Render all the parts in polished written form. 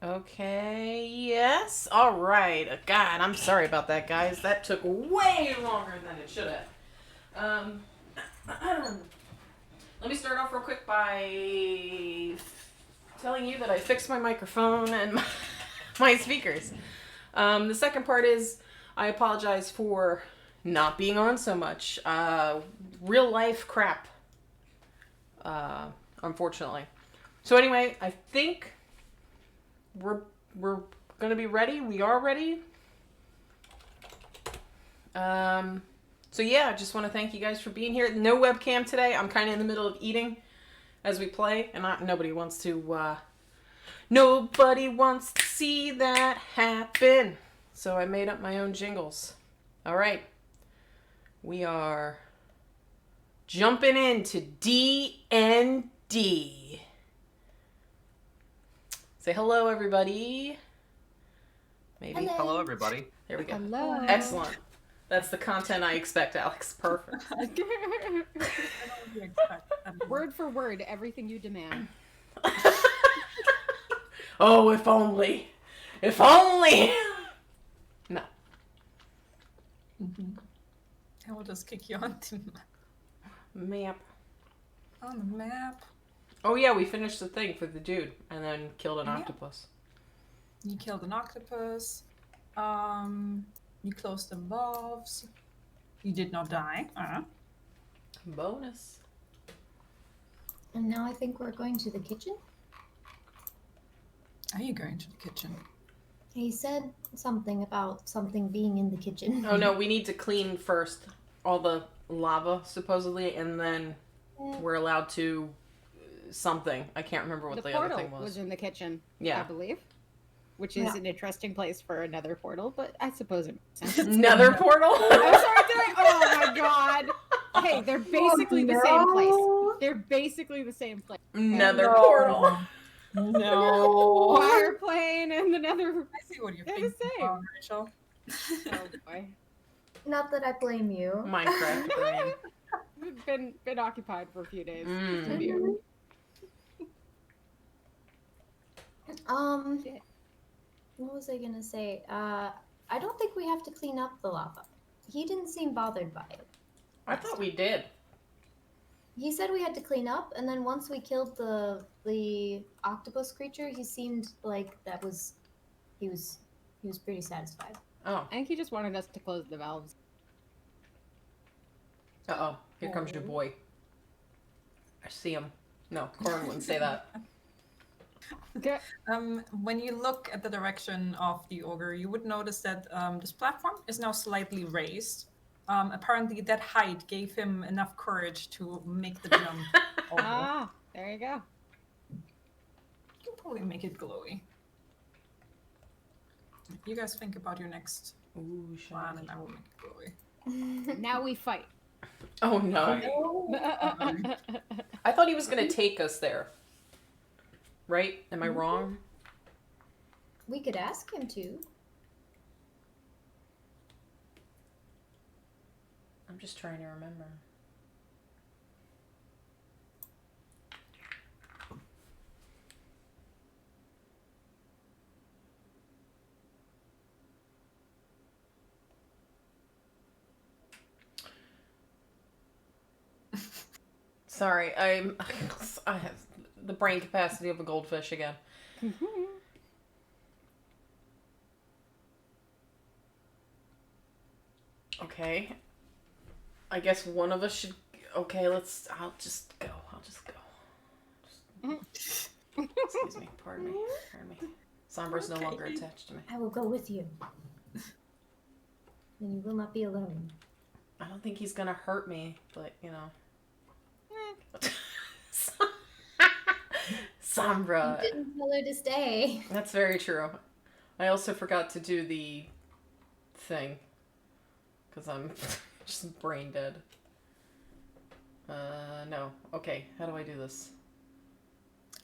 Okay, yes. All right. God, I'm sorry about that, guys. That took way longer than it should have. Um, let me start off real quick by telling you that I fixed my microphone and my speakers. The second part is I apologize for not being on so much. Real life crap, unfortunately. So anyway, I think we're gonna be ready. We are ready. So yeah, I just want to thank you guys for being here. No webcam today. I'm kind of in the middle of eating as we play, and nobody wants to. Nobody wants to see that happen. So I made up my own jingles. All right, we are jumping into D&D. Say hello, everybody. Maybe. Hello, everybody. There we go. Hello. Excellent. That's the content I expect, Alex. Perfect. Word for word, everything you demand. Oh, if only. If only. No. I will just kick you on the Map. on the map. Oh, yeah, we finished the thing for the dude and then killed an Yeah. octopus. You killed an octopus. You closed the valves. You did not die. Bonus. And now I think we're going to the kitchen. Are you going to the kitchen? He said something about something being in the kitchen. Oh, no, we need to clean first all the lava, supposedly, and then we're allowed to something. I can't remember what The the other portal thing was was. in the kitchen, I Yeah. believe. Which is Yeah. an interesting place for another portal, but I suppose it makes sense. Another portal? I'm sorry, oh my god. Hey, they're basically the same place. They're basically the same place. Another No. portal. No. Fire plane and another. I see what you're They're the thinking, same. Rachel. Oh boy. Not that I blame you. Minecraft brain. We've been occupied for a few days. Mm. Severe. Shit. What was I gonna say? I don't think we have to clean up the lava. He didn't seem bothered by it. I thought we did. He said we had to clean up, and then once we killed the octopus creature, he seemed like he was pretty satisfied. Oh. I think he just wanted us to close the valves. Uh-oh. Here comes your boy. I see him. No, Corin wouldn't say that. Okay. When you look at the direction of the ogre, you would notice that this platform is now slightly raised. Apparently, that height gave him enough courage to make the jump over. Ah, there you go. You can probably make it glowy. You guys think about your next Ooh, plan, shiny. and I will make it glowy. Now we fight. Oh, no. No. I thought he was going to take us there. Right? Am I wrong? We could ask him to. I'm just trying to remember. Sorry, I have the brain capacity of a goldfish again. Okay. I guess one of us should. Okay, I'll just go. Excuse me. Pardon me. Sombra's no longer Okay. attached to me. I will go with you. And you will not be alone. I don't think he's gonna hurt me, but you know. Sombra. You didn't tell her to stay. That's very true. I also forgot to do the thing. Because I'm just brain dead. No. Okay, how do I do this?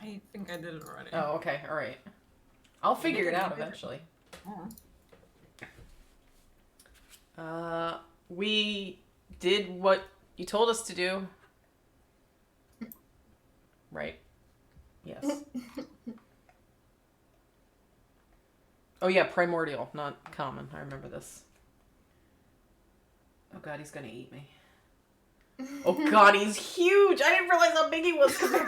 I think I did it already. Oh, okay, alright. I'll figure it out eventually. Oh. We did what you told us to do. Right. Yes. Oh yeah, primordial, not common. I remember this. Oh god, he's gonna eat me. Oh god, he's huge! I didn't realize how big he was compared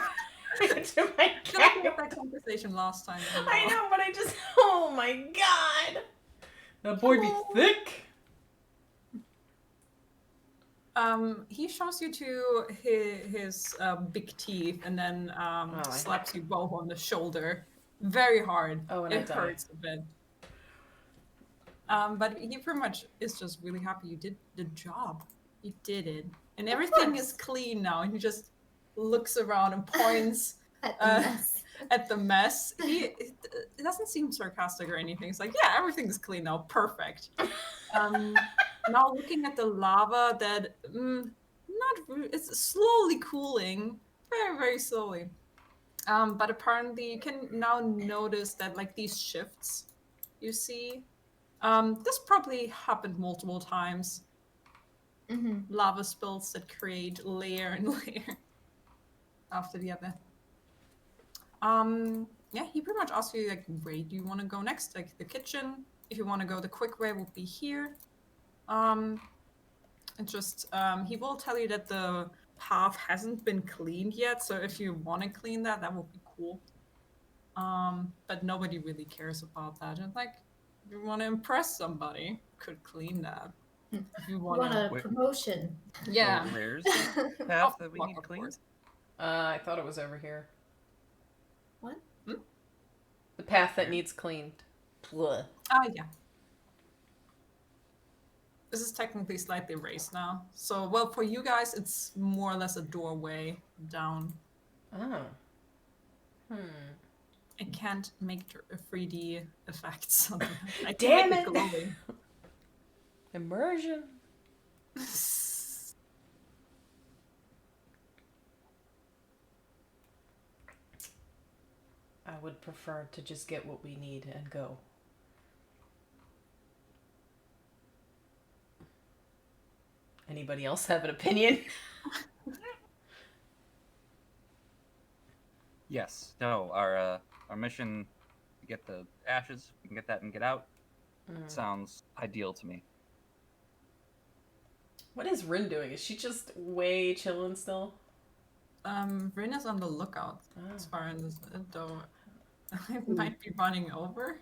to my I feel like we cat. had that conversation last time. I know, but I just. Oh my god! That boy be thick! He shows you to his big teeth and then I- slaps you both on the shoulder very hard. Oh, and I it die. hurts a bit. But he pretty much is just really happy you did the job. You did it. And everything is clean now. And he just looks around and points At the mess. at the mess. It doesn't seem sarcastic or anything. It's like, yeah, everything's clean now. Perfect. Now looking at the lava that it's slowly cooling, very, very slowly. But apparently you can now notice that like these shifts you see, this probably happened multiple times. Mm-hmm. Lava spills that create layer and layer after the other. Yeah, he pretty much asks you like, where do you want to go next? Like the kitchen. If you want to go the quick way, would be here. It just he will tell you that the path hasn't been cleaned yet, so if you want to clean that, that would be cool. But nobody really cares about that. And like, if you want to impress somebody, could clean that. If you You want want a to, promotion. yeah. So where's the path Off that we block, need of cleaned? course. I thought it was over here. What? The path that needs cleaned. Blech. Yeah. This is technically slightly raised now. So, well, for you guys, it's more or less a doorway down. Oh. I can't make 3D effects. On I can Damn make it! glowing. Immersion. I would prefer to just get what we need and go. Anybody else have an opinion? Yes. No. Our mission to get the ashes. We can get that and get out. Sounds ideal to me. What is Rin doing? Is she just way chilling still? Rin is on the lookout Oh. as far as though it might be running over.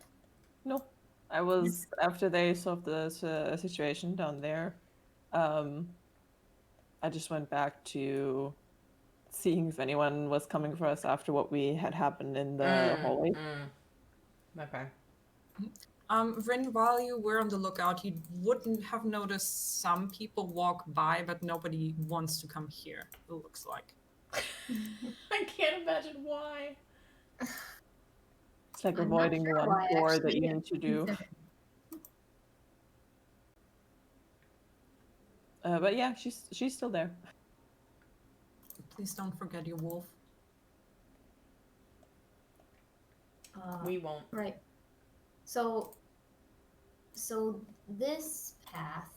No, I was after they solved the situation down there. I just went back to seeing if anyone was coming for us after what we had happened in the hallway. Okay. Rin, while you were on the lookout, you wouldn't have noticed some people walk by, but nobody wants to come here, it looks like. I can't imagine why. It's like I'm not avoiding sure the why, one core that actually. you need to do. But yeah, she's still there. Please don't forget your wolf. We won't. Right. So this path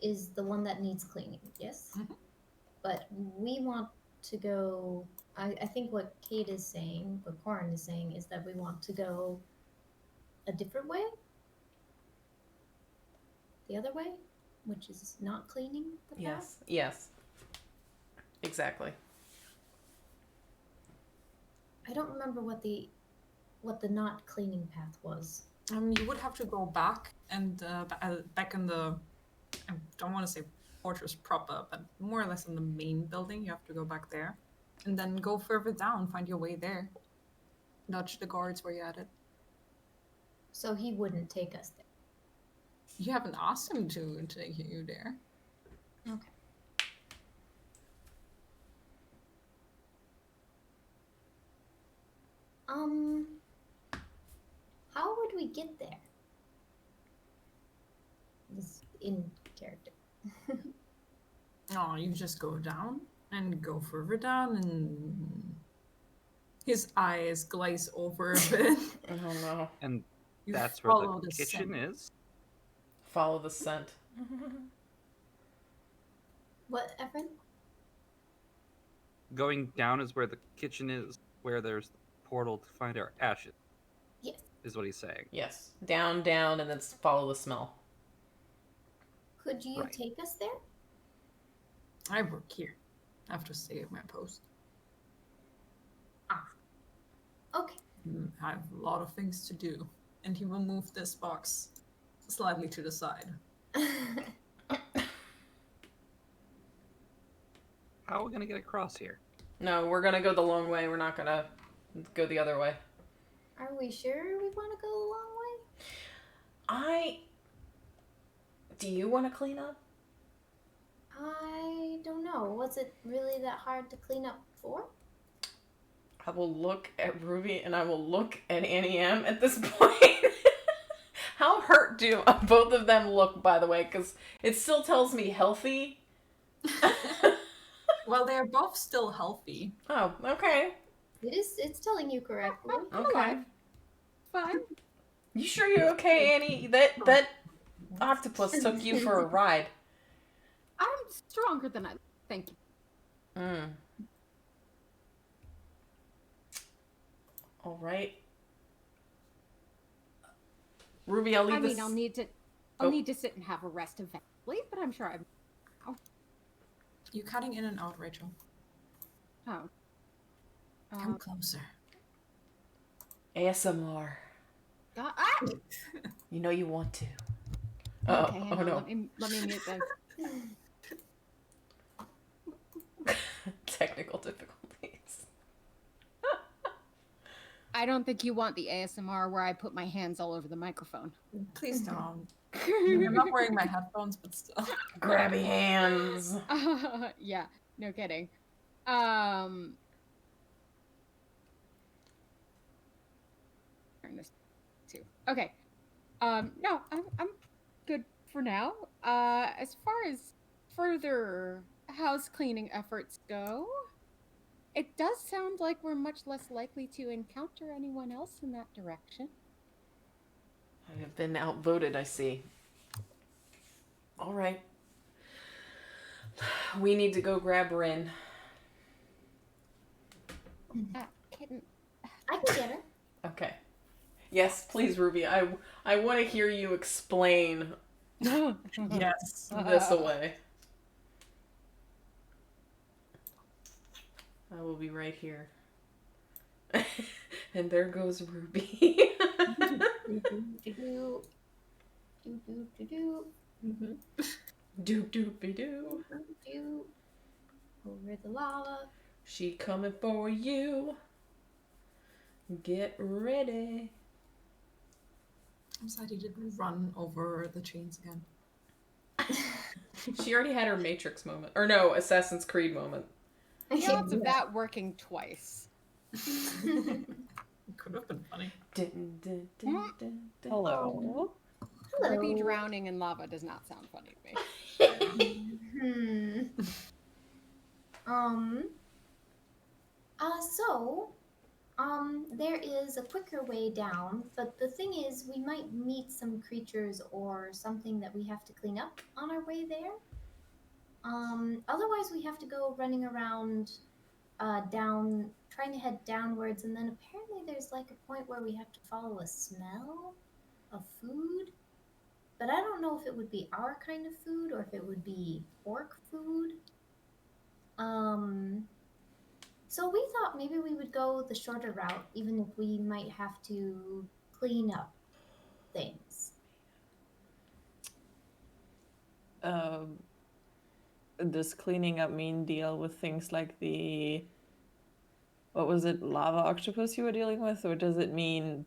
is the one that needs cleaning, yes? Mhm. But we want to go. I think what Kate is saying, what Corin is saying, is that we want to go a different way. The other way, which is not cleaning the path. Yes. Yes. Exactly. I don't remember what the not cleaning path was. You would have to go back and back in the, I don't want to say fortress proper, but more or less in the main building. You have to go back there, and then go further down, find your way there. Nudge the guards where you're at it. So he wouldn't take us there. You haven't asked him to take you there. Okay. How would we get there? This in character. Oh, you just go down and go further down, and his eyes glaze over a bit. Oh no. And You that's where follow the kitchen scent. is. Follow the scent. What, Efren? Going down is where the kitchen is, where there's the portal to find our ashes. Yes. is what he's saying. Yes. Down, down, and then follow the smell. Could you Right. take us there? I work here. I have to stay at my post. Okay. I have a lot of things to do. And he will move this box slightly to the side. How are we gonna get across here? No, we're gonna go the long way. We're not gonna go the other way. Are we sure we want to go a long way? Do you want to clean up? I don't know. Was it really that hard to clean up for? I will look at Ruby and I will look at Annie M at this point. How hurt do both of them look, by the way? Because it still tells me healthy. Well, they're both still healthy. Oh, okay. It's telling you correctly. Okay. Fine. You sure you're okay, Annie? That octopus took you for a ride. I'm stronger than I think. Mm. All right. Ruby, I'll leave I this. mean, I'll Oh. need to sit and have a rest eventually, but I'm sure I'm. You're cutting in and out, Rachel. Oh. Come closer. ASMR. Ah! You know you want to. Okay, Oh, hang oh on, no. let me mute those. Technical difficulties. I don't think you want the ASMR where I put my hands all over the microphone. Please don't. I'm not wearing my headphones, but still. Grabby hands. Yeah, no kidding. Turn this too. Okay. No, I'm good for now. As far as further house cleaning efforts go, it does sound like we're much less likely to encounter anyone else in that direction. I have been outvoted, I see. All right. We need to go grab Rin. Kitten. I can get her. Okay. Yes, please, Ruby. I want to hear you explain Yes. this away. I will be right here. And there goes Ruby. Do. Doop doopy doo. Do. Over the lava. She coming for you. Get ready. I'm sad you didn't run over the chains again. She already had her Matrix moment. Or no, Assassin's Creed moment. The odds of that working twice. It could have been funny. Dun, dun, dun, dun, dun. Hello. Ruby Hello. drowning in lava does not sound funny to me. There is a quicker way down, but the thing is, we might meet some creatures or something that we have to clean up on our way there. Otherwise we have to go running around, down, trying to head downwards, and then apparently there's like a point where we have to follow a smell of food. But I don't know if it would be our kind of food or if it would be orc food. So we thought maybe we would go the shorter route, even if we might have to clean up things. Does cleaning up mean deal with things like the, what was it, lava octopus you were dealing with, or does it mean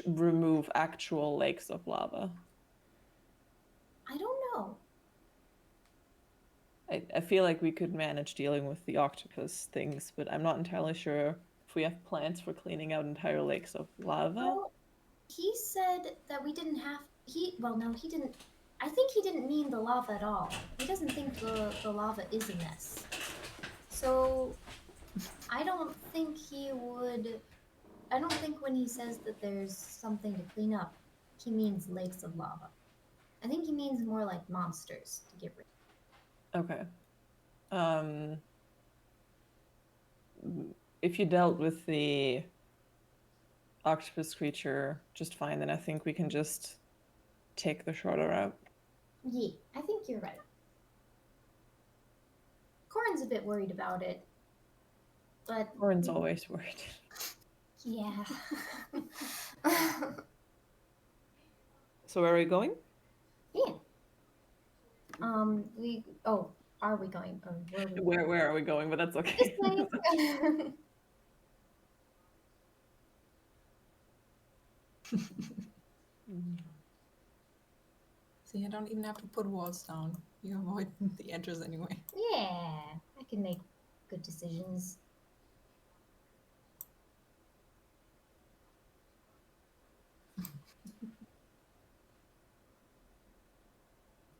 remove actual lakes of lava? I don't know. I feel like we could manage dealing with the octopus things, but I'm not entirely sure if we have plans for cleaning out entire lakes of lava. Well, he said that we didn't have. No, he didn't. I think he didn't mean the lava at all. He doesn't think the lava is a mess. So, I don't think he would. I don't think when he says that there's something to clean up, he means lakes of lava. I think he means more like monsters to get rid of. Okay. If you dealt with the octopus creature just fine, then I think we can just take the shorter route. Yeah, I think you're right. Corin's a bit worried about it, but Orin's always worried. yeah. So where are we going? Yeah. We. Oh, are we going? Or were we? Where are we going? But that's This okay. way. See, I don't even have to put walls down. You avoid the edges anyway. Yeah, I can make good decisions.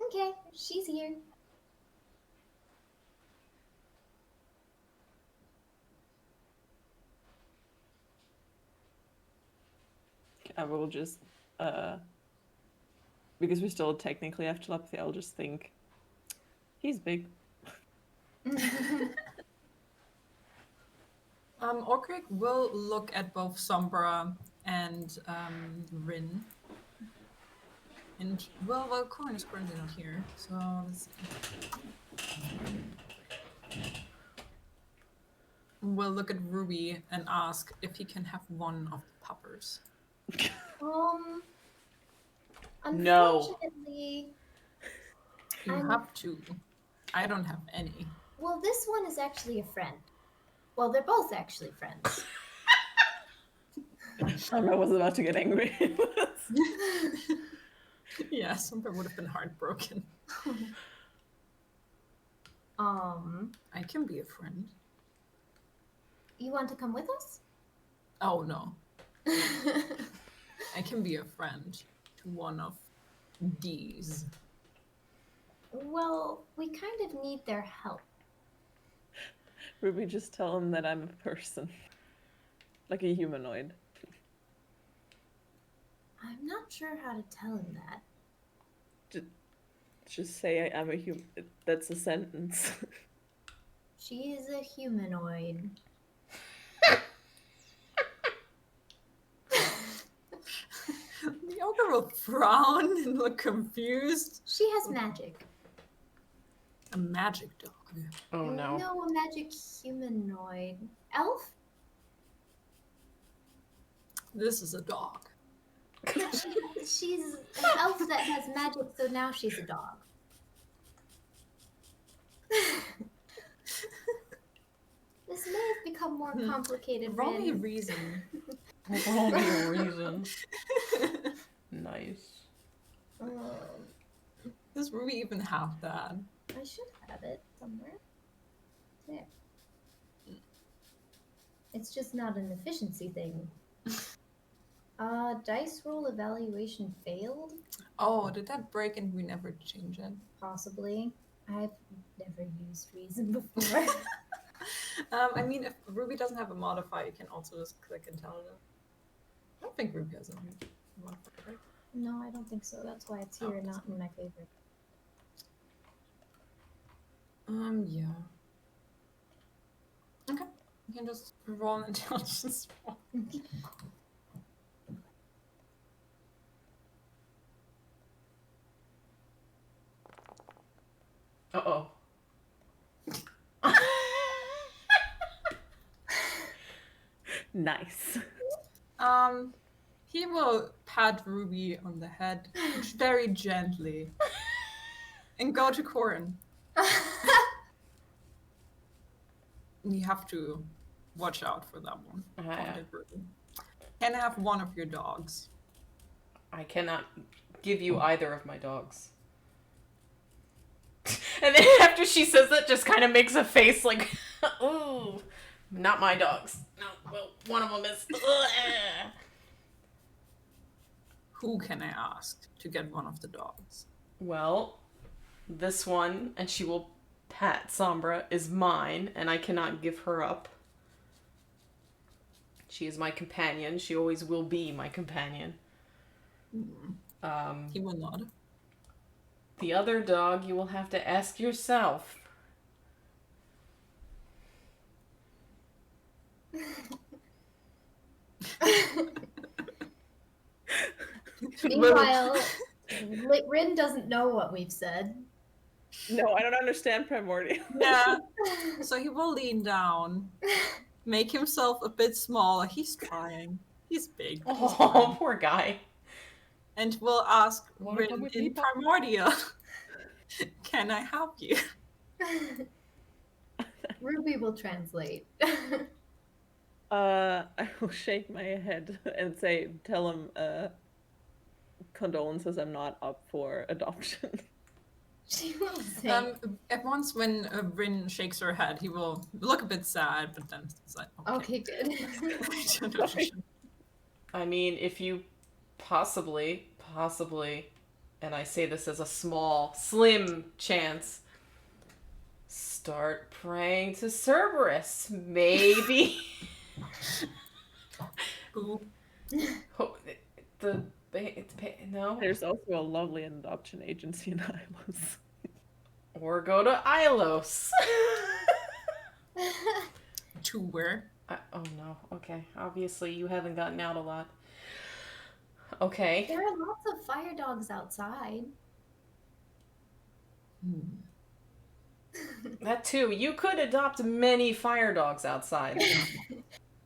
Okay, she's here. I will just, because we still technically have telepathy, I'll just think, he's big. Orgric will look at both Sombra and Rin. And, well, Corin is currently not here, so let's see. We'll look at Ruby and ask if he can have one of the puppers. No. Unfortunately, You I'm- have to. I don't have any. well, this one is actually a friend. Well, they're both actually friends. I was about to get angry. Yeah, Sombra would have been heartbroken. I can be a friend. You want to come with us? Oh no. I can be a friend to one of these. Well, we kind of need their help. Ruby, just tell him that I'm a person. Like a humanoid. I'm not sure how to tell him that. Just say I'm a human. That's a sentence. She is a humanoid. The ogre will frown and look confused. She has magic. A magic dog. Oh no. No, a magic humanoid. Elf? This is a dog. She's an elf that has magic, so now she's a dog. This may have become more complicated. Roll me Rin. reason. Roll me a reason. Nice. Does Ruby even have that? I should have it somewhere. There. It's just not an efficiency thing. Dice roll evaluation failed? Oh, did that break and we never change it? Possibly. I've never used reason before. I mean, if Ruby doesn't have a modifier, you can also just click intelligence. I don't think Ruby has a modifier, right? No, I don't think so. That's why it's here and not in my favorite. Yeah. Okay. You can just roll an intelligence roll. Uh-oh. Nice. He will pat Ruby on the head very gently and go to Corin. You have to watch out for that one. Can I have one of your dogs? I cannot give you either of my dogs. And then after she says that, just kind of makes a face like, ooh, not my dogs. No, well, one of them is. Who can I ask to get one of the dogs? Well, this one, and she will pat Sombra, is mine, and I cannot give her up. She is my companion. She always will be my companion. He will not. The other dog you will have to ask yourself. Meanwhile, Rin doesn't know what we've said. No, I don't understand primordial. Yeah. So he will lean down, make himself a bit smaller. He's trying. He's big. But he's Oh, trying. poor guy. And we'll ask Wanna come Rin with me, in Pop? Primordia, can I help you? Ruby will translate. I will shake my head and say, tell him, condolences, I'm not up for adoption. She will say, At once when Rin shakes her head, he will look a bit sad, but then it's like, okay, good. okay. I mean, if you possibly, and I say this as a small, slim chance, start praying to Cerberus. Maybe. Who? Oh, no. There's also a lovely adoption agency in Ilos. Or go to Ilos. To where? Oh no. Okay. Obviously, you haven't gotten out a lot. Okay. There are lots of fire dogs outside. That too. You could adopt many fire dogs outside.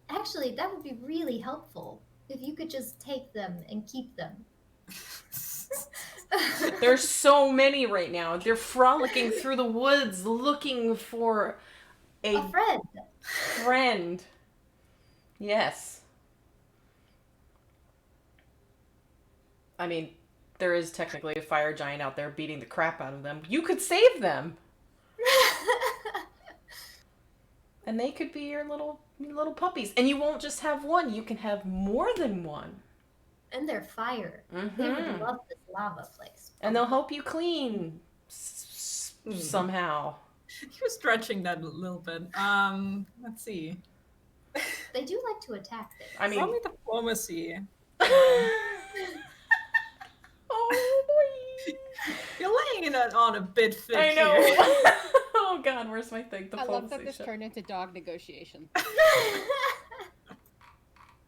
Actually, that would be really helpful if you could just take them and keep them. There's so many right now. They're frolicking through the woods looking for A friend. friend. Yes. I mean, there is technically a fire giant out there beating the crap out of them. You could save them. And they could be your little puppies. And you won't just have one. You can have more than one. And they're fire. They would love this lava place. And they'll help you clean somehow. He was stretching that a little bit. Let's see. They do like to attack things. I mean, Tell me diplomacy. oh boy. You're laying it on a bit thick I know. here. Oh god, where's my thing? I love that Diplomacy this shit. turned into dog negotiation.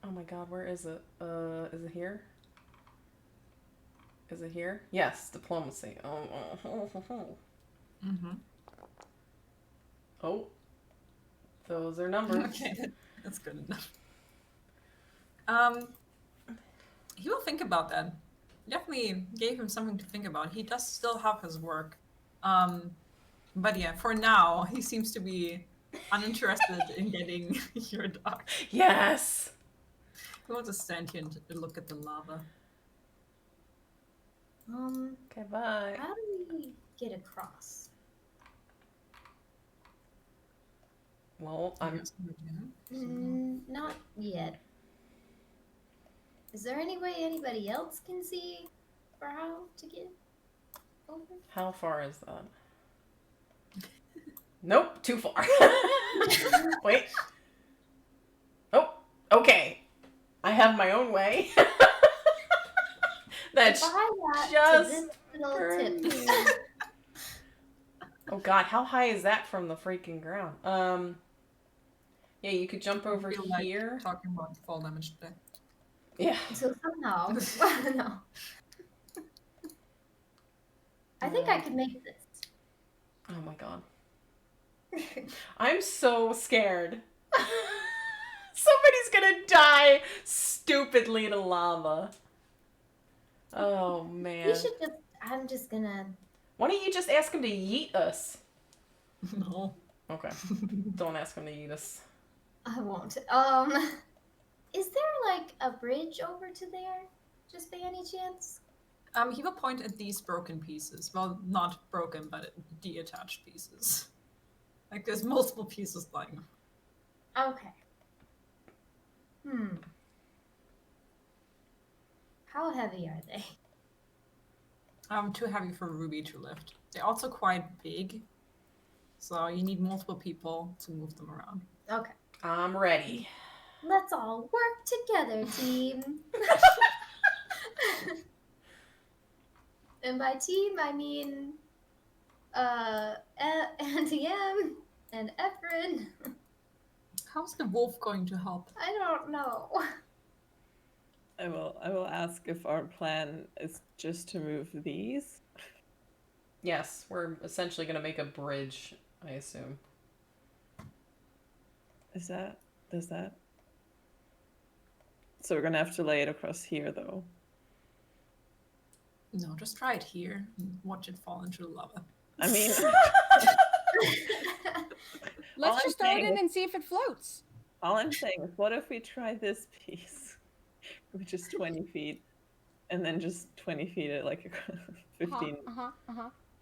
Oh my god, where is it? Is it here? Is it here? Yes, diplomacy. Mm-hmm. Oh. Those are numbers. Okay, that's good enough. He will think about that. Definitely gave him something to think about. He does still have his work. But yeah, for now, he seems to be uninterested in getting your dog. Yes. He wants to stand here and look at the lava. Okay, bye. How do we get across? Well, Not yet. Is there any way anybody else can see for how to get over? how far is that? Nope, too far. Wait. Oh, okay. I have my own way. That's Apply that just to this little for tip. me. Oh god, how high is that from the freaking ground? Yeah, you could jump over feel like here. talking about fall damage today. Yeah. So somehow, no. I think I could make this. Oh my god. I'm so scared. Somebody's gonna die stupidly to lava. Oh man. We should just. I'm just gonna. Why don't you just ask him to yeet us? No. Okay. Don't ask him to yeet us. I won't. Is there like a bridge over to there? Just by any chance? He will point at these broken pieces. Well, not broken, but detached pieces. Like there's multiple pieces lying. Okay. How heavy are they? Too heavy for Ruby to lift. They're also quite big, so you need multiple people to move them around. Okay. I'm ready. Let's all work together, team. And by team, I mean, Auntie M and Efren. How's the wolf going to help? I don't know. I will ask if our plan is just to move these. Yes, we're essentially going to make a bridge, I assume. Does that? So we're gonna have to lay it across here, though. No, just try it here and watch it fall into the lava. I mean, Let's All just I'm throw it saying in is- and see if it floats. all I'm saying is, what if we try this piece, which is 20 feet, and then just 20 feet at like 15, Uh-huh.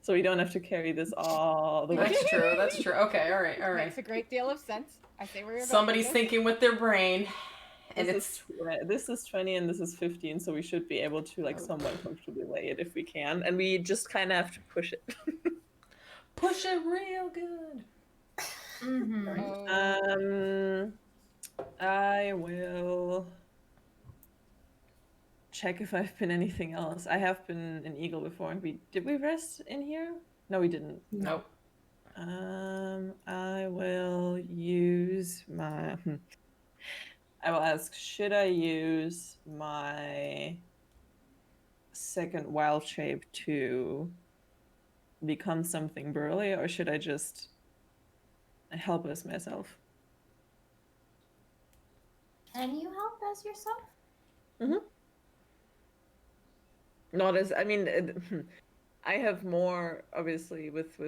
so we don't have to carry this all the way. That's true. That's true. Okay. All right. All right. Makes a great deal of sense. I say we're Somebody's thinking with their brain, and This is 20 and this is 15, so we should be able to like somewhat comfortably lay it if we can, and we just kind of have to push it. push it real good. Mm-hmm. I will check if I've been anything else. I have been an eagle before, and did we rest in here? No, we didn't. Nope. I will use my. I will ask, should I use my second wild shape to become something burly, or should I just help as myself? Can you help as yourself? Not as, I mean, I have more obviously with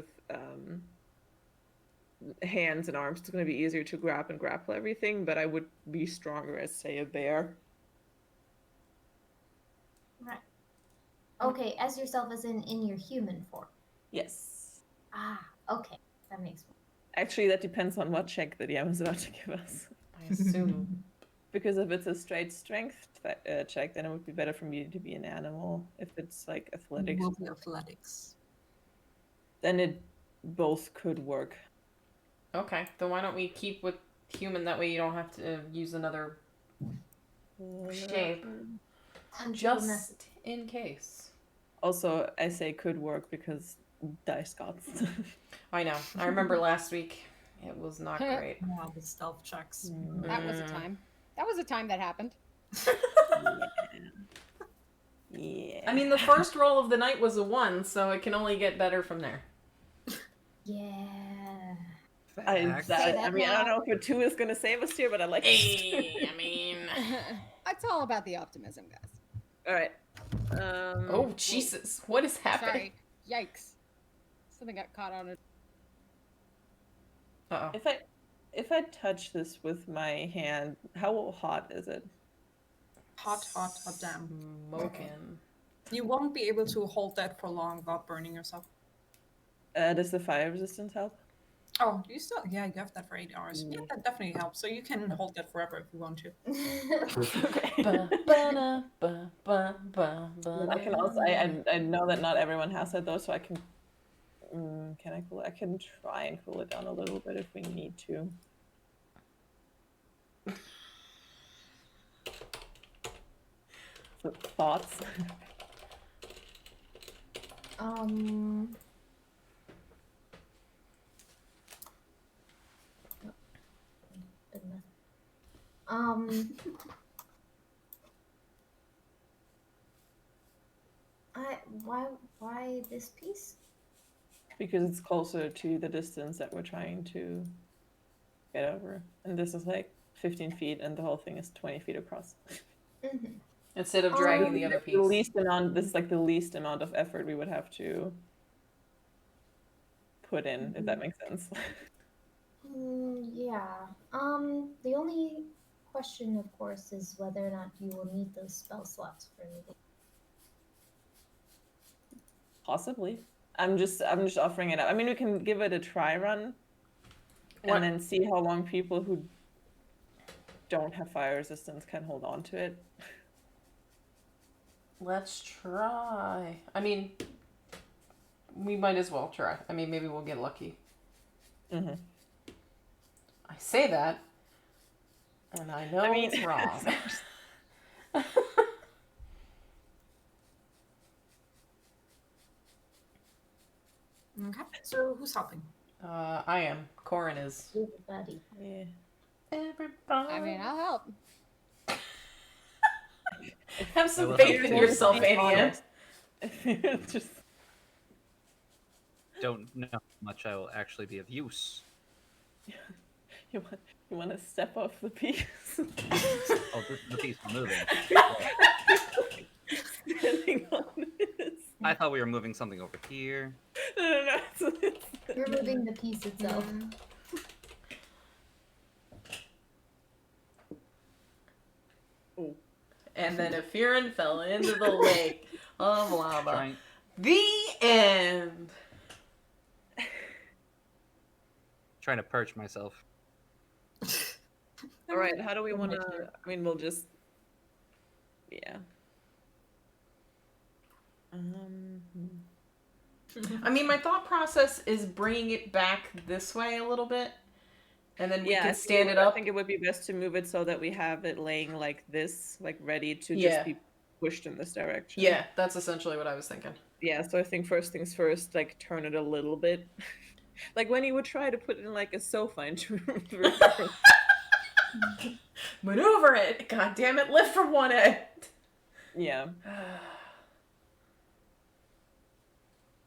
hands and arms. It's going to be easier to grab and grapple everything, but I would be stronger as, say, a bear. Right. Okay, as yourself as in your human form. Yes. Ah, okay. That makes sense. Actually, that depends on what check the DM is about to give us. I assume. Because if it's a straight strength check, then it would be better for me to be an animal. If it's like athletics, Will be athletics. then it both could work. Okay. Then why don't we keep with human? That way you don't have to use another shape. Just in case. Also, I say could work because dice gods. I know. I remember last week. It was not great. Yeah, the stealth checks. That was a time. That was a time that happened. Yeah. I mean, the first roll of the night was a 1, so it can only get better from there. Yeah. I Say that mean, I don't now. know if a 2 is going to save us here, but I like it. Hey, I mean. It's all about the optimism, guys. All right. Oh, Jesus. What is happening? Sorry. Yikes. Something got caught on it. Uh-oh. If I touch this with my hand, how hot is it? Hot damn. Smoking. You won't be able to hold that for long without burning yourself. Does the fire resistance help? Oh, you still? Yeah, you have that for 8 hours. Yeah, that definitely helps. So you can hold that forever if you want to. I can also. I know that not everyone has that though, so I can. Can I cool it? I can try and cool it down a little bit if we need to. So, thoughts? Goodness. Why this piece? Because it's closer to the distance that we're trying to get over, and this is like 15 feet, and the whole thing is 20 feet across. Mm-hmm. Instead of dragging the other piece. The least amount. This is like the least amount of effort we would have to put in, if that makes sense. Yeah. The only question, of course, is whether or not you will need those spell slots for anything. Possibly. I'm just offering it up. I mean, we can give it a try run, What- and then see how long people who don't have fire resistance can hold on to it. Let's try. I mean, we might as well try. I mean, maybe we'll get lucky. Mm-hmm. I say that, and I know I mean- it's wrong. Okay. So who's helping? I am. Corin is. Everybody. Yeah. Everybody. I mean, I'll help. Have I some will faith help in you. yourself, Be Ania. honest. Just Don't know how much I will actually be of use. you want to step off the piece. Oh, this is the piece we're moving. Standing on this. I thought we were moving something over here. No. You're moving the piece itself. Oh. And then Efirin fell into the lake of lava. Trying. The end. Trying to perch myself. All right, how do we want to? I mean, we'll just. Yeah. I mean, my thought process is bringing it back this way a little bit, and then we Yeah, can stand it up. I think it would be best to move it so that we have it laying like this, like ready to Yeah. just be pushed in this direction. Yeah, that's essentially what I was thinking. Yeah, so I think first things first, like turn it a little bit. Like when you would try to put it in like a sofa into Maneuver it! God damn it! Lift from one end. Yeah.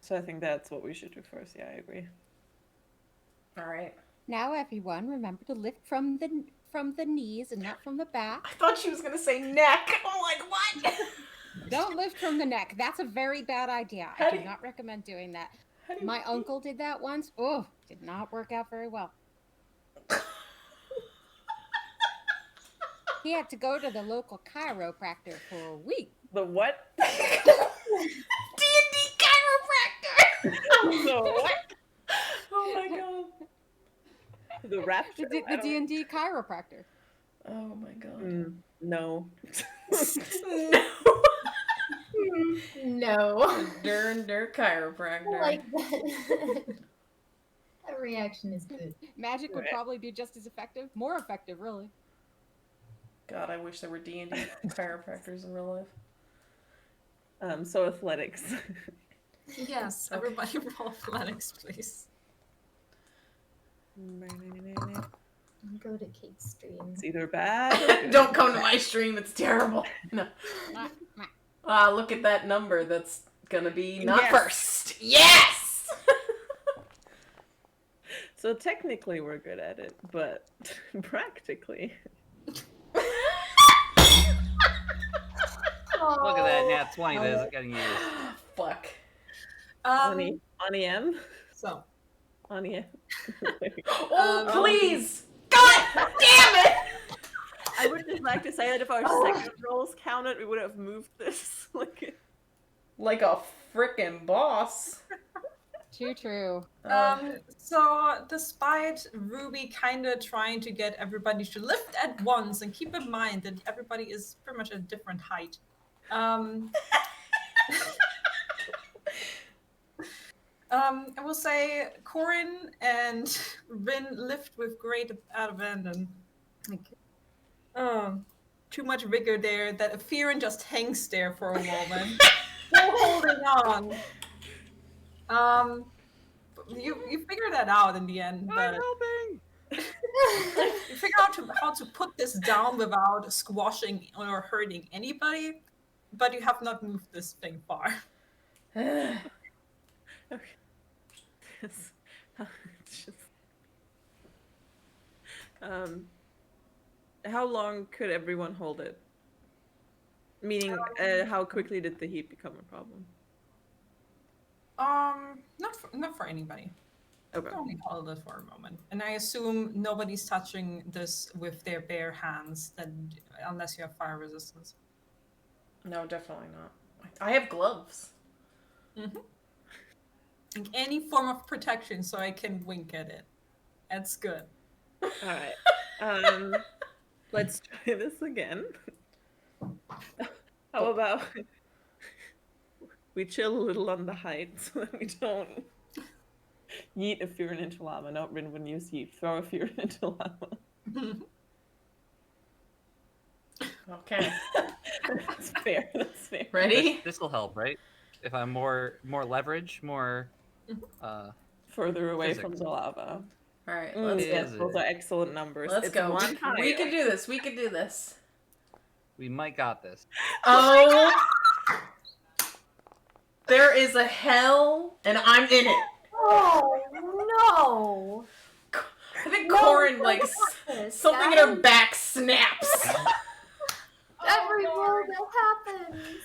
So I think that's what we should do first. Yeah, I agree. All right. Now, everyone, remember to lift from the knees and not from the back. I thought she was gonna say neck. I'm like, what? Don't lift from the neck. That's a very bad idea. How I do do you- not recommend doing that. How do you- My uncle did that once. Oh, did not work out very well. He had to go to the local chiropractor for a week. The what? D&D chiropractor. The what? Oh my god. The rapture? The I don't- D&D chiropractor. Oh my god. No. No. Dur chiropractor. Like that. That reaction is good. Magic would Right. probably be just as effective. More effective, really. God, I wish there were D&D chiropractors in real life. So athletics. Yes, Okay. everybody roll athletics, please. Go to Kate's stream. It's either bad or good. Don't come to my stream. It's terrible. No. Mwah, mwah. Ah, look at that number. That's gonna be not Yes. first. Yes. So technically we're good at it, but practically. Look at that nat 20 that isn't getting used. Fuck. Ani M? So, Ani M. Oh, please! God damn it! I would just like to say that if our second rolls counted, we would have moved this. Like a frickin' boss. Too true. so despite Ruby kind of trying to get everybody to lift at once, and keep in mind that everybody is pretty much at a different height. I will say Corin and Rin lift with great abandon. Like, too much vigor there that Efirin just hangs there for a moment. Still holding on. You figure that out in the end, but helping! you figure out how to put this down without squashing or hurting anybody, but you have not moved this thing far. Okay. It's just... How long could everyone hold it? Meaning, how quickly did the heat become a problem? Not for anybody. Okay. Only hold it for a moment, and I assume nobody's touching this with their bare hands, unless you have fire resistance. No, definitely not. I have gloves. Like any form of protection, so I can wink at it. That's good. All right. Let's try this again. How about we chill a little on the height so that we don't yeet a Furin into lava. No, Rin wouldn't use yeet. Throw a Furin into lava. Okay. That's fair. That's fair. Ready? This will help, right? If I'm more leverage, more Further away Physics. from the lava. All right. Let's It Yes, is those are excellent numbers. let's It's go. one We higher. can do this. We can do this. We might got this. Oh, there is a hell, and I'm in it. Oh no! I think No, Corin, we like, don't have this, something in her guys. back snaps. Every roll that happens.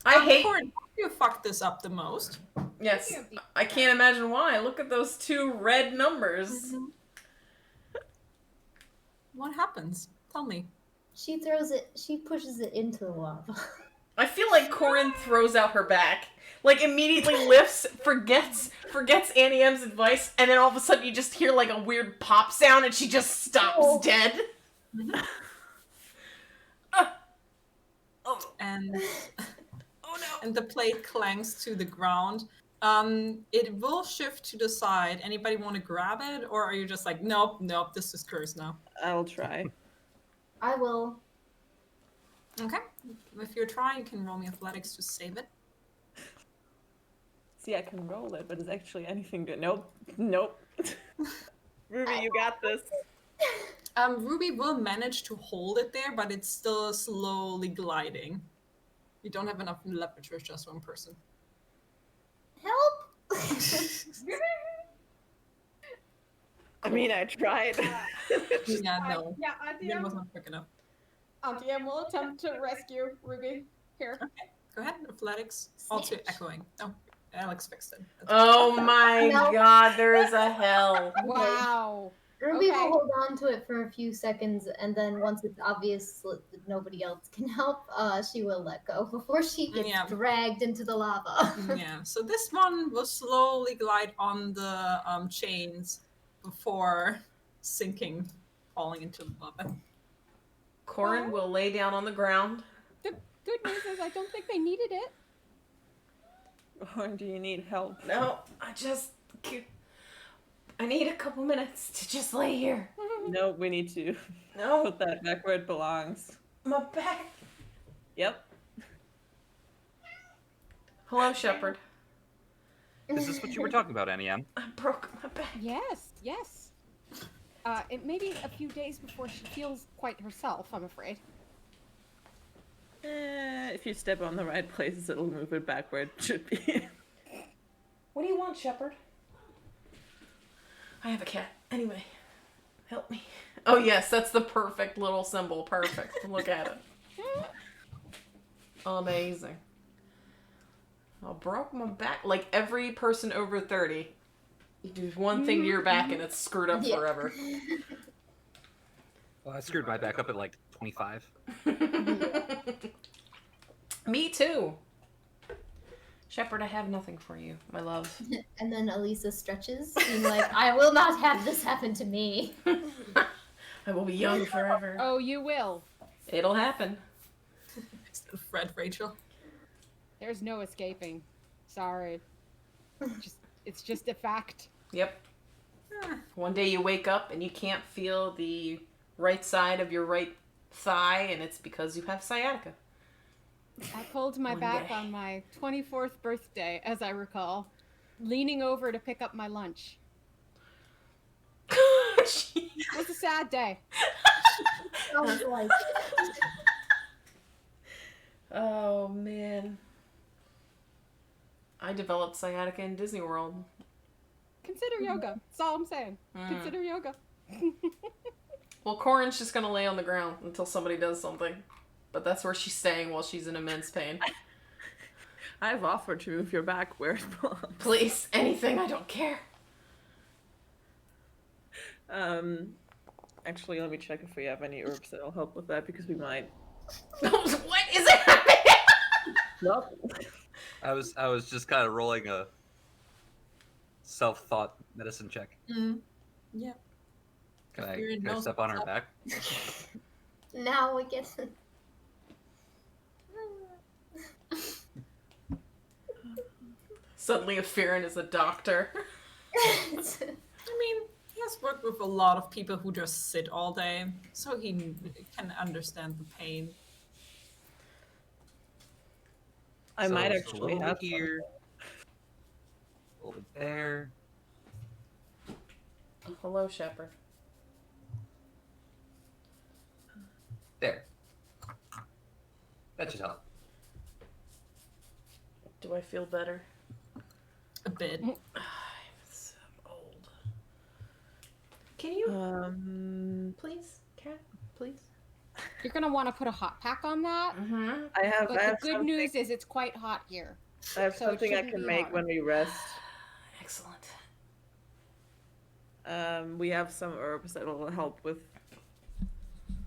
I hate. Corin, you fucked this up the most. Yes, I can't imagine why. Look at those 2 red numbers. What happens? Tell me. She throws it. She pushes it into the lava. I feel like Corin throws out her back. Like, immediately lifts, forgets Annie M's advice, and then all of a sudden you just hear, like, a weird pop sound, and she just stops Oh. dead. And Oh no. and the plate clangs to the ground. It will shift to the side. Anybody want to grab it, or are you just like, nope, this is cursed now? I'll try. I will. Okay. If you're trying, you can roll me athletics to save it. See, I can roll it, but is actually anything good? Nope. Nope. Ruby, you got this. Ruby will manage to hold it there, but it's still slowly gliding. You don't have enough leverage for just one person. Help! I mean, I tried. Yeah, no. Yeah, It was not quick enough. Auntie Em will attempt to rescue Ruby. Here. Go ahead, athletics. Also Snitch. echoing. Oh, Alex fixed it. Oh my No. god, there is a hell. Wow. Ruby Okay. will hold on to it for a few seconds, and then once it's obvious that nobody else can help, she will let go before she gets Yeah. dragged into the lava. Yeah, so this one will slowly glide on the chains before sinking, falling into the lava. Corin will lay down on the ground. The good news is I don't think they needed it. Or do you need help? No, I need a couple minutes to just lay here. No, we need to No, put that back where it belongs. my back. Yep. Hello, Shepard. Is this what you were talking about, Annie M? I broke my back. Yes. It may be a few days before she feels quite herself, I'm afraid. If you step on the right places, it'll move it back where it should be. What do you want, Shepard? I have a cat. Anyway, help me. Oh yes, that's the perfect little symbol. Perfect. Look at it. Amazing. I broke my back. Like every person over 30, you do one thing to your back and it's screwed up Yeah. forever. Well, I screwed my back up at like 25. Me too. Shepard, I have nothing for you, my love. And then Elisa stretches, being like, I will not have this happen to me. I will be young forever. Oh, you will. It'll happen. Fred, Rachel. There's no escaping. Sorry. It's just a fact. Yep. One day you wake up and you can't feel the right side of your right thigh, and it's because you have sciatica. I pulled my One back day. on my 24th birthday, as I recall, leaning over to pick up my lunch. It was a sad day. Sounds like Oh man. I developed sciatica in Disney World. Consider yoga. That's all I'm saying. Mm. Consider yoga. Well, Corin's just gonna lay on the ground until somebody does something. But that's where she's staying while she's in immense pain. I've offered to move your back where it belongs. Please, anything, I don't care. Actually, let me check if we have any herbs that'll help with that because we might. What is it? Nope. I was just kind of rolling a self-thought medicine check. Yeah. Can I, You're in can I no step on her self- back? now we get Suddenly, Afirin is a doctor. I mean, he has worked with a lot of people who just sit all day, so he can understand the pain. I So, might so actually over have here. Over there. Hello, Shepard. There. That should help. Do I feel better? A bit. I'm so old. Can you please, Kat? Please. You're gonna want to put a hot pack on that. Mm-hmm. I have, But I the have good something, news is it's quite hot here. I have so it something I shouldn't can be make hard. when we rest. Excellent. We have some herbs that will help with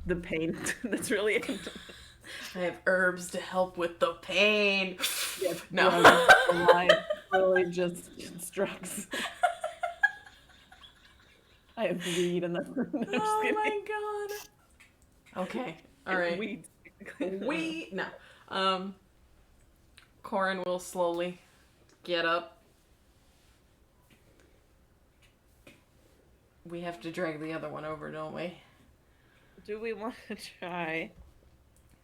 the pain. That's really it. I have herbs to help with the pain. Yes, No. drugs, line, really just drugs. I have weed and that's no, I'm just Oh kidding. my god. Okay. All right. Weed. We no. Corin will slowly get up. We have to drag the other one over, don't we? Do we want to try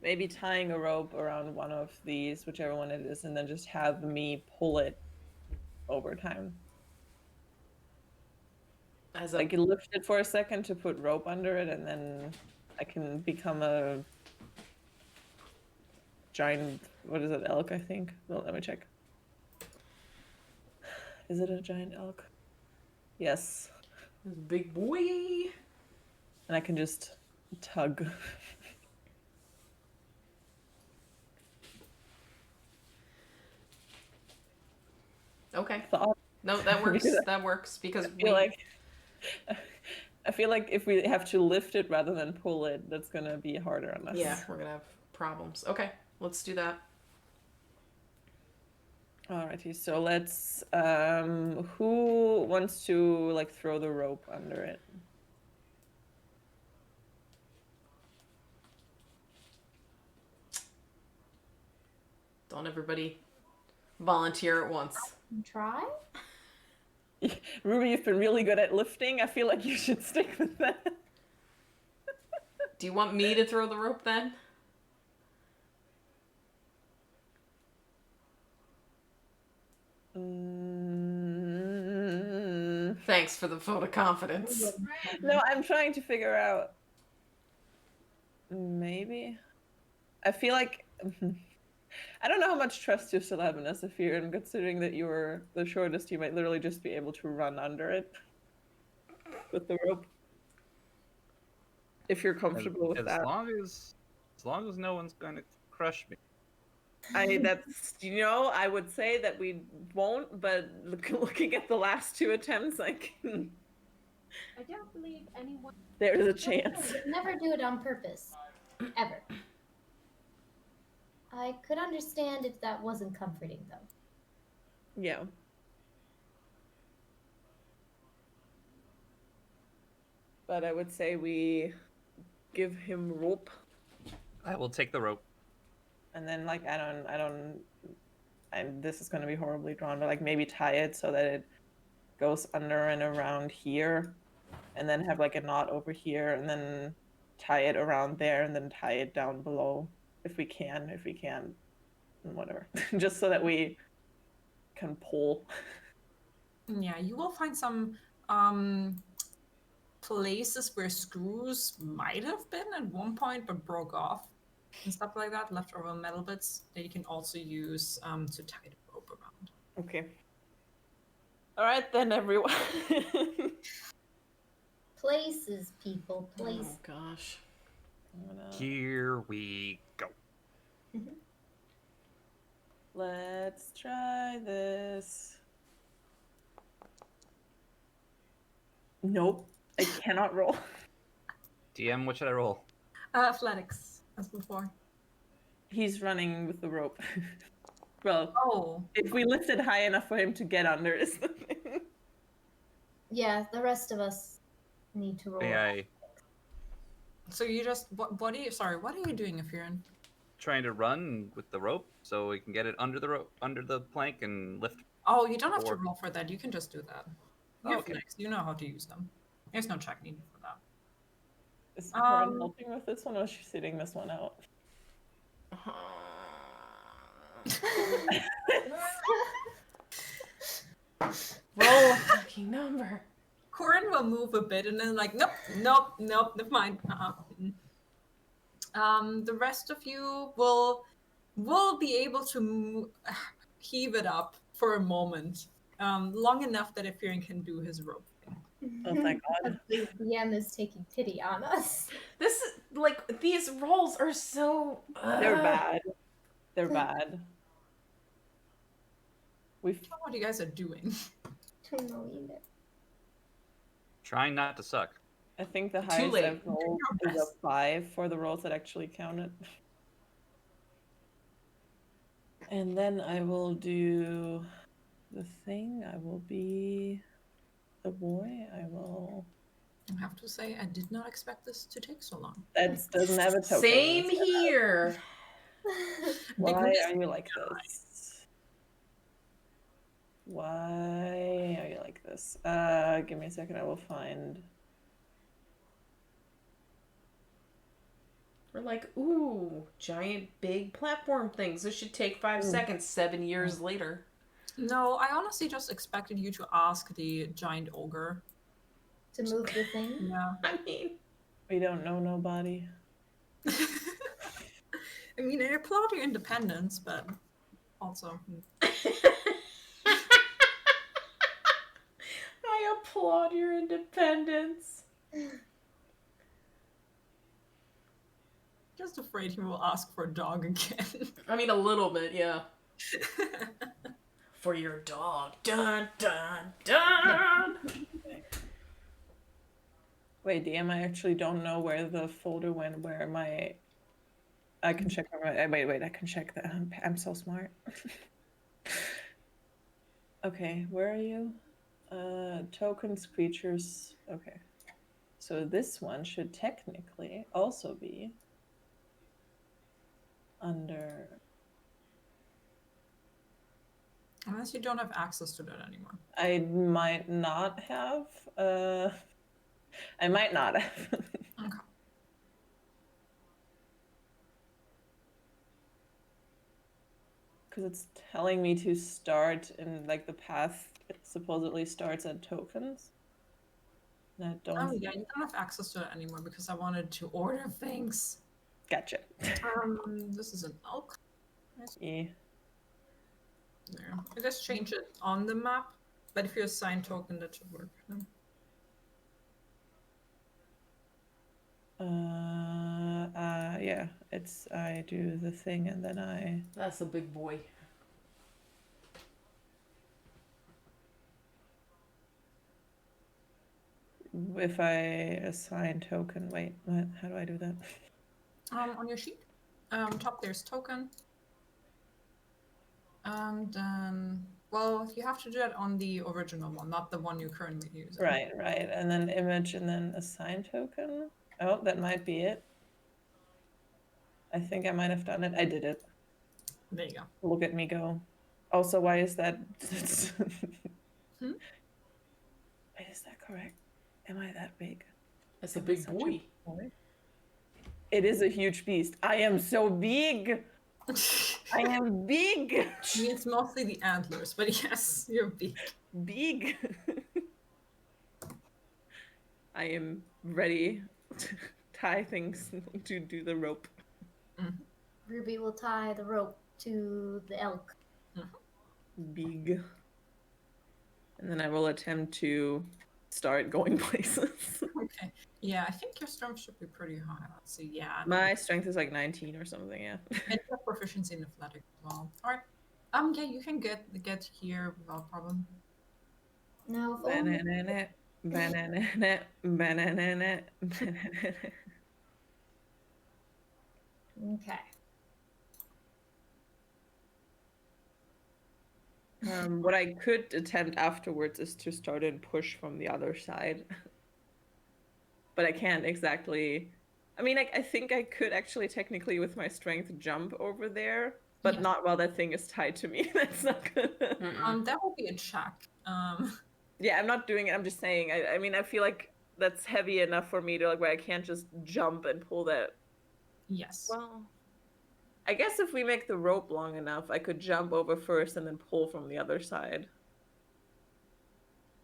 maybe tying a rope around one of these, whichever one it is, and then just have me pull it over time? As a Like lift it for a second to put rope under it, and then I can become a giant. What is it? Elk, I think. Well, let me check. Is it a giant elk? Yes. big boy. And I can just tug. Okay. Thought. No, that works. That works because I feel like if we have to lift it rather than pull it, that's gonna be harder on us. yeah, we're gonna have problems. Okay, let's do that. Alrighty, so let's who wants to like throw the rope under it? Don't everybody volunteer at once. Try? Ruby, you've been really good at lifting. I feel like you should stick with that. Do you want me to throw the rope then? Thanks for the vote of confidence. No, I'm trying to figure out. Maybe. I feel like I don't know how much trust you still have in Esafir, and considering that you were the shortest, you might literally just be able to run under it with the rope. If you're comfortable with that. As long as no one's going to crush me. That's I would say that we won't, but looking at the last two attempts, like I don't believe anyone. there's a chance. Never do it on purpose. Ever. I could understand if that wasn't comforting, though. Yeah. But I would say we give him rope, I will take the rope. and then like and this is going to be horribly drawn, but like maybe tie it so that it goes under and around here, and then have like a knot over here, and then tie it around there, and then tie it down below if we can, whatever, just so that we can pull. Yeah, you will find some places where screws might have been at one point but broke off and stuff like that, leftover metal bits that you can also use to tie the rope around. Okay. All right then, everyone. Places, people, places. Oh gosh. Here we go. Let's try this. Nope, I cannot roll. DM, what should I roll? Athletics, as before. He's running with the rope. Well, Oh, if we lift it high enough for him to get under is the thing. Yeah, the rest of us need to roll. May I so you just what are you? Sorry, what are you doing, if you're in? trying to run with the rope so we can get it under the rope, under the plank, and lift? Oh, you don't have to Or- roll for that. You can just do that. You're Okay. flex. You know how to use them. There's no check needed for that. Is Corin Um, helping with this one, or is she sitting this one out? Roll a fucking number. Corin will move a bit and then like, nope, nope, nope, never mind. The rest of you will be able to heave it up for a moment, long enough that Ephirion can do his rope thing. Oh, thank God. The DM is taking pity on us. This is like these rolls are so. They're bad. They're bad. We've I don't know what you guys are doing. Don't know either. Trying not to suck. I think the Too highest late. I've rolled Your is a best. 5 for the rolls that actually counted. And then I will do the thing. I will be the boy. I will. I have to say, I did not expect this to take so long. That doesn't have a token. Same here. Why Because- are you like this? Why are you like this? Give me a second. I will find. We're like, ooh, giant big platform things. This should take 5 seconds. 7 years later. No, I honestly just expected you to ask the giant ogre. To move the thing. Yeah. I mean, We don't know nobody. I mean, I applaud your independence, but also. I applaud your independence. Just afraid he will ask for a dog again. I mean, a little bit, yeah. For your dog. Dun dun dun. Wait, DM, I actually don't know where the folder went where my. I can check my. Wait, I can check that. I'm so smart. Okay, where are you? Tokens, creatures. Okay. So this one should technically also be under. Unless you don't have access to that anymore. I might not have. I might not have. Okay. Because it's telling me to start in like the path it supposedly starts at tokens. And I don't. Oh yeah, you don't have access to it anymore because I wanted to order things. Gotcha. This is an elk. Yeah. There. I just change it on the map, but if you assign token, that should work. Yeah. It's I do the thing and then I. That's a big boy. If I assign token, wait, what? How do I do that? On your sheet, top there's token, and then well, you have to do that on the original one, not the one you currently use. Right, and then image and then assign token. Oh, that might be it. I think I might have done it. I did it. There you go. Look at me go. Also, why is that? Hmm? Wait, is that correct? Am I that big? That's a big Such a boy. boy? It is a huge beast. I am so big. I am big. It's mostly the antlers, but yes, you're big. Big. I am ready to tie things to do the rope. Ruby will tie the rope to the elk. Big. And then I will attempt to start going places. Okay. Yeah, I think your strength should be pretty high. Let's see. Yeah. My strength is like 19 or something, yeah. And you have proficiency in athletic as well. Alright. Yeah, you can get here without problem. Now, if only Banana, banana, banana, banana. okay. What I could attempt afterwards is to start and push from the other side. But I can't exactly. I mean, I think I could actually technically, with my strength, jump over there, but Yeah. not while that thing is tied to me. That's not good. That will be a check. Yeah, I'm not doing it. I'm just saying. I mean, I feel like that's heavy enough for me to like where I can't just jump and pull that. Yes. Well, I guess if we make the rope long enough, I could jump over first and then pull from the other side.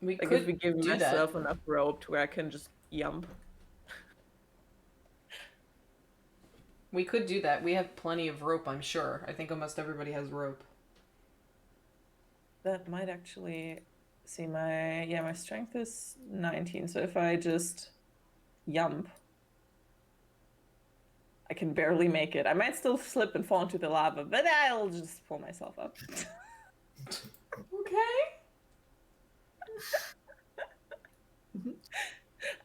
We Like could if we give do myself that. enough rope to where I can just jump. We could do that. We have plenty of rope, I'm sure. I think almost everybody has rope. That might actually see my strength is 19. So if I just yump, I can barely make it. I might still slip and fall into the lava, but I'll just pull myself up. Okay.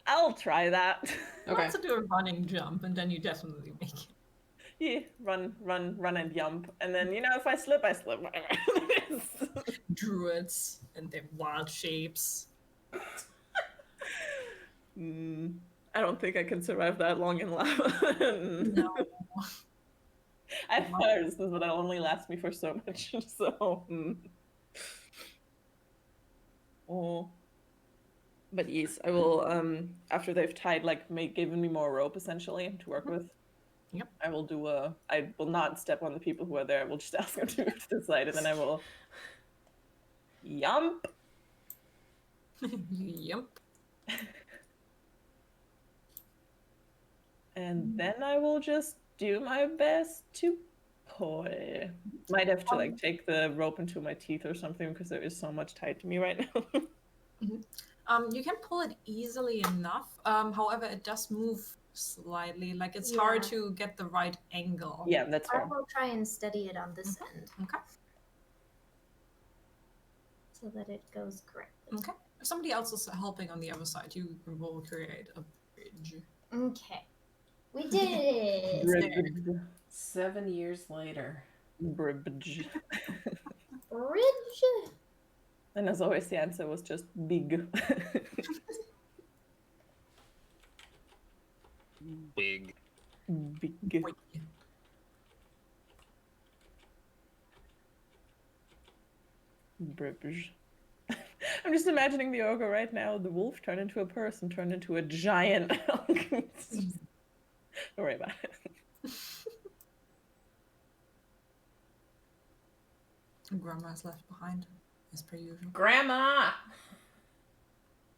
I'll try that. You Okay. want to do a running jump, and then you definitely make it. Yeah, run and yump. And then, if I slip, I slip. Druids and their wild shapes. I don't think I can survive that long in lava. No. I have fire resistance, but that'll only last me for so much. So, Oh. But yes, I will. After they've tied, given me more rope essentially to work with. Yep. I will do I will not step on the people who are there. I will just ask them to move to the side, and then I will. Yump. Yep. And then I will just do my best to pull. Might have to take the rope into my teeth or something because there is so much tied to me right now. You can pull it easily enough. However, it does move slightly. Like it's hard Yeah. to get the right angle. Yeah, that's I fair. will try and steady it on this end Okay. so that it goes correctly. Okay. If somebody else is helping on the other side, you will create a bridge. Okay. We did it! Bribbage. 7 years later. Bribbage. Bridge! And as always, the answer was just big. Big. Big. Wait. Bribbage. I'm just imagining the ogre right now. The wolf turned into a person, turned into a giant elk. Don't worry about it. Grandma's left behind, as per usual. Grandma!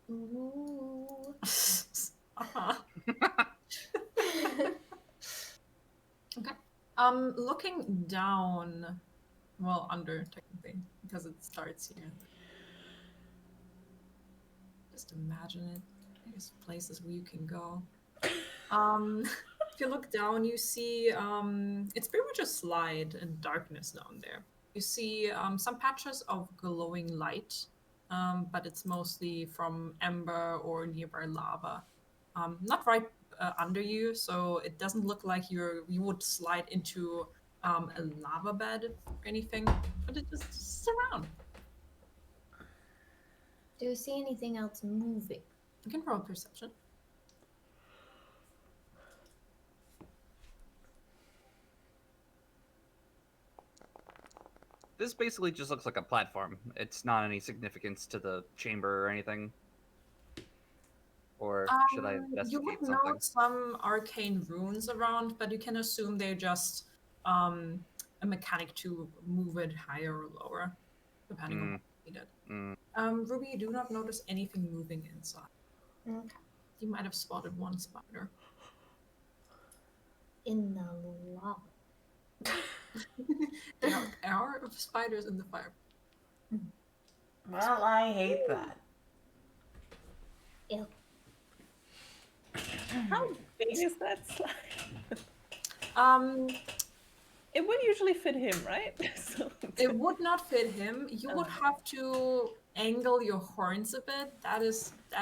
Ooh. Uh-huh. Okay. Looking down, well, under technically, because it starts here. Just imagine it. There's places where you can go. If you look down, you see it's pretty much a slide and darkness down there. You see some patches of glowing light, but it's mostly from ember or nearby lava. Not right under you, so it doesn't look like you would slide into a lava bed or anything, but it's just around. Do you see anything else moving? You can roll perception. This basically just looks like a platform. It's not any significance to the chamber or anything. Or should I You investigate would something? note some arcane runes around, but you can assume they're just a mechanic to move it higher or lower, depending on what you needed. Ruby, you do not notice anything moving inside. Okay. You might have spotted one spider. In the lava. There are spiders in the fire. Well, I hate that. Ew. How big is that slide? It would usually fit him, right? So It would not fit him. You would have to angle your horns a bit. That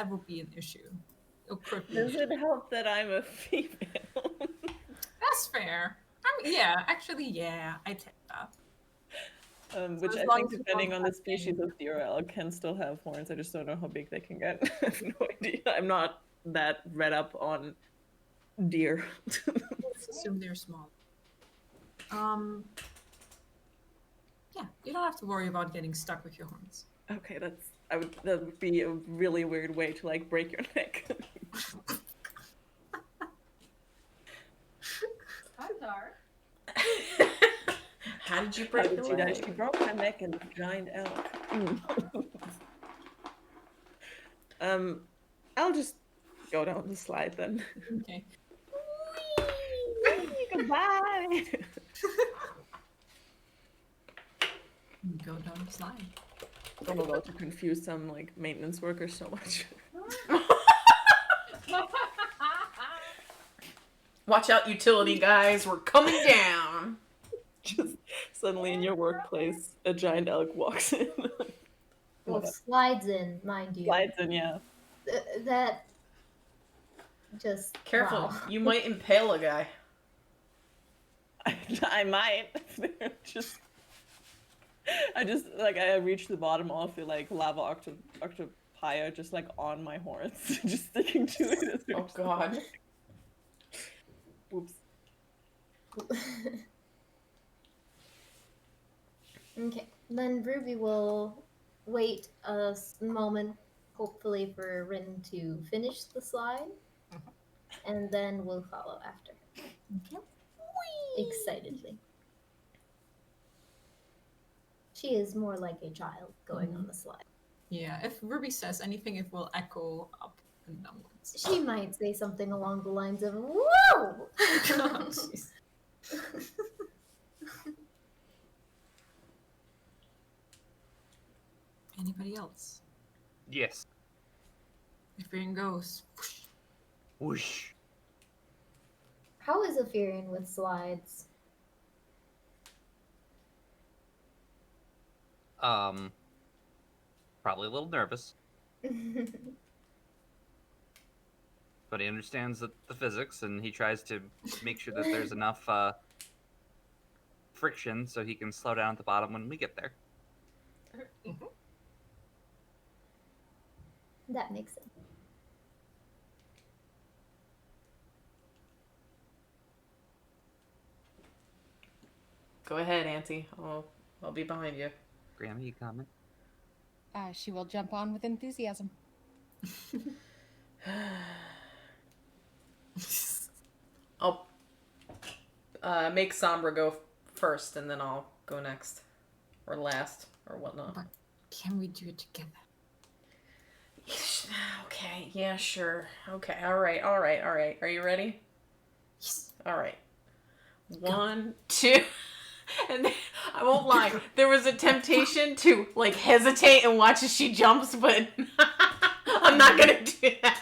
would be an issue. It could be. does it help that I'm a female? That's fair. Yeah, I take that. Which as I long think, as you depending don't on the have species of deer, elk can still have horns. I just don't know how big they can get. I have no idea. I'm not that read up on deer. Let's assume they're small. Yeah, you don't have to worry about getting stuck with your horns. Okay, that would be a really weird way to break your neck. How did you How break did the she die? leg? She broke her neck in a giant elk. I'll just go down the slide then. Okay. You can Bye. Go down the slide. I'm about to confuse some like maintenance workers so much. Watch out, utility guys. We're coming down. Just suddenly in your workplace, a giant elk walks in. Well, slides in, mind you. Slides in, yeah. That just Careful. wow. You might impale a guy. I might. I just like I reach the bottom of the like lava octopi are just like on my horns, just sticking to it. As Oh god. Oops. Okay, then Ruby will wait a moment, hopefully for Rin to finish the slide, and then we'll follow after. Okay. Excitedly. She is more like a child going on the slide. Yeah, if Ruby says anything, it will echo up and downwards. She might say something along the lines of "Whoa!" Jeez. Anybody else? Yes. Ifrin goes. Whoosh. Whoosh. How is Ephirian with slides? Probably a little nervous, but he understands the physics, and he tries to make sure that there's enough friction so he can slow down at the bottom when we get there. That makes sense. Go ahead, Auntie. I'll be behind you. Grandma, you comment? She will jump on with enthusiasm. I'll make Sombra go first, and then I'll go next, or last, or whatnot. But can we do it together? Okay. Yeah. Sure. Okay. All right. Are you ready? Yes. All right. 1, 2. And then, I won't lie, there was a temptation to like hesitate and watch as she jumps, but I'm not gonna do that.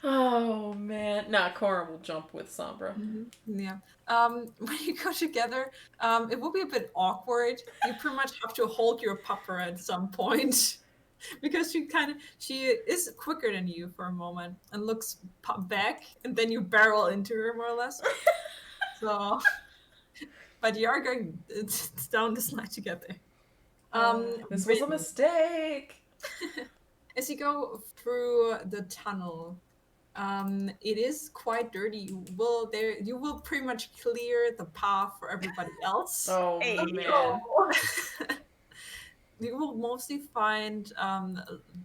Oh man, nah, Cora will jump with Sombra. Yeah. When you go together, it will be a bit awkward. You pretty much have to hold your pupper at some point. Because she is quicker than you for a moment and looks back, and then you barrel into her more or less. So, but you are going down the slide together. This was a mistake. As you go through the tunnel, it is quite dirty. You will pretty much clear the path for everybody else. Oh Hey, man. You will mostly find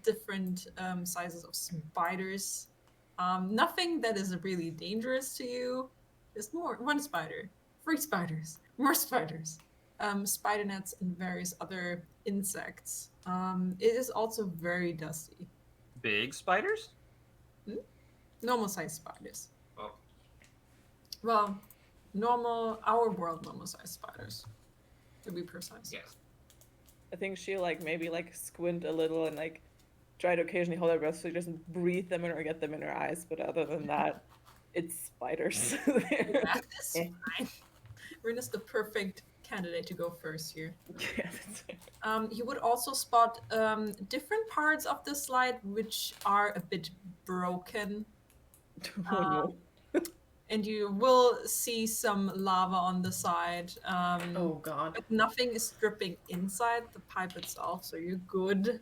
different sizes of spiders. Nothing that is really dangerous to you. There's one spider, 3 spiders, more spiders, spider nets, and various other insects. It is also very dusty. Big spiders? Normal sized spiders. Oh. Well, our world normal sized spiders, to be precise. Yes. I think she'll like maybe like squint a little and like try to occasionally hold her breath so she doesn't breathe them in or get them in her eyes. But other than that, it's spiders. That is fine. Rin is the perfect candidate to go first here. Yeah, that's it. You would also spot different parts of the slide which are a bit broken. Oh, no. And you will see some lava on the side. Oh god. But nothing is dripping inside the pipe itself, so you're good.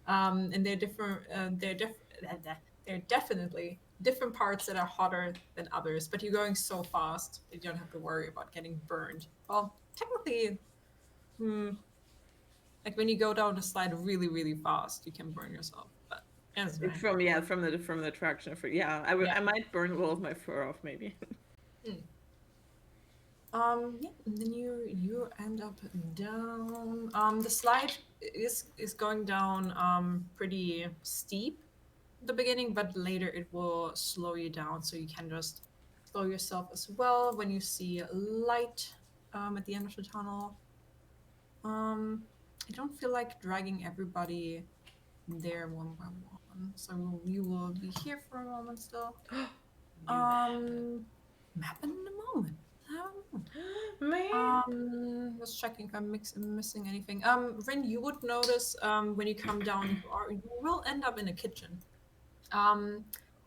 And they're different. They're definitely different parts that are hotter than others. But you're going so fast, you don't have to worry about getting burned. Well, technically, like when you go down the slide really, really fast, you can burn yourself. But it's fine. From the traction for I might burn a little of my fur off maybe. Yeah, and then you end up down. The slide is going down pretty steep. the beginning, but later it will slow you down, so you can just slow yourself as well when you see light at the end of the tunnel. I don't feel like dragging everybody there one by one, so you will be here for a moment still. Map in a moment. Man. Just checking if I'm missing anything. Rin, you would notice when you come down, you will end up in a kitchen.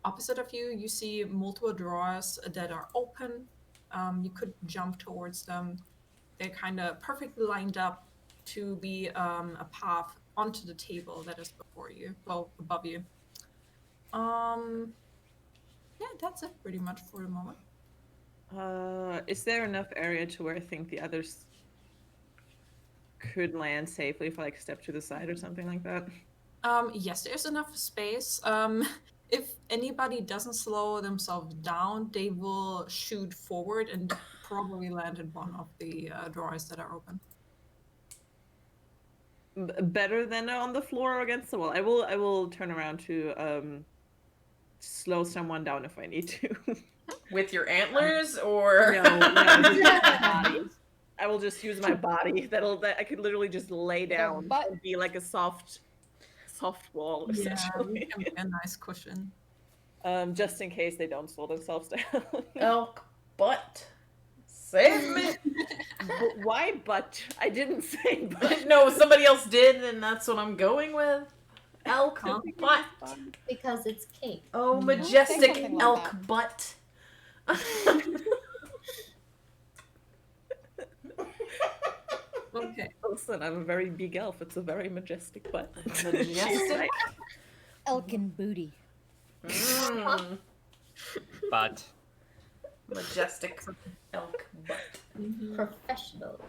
Opposite of you, you see multiple drawers that are open. You could jump towards them. They're kind of perfectly lined up to be a path onto the table that is before you, well, above you. Yeah, that's it pretty much for the moment. Is there enough area to where I think the others could land safely if I like step to the side or something like that? Yes, there's enough space. If anybody doesn't slow themselves down, they will shoot forward and probably land in one of the drawers that are open. Better than on the floor or against the wall. I will turn around to slow someone down if I need to. With your antlers or No, just use my body. I will just use my body. That I could literally just lay down butt. and be like a soft wall, Yeah, essentially. it can be a nice cushion. Just in case they don't slow themselves down. elk butt. Save me. But why butt? I didn't say butt. No, somebody else did, and that's what I'm going with. Elk butt. Because it's cake. Oh, Say majestic something like elk that. butt. Okay. Listen, I'm a very big elf. It's a very majestic butt. Majestic. Elkin booty. Mm, But majestic elk butt. Professional.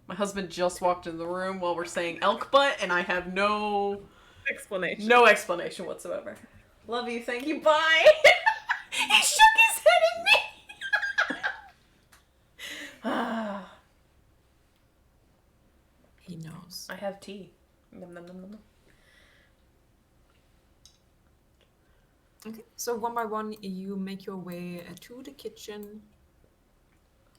My husband just walked in the room while we're saying elk butt, and I have no explanation whatsoever. Love you, thank you, bye. He shook his head at me. He knows. I have tea. Nom, nom, nom, nom, nom. Okay, so one by one, you make your way to the kitchen.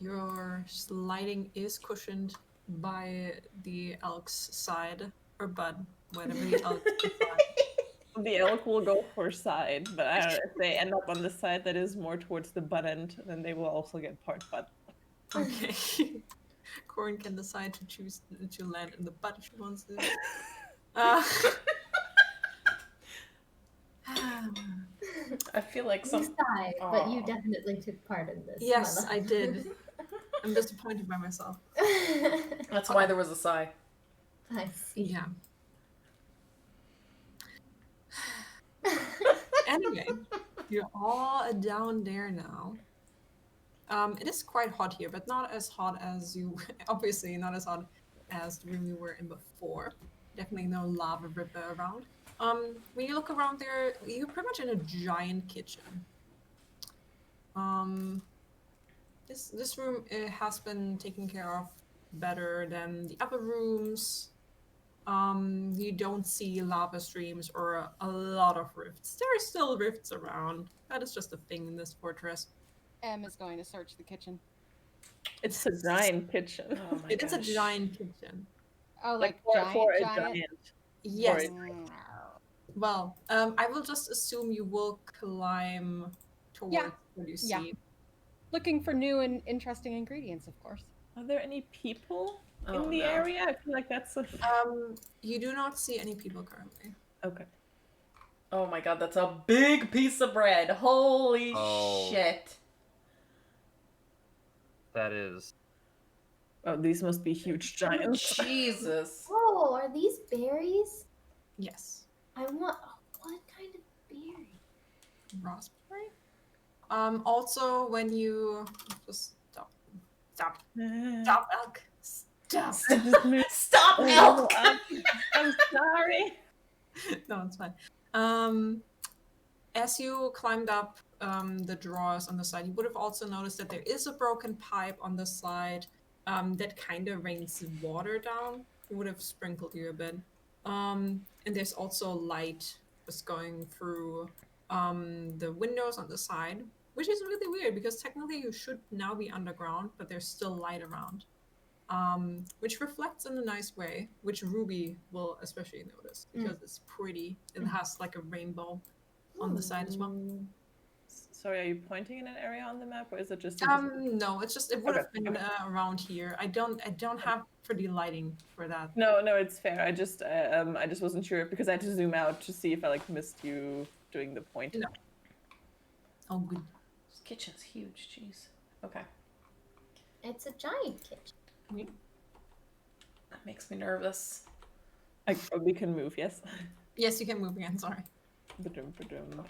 Your sliding is cushioned by the elk's side, or butt, whatever the elk decides. The elk will go for side, but I don't know, if they end up on the side that is more towards the butt end, then they will also get part butt. Okay. Corin can decide to choose to land in the butt if she wants to. I feel like You some. sighed, but you Aw. definitely took part in this. Yes, my I love. did. I'm disappointed by myself. That's why there was a sigh. I see. Yeah. Anyway, you're all down there now. It is quite hot here, but not as hot as you. Obviously, not as hot as the room you were in before. Definitely no lava river around. When you look around there, you're pretty much in a giant kitchen. This room has been taken care of better than the other rooms. You don't see lava streams or a lot of rifts. There are still rifts around. That is just a thing in this fortress. M is going to search the kitchen. It's a giant kitchen. Oh my It is a gosh. giant kitchen. Oh, like for a giant. giant. Yes. Mm. Well, I will just assume you will climb towards Yeah. what you see. Yeah. Looking for new and interesting ingredients, of course. Are there any people Oh, in the no. area? I feel like that's a... You do not see any people currently. Okay. Oh my god, that's a big piece of bread. Holy Oh. shit. that is. Oh, these must be huge giants. Jesus. Oh, are these berries? Yes. I want. Oh, what kind of berry? Raspberry. Also, when you just stop, elk, stop. Stop, Oh, elk! I'm sorry. No, it's fine. As you climbed up the drawers on the side, you would have also noticed that there is a broken pipe on the side that kind of rains water down. It would have sprinkled you a bit. And there's also light just going through the windows on the side, which is really weird because technically you should now be underground, but there's still light around, which reflects in a nice way, which Ruby will especially notice because it's pretty. It has like a rainbow on the side as well. Sorry, are you pointing in an area on the map, or is it just? No, it's just it would have been around here. I don't have pretty lighting for that. No, it's fair. I just wasn't sure because I had to zoom out to see if I like missed you doing the point. No. Oh, good. This kitchen's huge. Jeez. Okay. It's a giant kitchen. That makes me nervous. I probably can move. Yes. Yes, you can move again. Sorry. Ba-dum, ba-dum.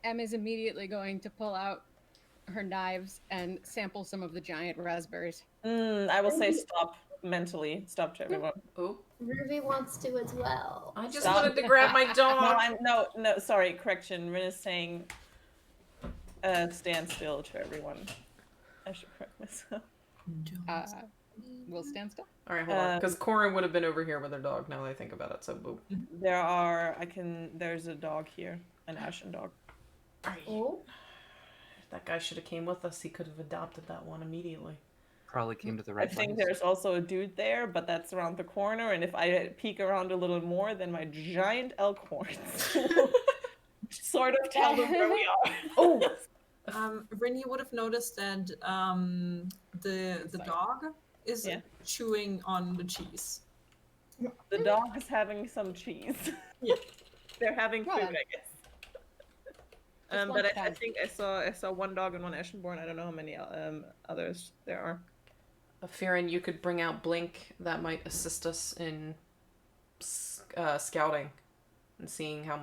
Em is immediately going to pull out her knives and sample some of the giant raspberries. I will say stop mentally. Stop to everyone. Oh, Ruby wants to as well. I just Stop. wanted to grab my No, dog. no. Sorry, correction. Rin is saying, stand still to everyone. I should correct myself. We'll stand still. All right, hold on, because Corin would have been over here with her dog. Now that I think about it, so boo. There's a dog here, an ashen dog. Oh, That guy should have came with us. He could have adopted that one immediately. Probably came to the I right think place. there's also a dude there, but that's around the corner. And if I peek around a little more, then my giant elk horns sort of tell them where we are. Oh, Rin, you would have noticed that the dog is chewing on the cheese. The dog is having some cheese. Yeah. They're having food, Well, I guess. Just But I lunchtime. think I saw one dog and one Ashenborn. I don't know how many others there are. Firen, you could bring out Blink. That might assist us in scouting and seeing how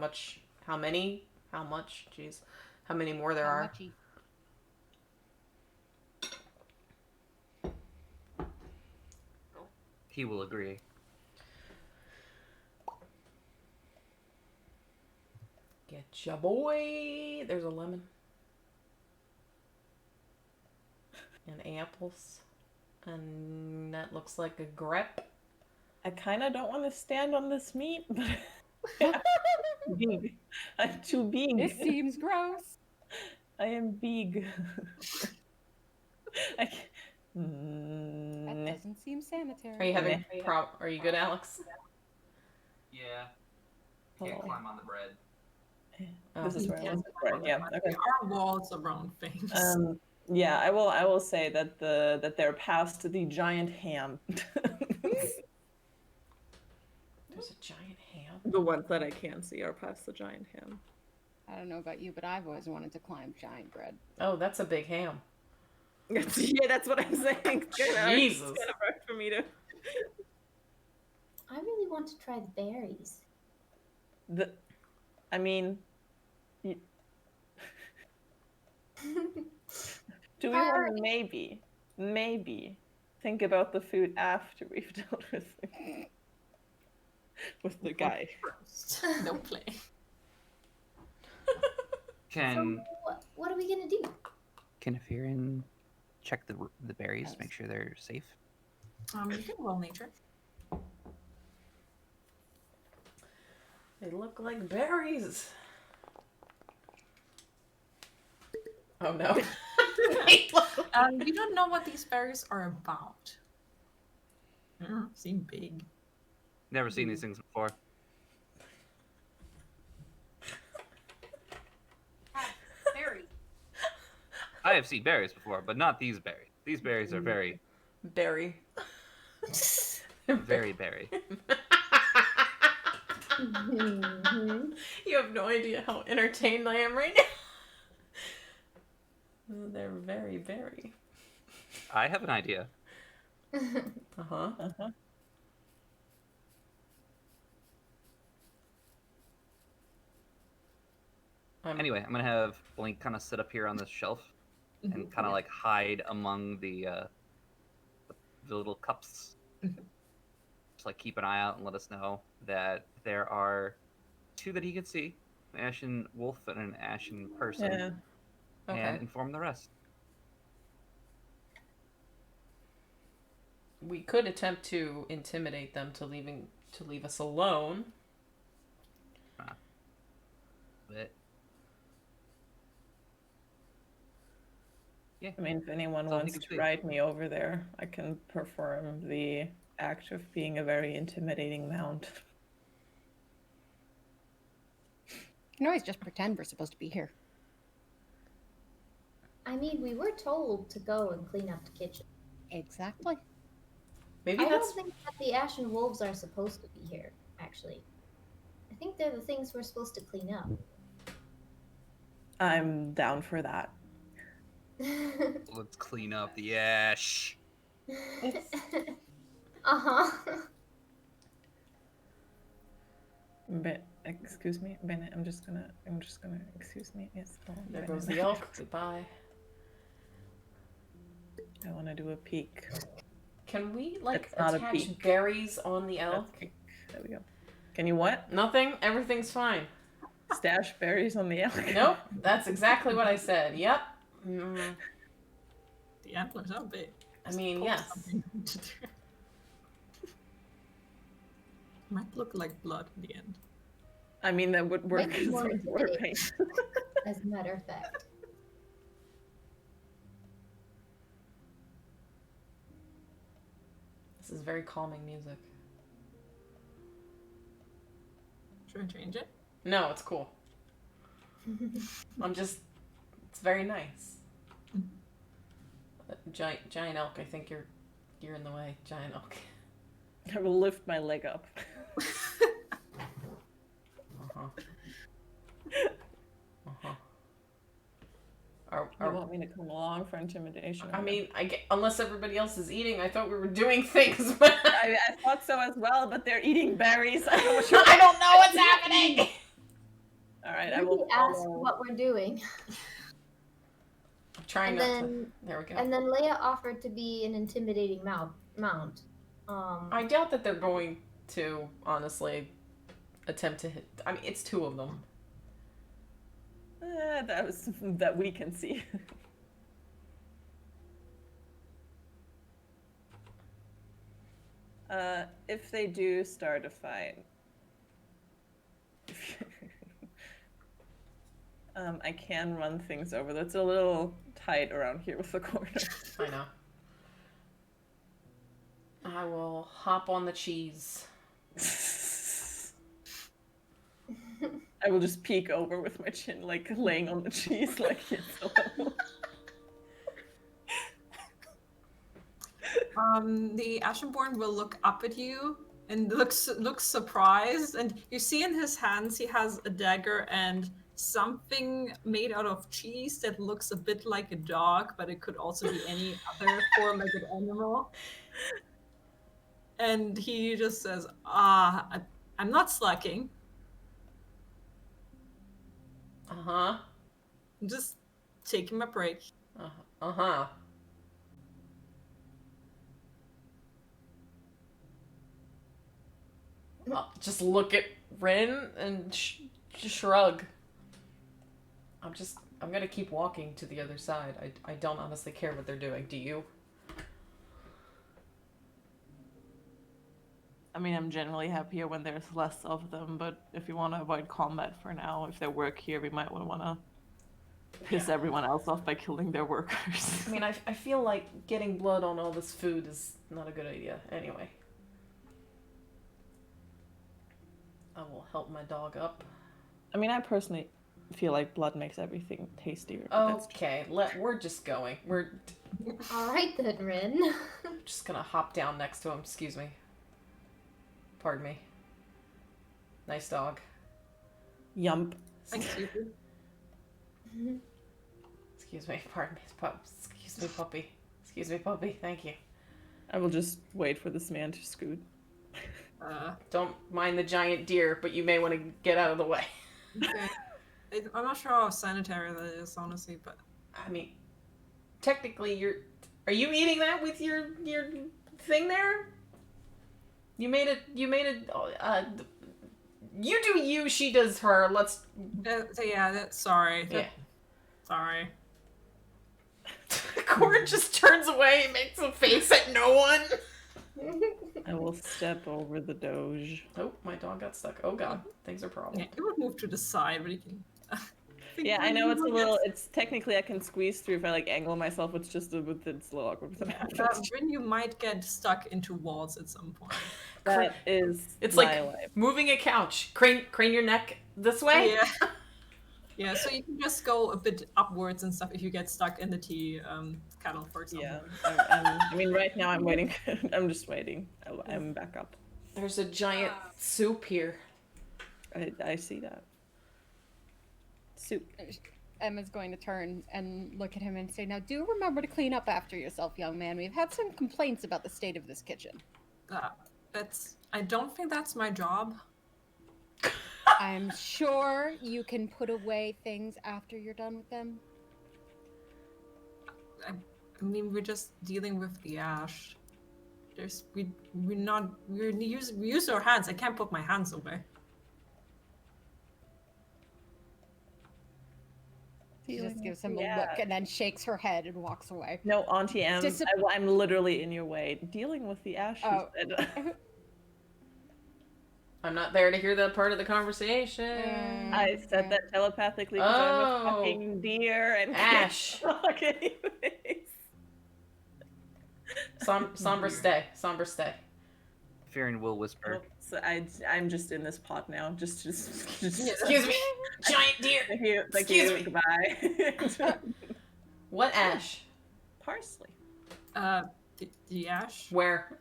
many more there are. Hamachi. He will agree. Get ya boy. There's a lemon. And apples. And that looks like a grep. I kind of don't want to stand on this meat, but big. I'm too big. This seems gross. I am big. I can't... That doesn't seem sanitary. Are you having Are you good, Alex? Yeah. Can't climb on the bread. This is where I was. Right, yeah. Okay. There are walls around things. Yeah, I will say that they're past the giant ham. There's a giant ham. The ones that I can see are past the giant ham. I don't know about you, but I've always wanted to climb giant bread. Oh, that's a big ham. Yeah, that's what I'm saying. It's Jesus. kind of hard for me to. I really want to try the berries. I mean, do we want to maybe think about the food after we've dealt with the guy? No play. Can What are we gonna do? Firen check the berries, make sure they're safe? You can roll nature. They look like berries. Oh no. You don't know what these berries are about. Seem big. Never seen these things before. Berry. I have seen berries before, but not these berries. These berries are very, Berry. very berry. You have no idea how entertained I am right now. They're very berry. I have an idea. Uh-huh. Anyway, I'm gonna have Blink kind of sit up here on this shelf and kind of like hide among the little cups. Just like keep an eye out and let us know that there are two that he could see, an ashen wolf and an ashen person, Yeah. Okay. and inform the rest. we could attempt to intimidate them to leave us alone. But I mean, if anyone So I wants think it's to good. ride me over there, I can perform the act of being a very intimidating mount. You can always just pretend we're supposed to be here. I mean, we were told to go and clean up the kitchen. Exactly. Maybe I that's don't think that the Ashen Wolves are supposed to be here, actually. I think they're the things we're supposed to clean up. I'm down for that. let's clean up the ash. Uh-huh. Excuse me, Bennett. I'm just gonna. Excuse me. Yes. hold on, there Bennett. goes the elk. Goodbye. I want to do a peek. Can we like It's not a attach peak. berries on the elk? That's- There we go. Can you what? Nothing. Everything's fine. Stash berries on the elk? Nope. That's exactly what I said. Yep. Mm, The antlers are big. I mean, Pull yes. something to do. Might look like blood in the end. I mean, that would work Might be as more a war paint. As a matter of fact. This is very calming music. Should I change it? No, it's cool. It's very nice. Giant elk, I think you're in the way, giant elk. I will lift my leg up. Uh-huh. Uh-huh. You want me to come along for intimidation? I mean, unless everybody else is eating, I thought we were doing things, but I thought so as well, but they're eating berries. I don't know what you're. I don't know what's happening. All right, I Maybe will ask follow. what we're doing. I'm trying And not then, to. There we go. and then Leia offered to be an intimidating mount. I doubt that they're going to honestly attempt to hit. I mean, it's two of them. That we can see. If they do start a fight, I can run things over. That's a little tight around here with the corner. I know. I will hop on the cheese. I will just peek over with my chin, like laying on the cheese, like yes, hello. The Ashenborn will look up at you and looks surprised, and you see in his hands he has a dagger and something made out of cheese that looks a bit like a dog, but it could also be any other four-legged animal. And he just says, I'm not slacking. Uh-huh. I'm just taking my break. Uh-huh. I'll just look at Rin and shrug. I'm gonna keep walking to the other side. I don't honestly care what they're doing. Do you? I mean, I'm generally happier when there's less of them, but if you want to avoid combat for now, if they work here, we might want to piss everyone else off by killing their workers. I mean, I feel like getting blood on all this food is not a good idea. Anyway. I will help my dog up. I mean, I personally feel like blood makes everything tastier. but that's just- Okay, we're just going. We're Alright then, Rin. just gonna hop down next to him. Excuse me. Pardon me. Nice dog. Yump. Thanks, you. Excuse me. Pardon me. Excuse me, puppy. Excuse me, puppy. Thank you. I will just wait for this man to scoot. Don't mind the giant deer, but you may want to get out of the way. Okay. I'm not sure how sanitary that is, honestly, but I mean, technically, are you eating that with your thing there? You made it. You do you. She does her. Let's. sorry. Yeah. Sorry. Corin just turns away and makes a face at no one. I will step over the Doge. Oh, my dog got stuck. Oh god, things are problem. Yeah, it would move to the side, but you can. think Yeah, I when know you it's a look little. at- It's technically I can squeeze through if I like angle myself. It's just it's a little awkward. With When you might get stuck into walls at some point. that is It's my like life. moving a couch. Crane your neck this way. Yeah. Yeah, so you can just go a bit upwards and stuff if you get stuck in the tea kettle, for example. Yeah, I mean, right now I'm waiting. I'm just waiting. I'm back up. There's a giant soup here. I see that. Soup. Emma's going to turn and look at him and say, "Now, do remember to clean up after yourself, young man. We've had some complaints about the state of this kitchen. I don't think that's my job. I'm sure you can put away things after you're done with them." I mean, we're just dealing with the ash. We use our hands. I can't put my hands away. She just gives him a look and then shakes her head and walks away. No, Auntie M. Dis- I'm literally in your way. Dealing with the ashes. Oh. I'm not there to hear that part of the conversation. I said that telepathically because I'm a Oh. fucking deer and Ash. talk anyways. Somber stay. Somber stay. Fearing will whisper. So I'm just in this pot now. Just Excuse me, giant deer. Thank you. Thank Excuse you. me. Goodbye. What ash? Parsley. The ash Where?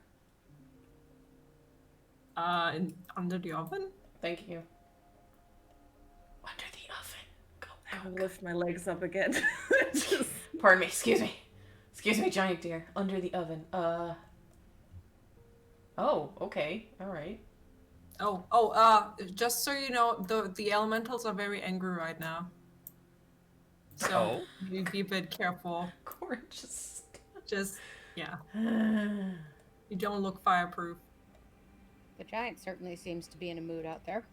under the oven. Thank you. Under the oven. Go. I will lift my legs up again. Just- Pardon me. Excuse me. Excuse me, giant deer. Under the oven. Oh, okay. All right. Just so you know, the elementals are very angry right now. So you be a bit careful. Gorgeous. Just you don't look fireproof. The giant certainly seems to be in a mood out there.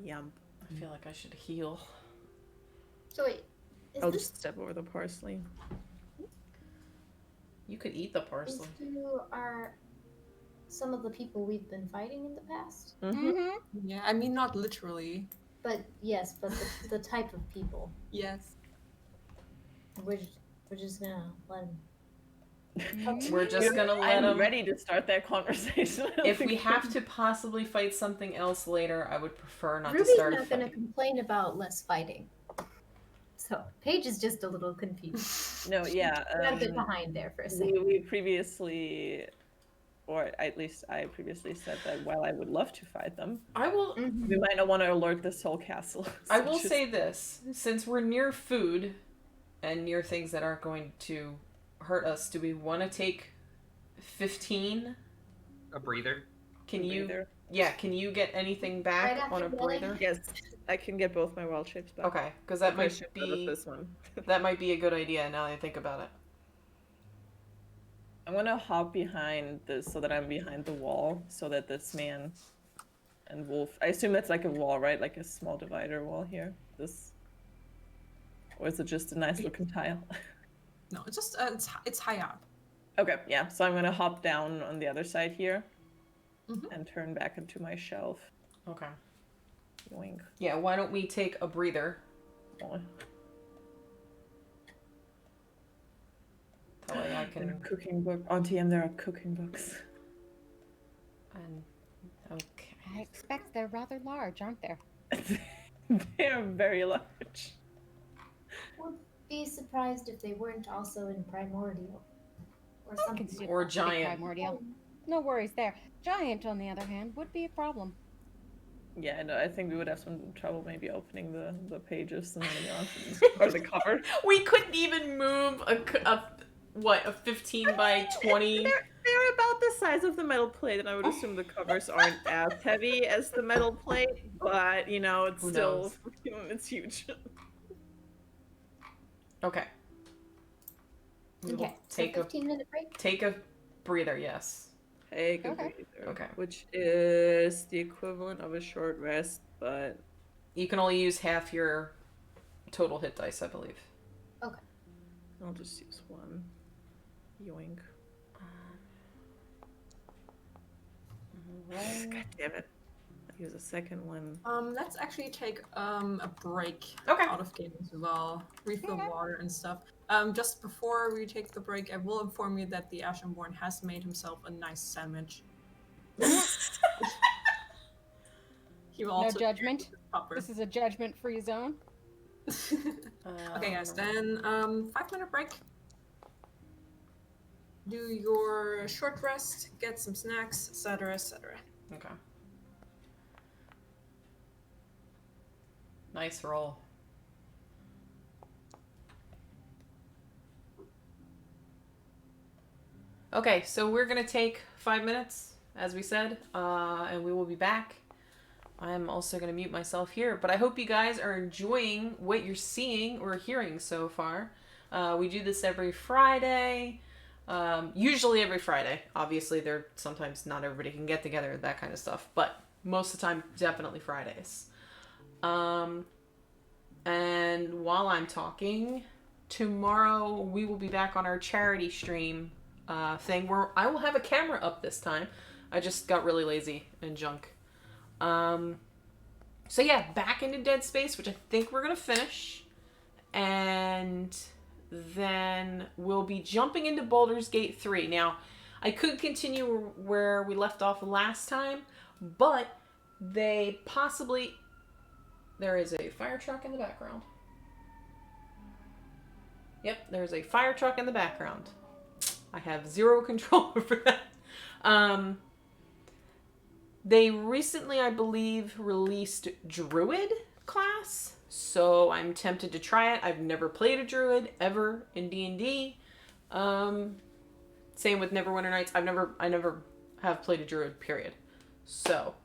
Yum. I feel like I should heal. So wait, is I'll this just step over the parsley. You could eat the these parsley. two are some of the people we've been fighting in the past? Mm-hmm. Yeah, I mean not literally. But yes, but the type of people. Yes. We're just gonna let them. We're just gonna let I'm them. ready to start that conversation. If we have to possibly fight something else later, I would prefer not Ruby's to start a not gonna fight. complain about less fighting. So Paige is just a little confused. No, yeah. Got a bit behind there for a second. We previously, or at least I previously said that while I would love to fight them, I will. Mhm. we might not want to alert this whole castle. I So will just- say this: since we're near food and near things that aren't going to hurt us, do we want to take 15? A breather. Can you? breather. Yeah. Can you get anything back Right on a after rolling? breather? Yes, I can get both my wild shapes back. Okay, because that might Question out of be this one. that might be a good idea now that I think about it. I'm gonna hop behind this so that I'm behind the wall, so that this man and wolf. I assume that's like a wall, right? Like a small divider wall here. This, or is it just a nice looking tile? No, it's just it's high up. Okay, yeah. So I'm gonna hop down on the other side here, Mhm. and turn back into my shelf. Okay. Yoink. Yeah. Why don't we take a breather? Oh, That way I there are can. cooking book. Auntie M, there are cooking books. And okay. I expect they're rather large, aren't they? They are very large. Would be surprised if they weren't also in primordial or I something. can see Or that. Big giant. Primordial. No worries there. Giant, on the other hand, would be a problem. Yeah, no, I think we would have some trouble maybe opening the pages and or the cover. We couldn't even move a 15 by 20. They're about the size of the metal plate, and I would assume the covers aren't as heavy as the metal plate, but you know, it's Who still knows? it's huge. Okay. We will Okay, so take a 15-minute break. take a breather. Yes. Take a Okay. breather, Okay. which is the equivalent of a short rest, but You can only use half your total hit dice, I believe. I'll just use one. Yoink. Right. God damn it. Use a second one. Let's actually take a break Okay. out of game as well. Refill Okay. water and stuff. Just before we take the break, I will inform you that the Ashenborn has made himself a nice sandwich. He will No also judgment. Popper. This is a judgment-free zone. Okay, guys. Then 5-minute break. Do your short rest, get some snacks, etc., etc. Okay. Nice roll. Okay, so we're gonna take 5 minutes, as we said, and we will be back. I'm also gonna mute myself here, but I hope you guys are enjoying what you're seeing or hearing so far. We do this every Friday, usually every Friday. Obviously, sometimes not everybody can get together, that kind of stuff, but most of the time, definitely Fridays. And while I'm talking, tomorrow we will be back on our charity stream thing where I will have a camera up this time. I just got really lazy and junk. So yeah, back into Dead Space, which I think we're gonna finish, and then we'll be jumping into Baldur's Gate 3. Now, I could continue where we left off last time, but there is a fire truck in the background. Yep, there's a fire truck in the background. I have zero control over that. They recently, I believe, released Druid class, so I'm tempted to try it. I've never played a Druid ever in D&D. Same with Neverwinter Nights. I never have played a Druid, period. So,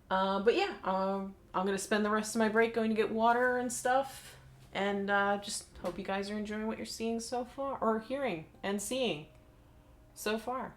but yeah, I'm gonna spend the rest of my break going to get water and stuff, and just hope you guys are enjoying what you're seeing so far, or hearing and seeing so far.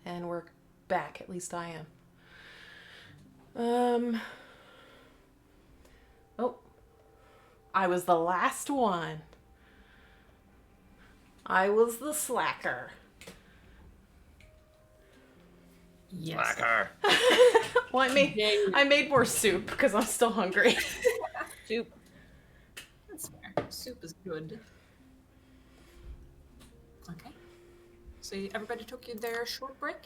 And we're back, at least I am. Oh. I was the last one. I was the slacker. Yes. Slacker. Well, I made more soup because I'm still hungry. Soup. That's fair. Soup is good. Okay. So everybody took you their short break?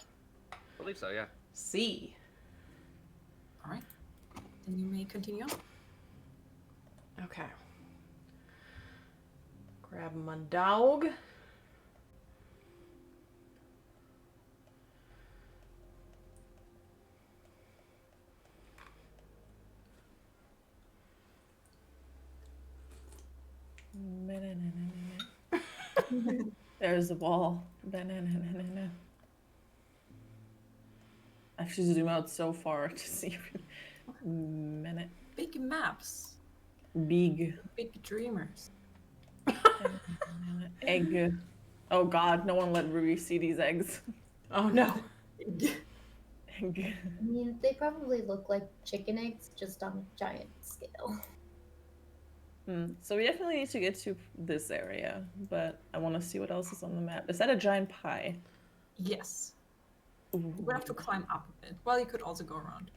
I believe so, yeah. See. All right. Then you may continue. Okay. Grab my dog. There's the wall. I should zoom out so far to see. Minute. Big maps. Big. Big dreamers. Egg. Oh god, no one let Ruby see these eggs. Oh no. Egg. I mean, they probably look like chicken eggs, just on a giant scale. So we definitely need to get to this area, but I want to see what else is on the map. Is that a giant pie? Yes. Ooh. You would have to climb up a bit. Well, you could also go around.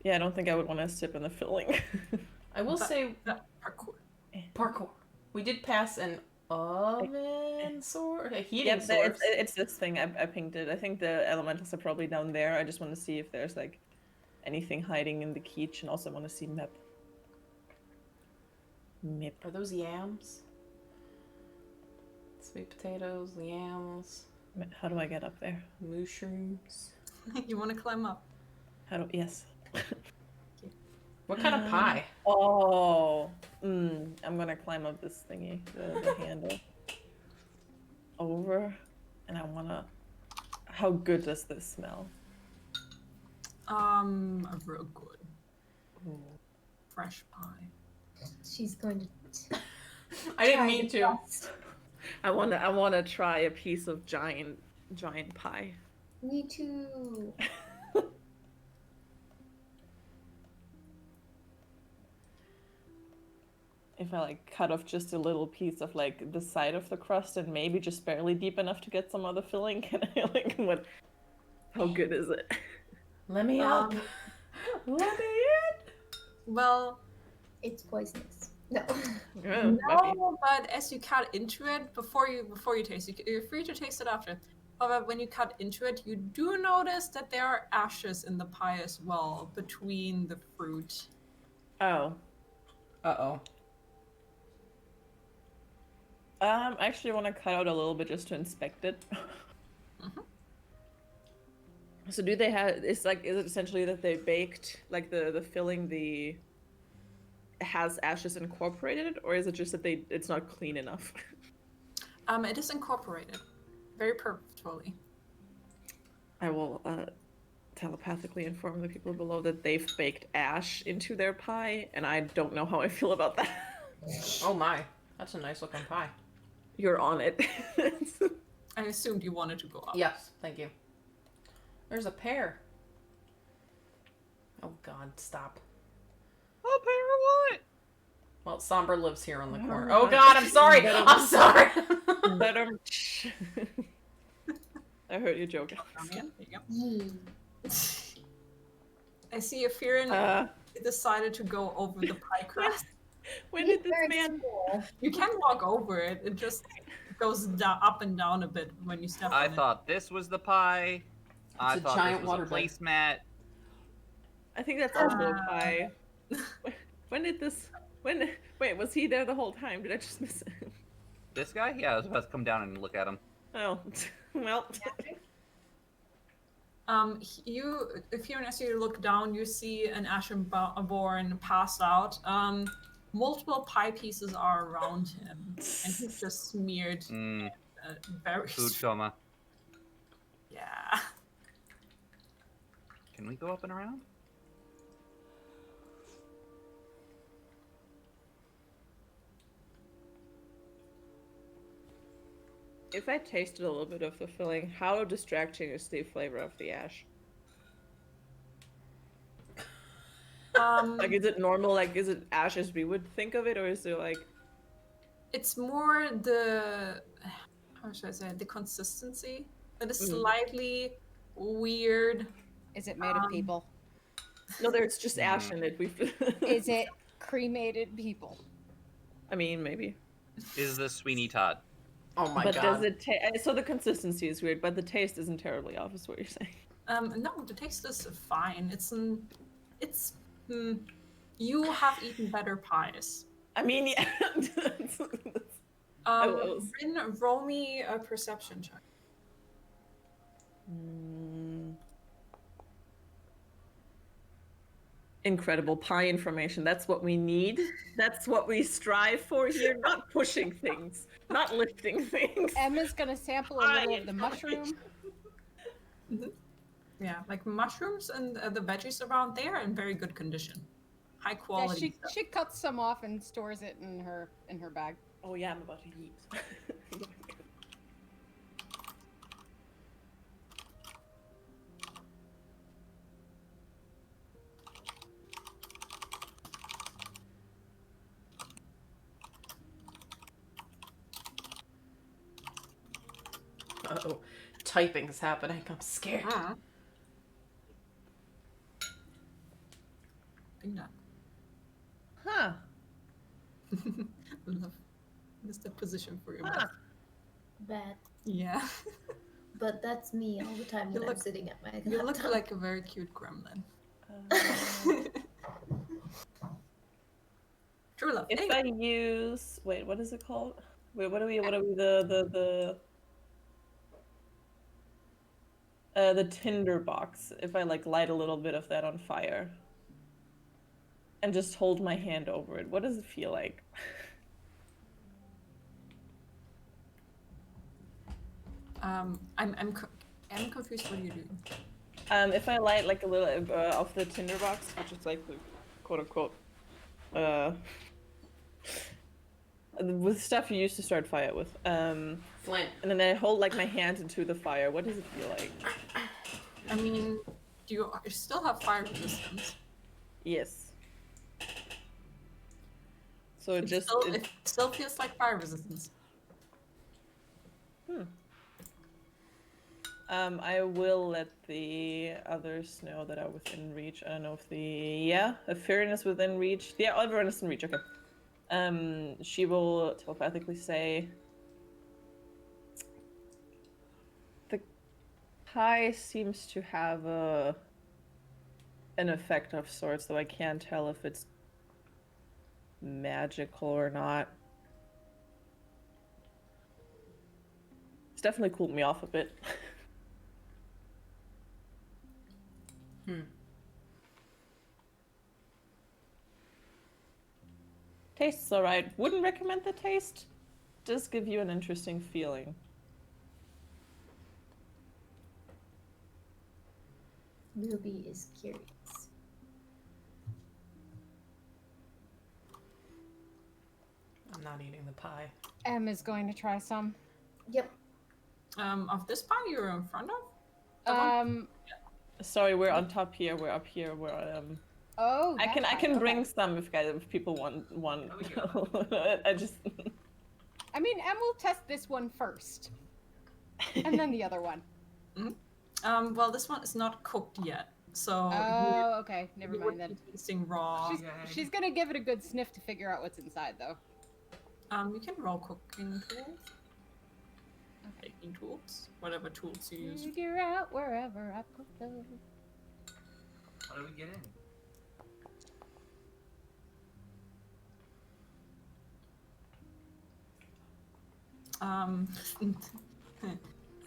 Yeah, I don't think I would want to sip in the filling. I will say Parkour. parkour. We did pass an oven sword, a heating Yep, source. it's this thing. I pinged it. I think the elementals are probably down there. I just want to see if there's like anything hiding in the keech, and also want to see map. Are those yams? Sweet potatoes, yams, How do I get up there? mushrooms. You want to climb up? Yes. What kind of pie? Oh, I'm gonna climb up this thingy, the handle. Over, and I wanna. How good does this smell? Real good. Ooh. Fresh pie. She's going to. I didn't try mean the to. best. I wanna try a piece of giant pie. Me too. If I like cut off just a little piece of like the side of the crust and maybe just barely deep enough to get some of the filling, can I like what? How good is it? Let me up. Let me in. Well, It's poisonous. No. no, but as you cut into it, before you taste it, you're free to taste it after. However, when you cut into it, you do notice that there are ashes in the pie as well between the fruit. Oh. Uh-oh. I actually want to cut out a little bit just to inspect it. Mhm. So do they have? Is it essentially that they baked like the filling has ashes incorporated, or is it just that it's not clean enough? It is incorporated very purposefully. I will telepathically inform the people below that they've baked ash into their pie, and I don't know how I feel about that. Oh my. That's a nice looking pie. You're on it. I assumed you wanted to go up. Yes, thank you. There's a pear. Oh god, stop. Oh, Pear, what? Well, Somber lives here on the corner. Oh, Oh god, I'm sorry. better- I'm sorry. But I heard you joking. There you go. Yee. I see a Firin decided to go over the pie crust. When did this Very man? cool. You can walk over it. It just goes up and down a bit when you step I on thought this was the pie. I a thought giant this was a waterbed. placemat. I think that's also a pie. When did this? When? Wait, was he there the whole time? Did I just miss it? This guy? Yeah, I was about to come down and look at him. Oh, well. it. Firin, as you look down, you see an Ashenborn pass out. Multiple pie pieces are around him, and he's just smeared very. Food coma. Yeah. Can we go up and around? if I tasted a little bit of the filling, how distracting is the flavor of the ash? Like, is it normal? Like, is it ash as we would think of it, or is it like? It's more the, how should I say it, the consistency that is Mm. slightly weird. Is it made of people? No, there's just ash in it. We've. Is it cremated people? I mean, maybe. Is this Sweeney Todd? Oh my but god. does it taste? So the consistency is weird, but the taste isn't terribly off, is what you're saying. No, the taste is fine. You have eaten better pies. I mean, yeah. will. Rin, roll me a perception check. Incredible pie information. That's what we need. That's what we strive for here. Not pushing things, not lifting things. Emma's gonna sample a little of the mushroom. Yeah, like mushrooms and the veggies around there in very good condition, high Yeah, quality. stuff. she cuts some off and stores it in her bag. Oh yeah, I'm about to eat. Uh-oh. Typing's happening. I'm scared. Think that. Huh. Love. That's the position for your Huh. mouth. Bad. Yeah. But that's me all the time You when I'm look- sitting at my You look laptop. like a very cute gremlin. True love. If Anyway, I use, wait, what is it called? Wait, what are we the tinder box. If I like light a little bit of that on fire and just hold my hand over it, what does it feel like? I'm confused. What are you doing? If I light like a little of the tinder box, which is like the quote unquote with stuff you used to start fire with, Flint. and then I hold like my hand into the fire, what does it feel like? I mean, do you still have fire resistance? Yes. So it just it still feels like fire resistance. I will let the others know that are within reach. I don't know if the Firin is within reach. Yeah, everyone is in reach, okay. She will telepathically say the pie seems to have an effect of sorts, though I can't tell if it's magical or not. It's definitely cooled me off a bit. Tastes alright. Wouldn't recommend the taste. Does give you an interesting feeling. Ruby is curious. I'm not eating the pie. Emma's going to try some. Yep. Of this pie you're in front of? Sorry, we're on top here. We're up here. We're Oh, I that can pie, bring okay. some if people want one. I just I mean, Em will test this one first, and then the other one. Well, this one is not cooked yet, so Oh, okay. Never you mind would then. be tasting raw. She's gonna give it a good sniff to figure out what's inside, though. You can roll cooking tools, baking tools, whatever tools you use. Figure out wherever I put those. What do we get in?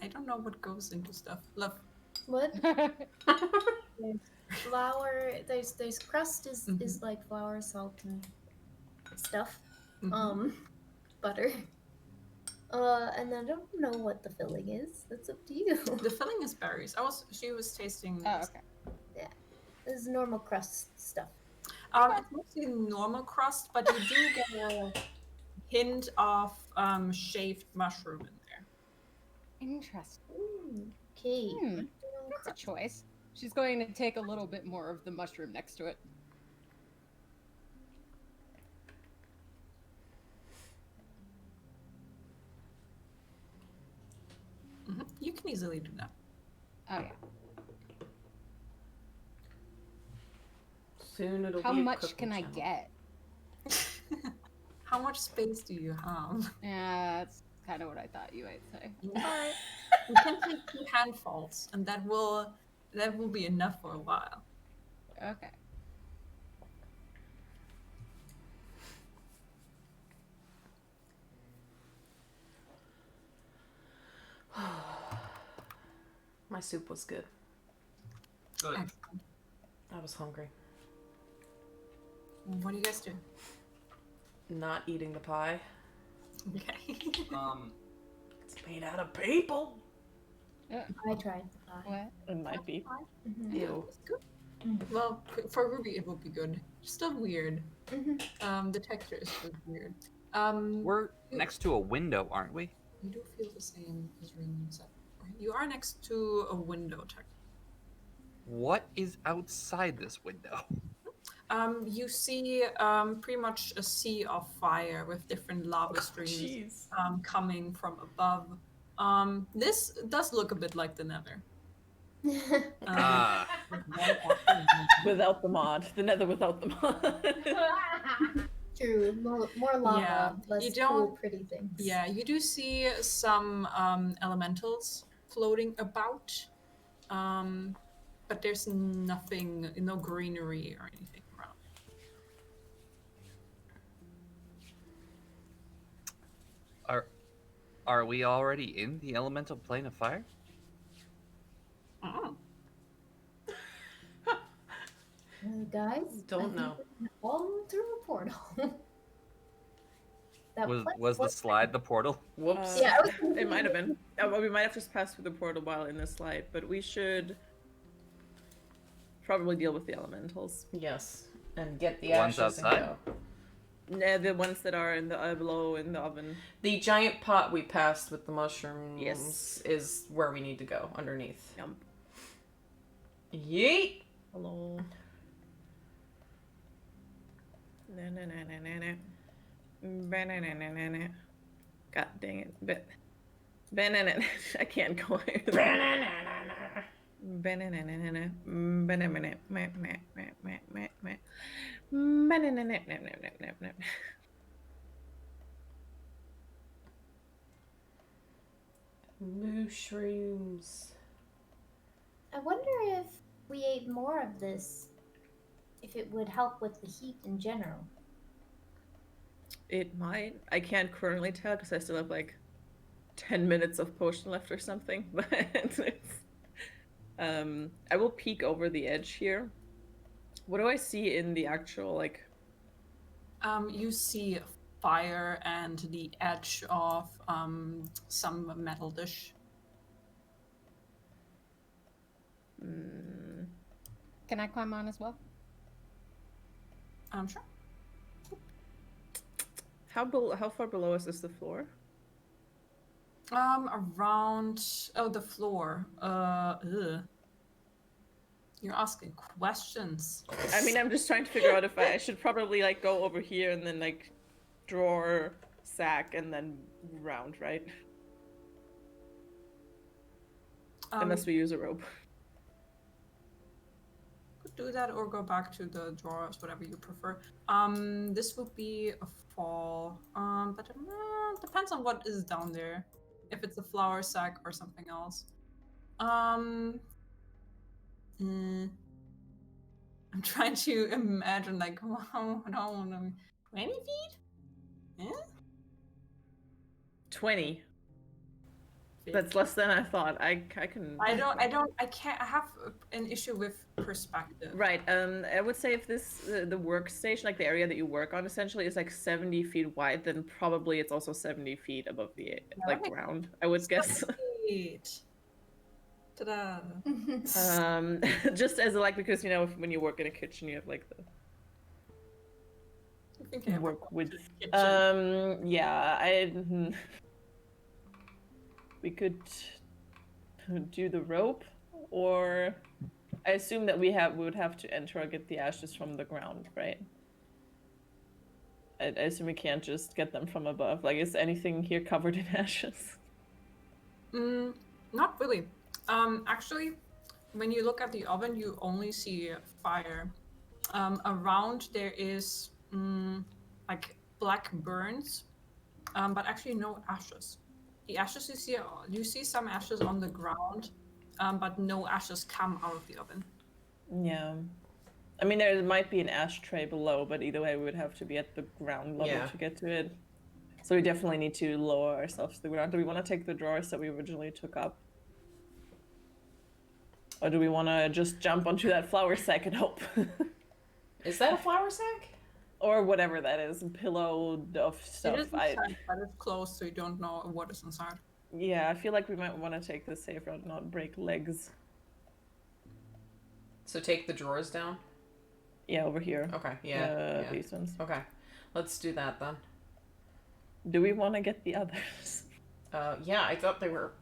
I don't know what goes into stuff. Love. What? Flour. There's crust is like flour, salt, and stuff. Butter. And I don't know what the filling is. That's up to you. The filling is berries. She was tasting. Oh, okay. This is normal crust stuff. It's mostly normal crust, but you do get a hint of shaved mushroom in there. Interesting. Okay. That's a choice. She's going to take a little bit more of the mushroom next to it. You can easily do that. Oh yeah. Soon it'll How be a much cooking can I channel. get? How much space do you have? Yeah, that's kind of what I thought you might say. You can take 2 handfuls, and that will be enough for a while. Okay. My soup was good. Good. Excellent. I was hungry. What do you guys do? Not eating the pie. Okay. It's made out of people. I tried the pie. What? It might be. Mhm. Ew. It's good. Well, for Ruby it will be good. Still weird. Mhm. The texture is just weird. We're next to a window, aren't we? You do feel the same as Rin said. You are next to a window, technically. What is outside this window? You see pretty much a sea of fire with different lava streams Jeez. coming from above. This does look a bit like the Nether. Ah, Without the mod. The nether without the mod. True. More lava, Yeah, less you cool, don't- pretty things. Yeah, you do see some elementals floating about, but there's nothing, no greenery or anything around. are we already in the elemental plane of fire? Oh. Guys, Don't I know. think we're all through a portal. That Was the slide the portal? Whoops. Yeah, I was It might have been. Well, we might have just passed through the portal while in the slide, but we should probably deal with the elementals. Yes. And get the The ones ashes and outside? go. Nah, the ones that are in the below in the oven. The giant pot we passed with the mushrooms Yes. is where we need to go, underneath. Yum. Yeet! Hello. Na na na na na na. Ba-na-na-na-na-na. God dang it. Ba-na-na. I can't go higher than that. Ba-na-na-na-na-na. Ba-na-na-na. Ma-ma-ma-ma-ma-ma. Ba-na-na-na-na-na-na-na. Mushrooms. I wonder if we ate more of this, if it would help with the heat in general. It might. I can't currently tell because I still have like 10 minutes of potion left or something. But it's, I will peek over the edge here. What do I see in the actual like? You see fire and the edge of some metal dish. Can I climb on as well? Sure. How far below us is the floor? Around the floor. Ugh. You're asking questions. I mean, I'm just trying to figure out if I should probably like go over here and then like drawer, sack, and then round, right? Unless we use a rope. Could do that or go back to the drawers, whatever you prefer. This would be a fall. But depends on what is down there. If it's a flour sack or something else. I'm trying to imagine like how 20 feet? Yeah? 20. That's less than I thought. I can. I can't. I have an issue with perspective. Right. I would say if this the workstation, like the area that you work on, essentially is like 70 feet wide, then probably it's also 70 feet above the like Right. ground. I would guess. Sweet. Ta-da. Just as like because you know when you work in a kitchen, you have like the I think I have a work with. kitchen. Yeah. we could do the rope, or I assume that we would have to enter or get the ashes from the ground, right? I assume we can't just get them from above. Like, is anything here covered in ashes? Not really. Actually, when you look at the oven, you only see fire. Around there is like black burns, but actually no ashes. The ashes you see some ashes on the ground, but no ashes come out of the oven. Yeah. I mean, there might be an ashtray below, but either way, we would have to be at the ground level Yeah. to get to it. So we definitely need to lower ourselves to the ground. Do we want to take the drawers that we originally took up? Or do we want to just jump onto that flour sack and hope? Is that a flour sack? Or whatever that is, a pillow of stuff. It is inside, but it's closed, so you don't know what is inside. Yeah, I feel like we might want to take the safe route, not break legs. So take the drawers down? Yeah, over here. Okay, yeah. These ones. Okay, let's do that then. Do we want to get the others? Yeah, I thought they were...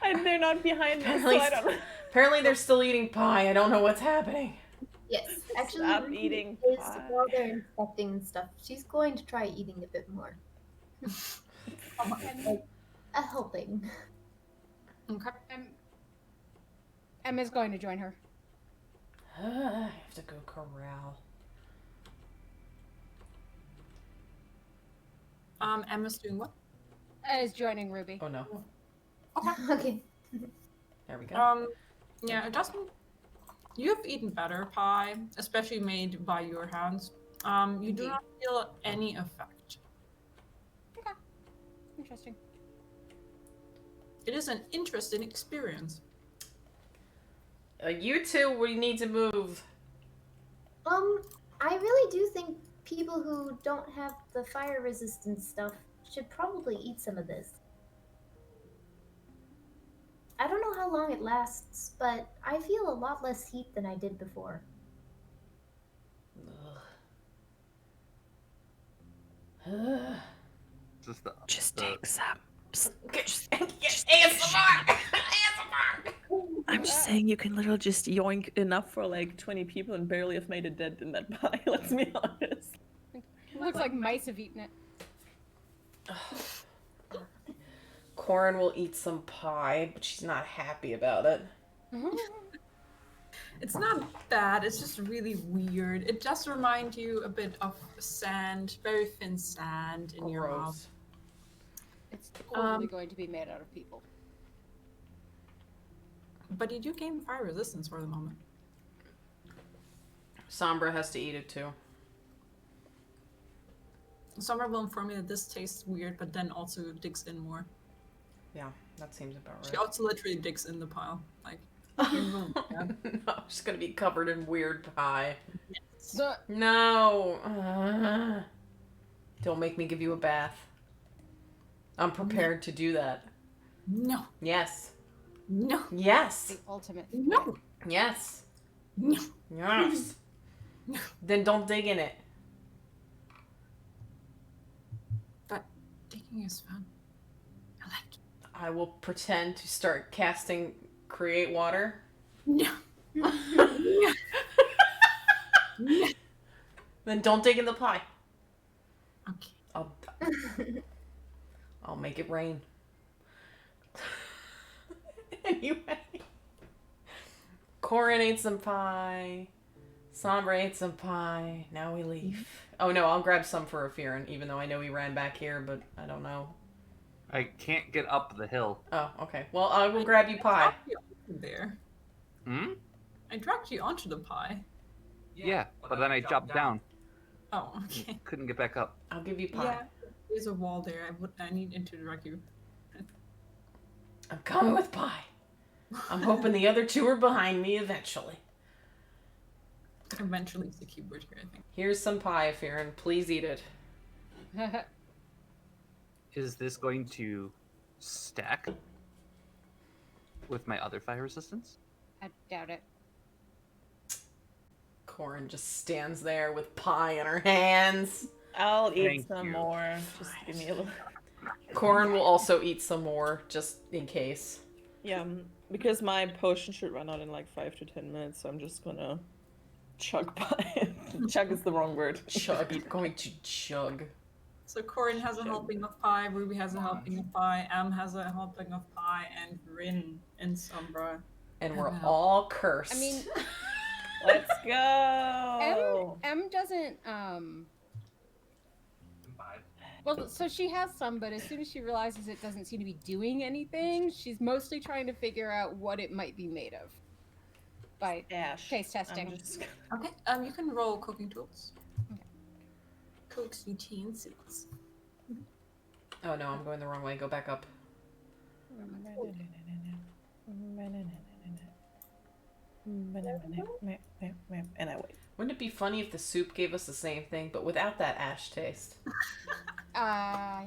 And they're not behind us, so Apparently, I don't know. apparently they're still eating pie. I don't know what's happening. Yes, actually, Stop Ruby eating is, pie. while they're inspecting and stuff, she's going to try eating a bit more. Like, a helping. Okay. Emma's going to join her. I have to go corral. Emma's doing what? Is joining Ruby. Oh no. Okay. There we go. Yeah, it doesn't. You've eaten better pie, especially made by your hands. You do not feel any effect. Interesting. It is an interesting experience. You two, we need to move. I really do think people who don't have the fire resistance stuff should probably eat some of this. I don't know how long it lasts, but I feel a lot less heat than I did before. Just take some. ASMR! ASMR! I'm just saying you can literally just yoink enough for like 20 people and barely have made a dent in that pie, let's be honest. Looks like mice have eaten it. Corin will eat some pie, but she's not happy about it. It's not bad, it's just really weird. It just reminds you a bit of sand, very thin sand in your mouth. Gross. It's totally going to be made out of people. But you do gain fire resistance for the moment. Sombra has to eat it too. Summer will inform me that this tastes weird, but then also digs in more. Yeah, that seems about She right. also literally digs in the pile. Like, No, she's gonna be covered in weird pie. So, No. Don't make me give you a bath. I'm prepared to do that. no, Yes. no, Yes. the ultimate. no, Yes. no. Yes. Then don't dig in it. But digging is fun. I like it. I will pretend to start casting create water. No. Then don't dig in the pie. Okay. I'll make it rain. Anyway. Corin ate some pie. Sombra ate some pie. Now we leave. Oh no, I'll grab some for Afirin, even though I know he ran back here, but I don't know. I can't get up the hill. Oh, okay. Well, I will grab you pie. I dragged you onto there. Hmm? I dragged you onto the pie. Yeah, but then I jumped down. Oh, okay. Couldn't get back up. I'll give you pie. Yeah, there's a wall there. I need to direct you. I'm coming with pie. I'm hoping the other two are behind me eventually. Eventually, it's the keyboard here, I think. Here's some pie, Afirin. Please eat it. Is this going to stack with my other fire resistance? I doubt it. Corin just stands there with pie in her hands. I'll eat Thank some you. more. Just give me a little. Corin will also eat some more, just in case. Yeah, because my potion should run out in like 5 to 10 minutes, so I'm just gonna chug by. Chug is the wrong word. Chug. You're going to chug. So Corin has a helping of pie, Ruby has a helping of pie, Am has a helping of pie, and Rin and Sombra. And we're Wow. all cursed. I mean, Let's go! M doesn't Imbibe. well, so she has some, but as soon as she realizes it doesn't seem to be doing anything, she's mostly trying to figure out what it might be made of by Dash. taste testing. I'm just... Okay, you can roll cooking tools. Cooks utensils. oh no, I'm going the wrong way. Go back up. And I wait. Wouldn't it be funny if the soup gave us the same thing, but without that ash taste? Yeah.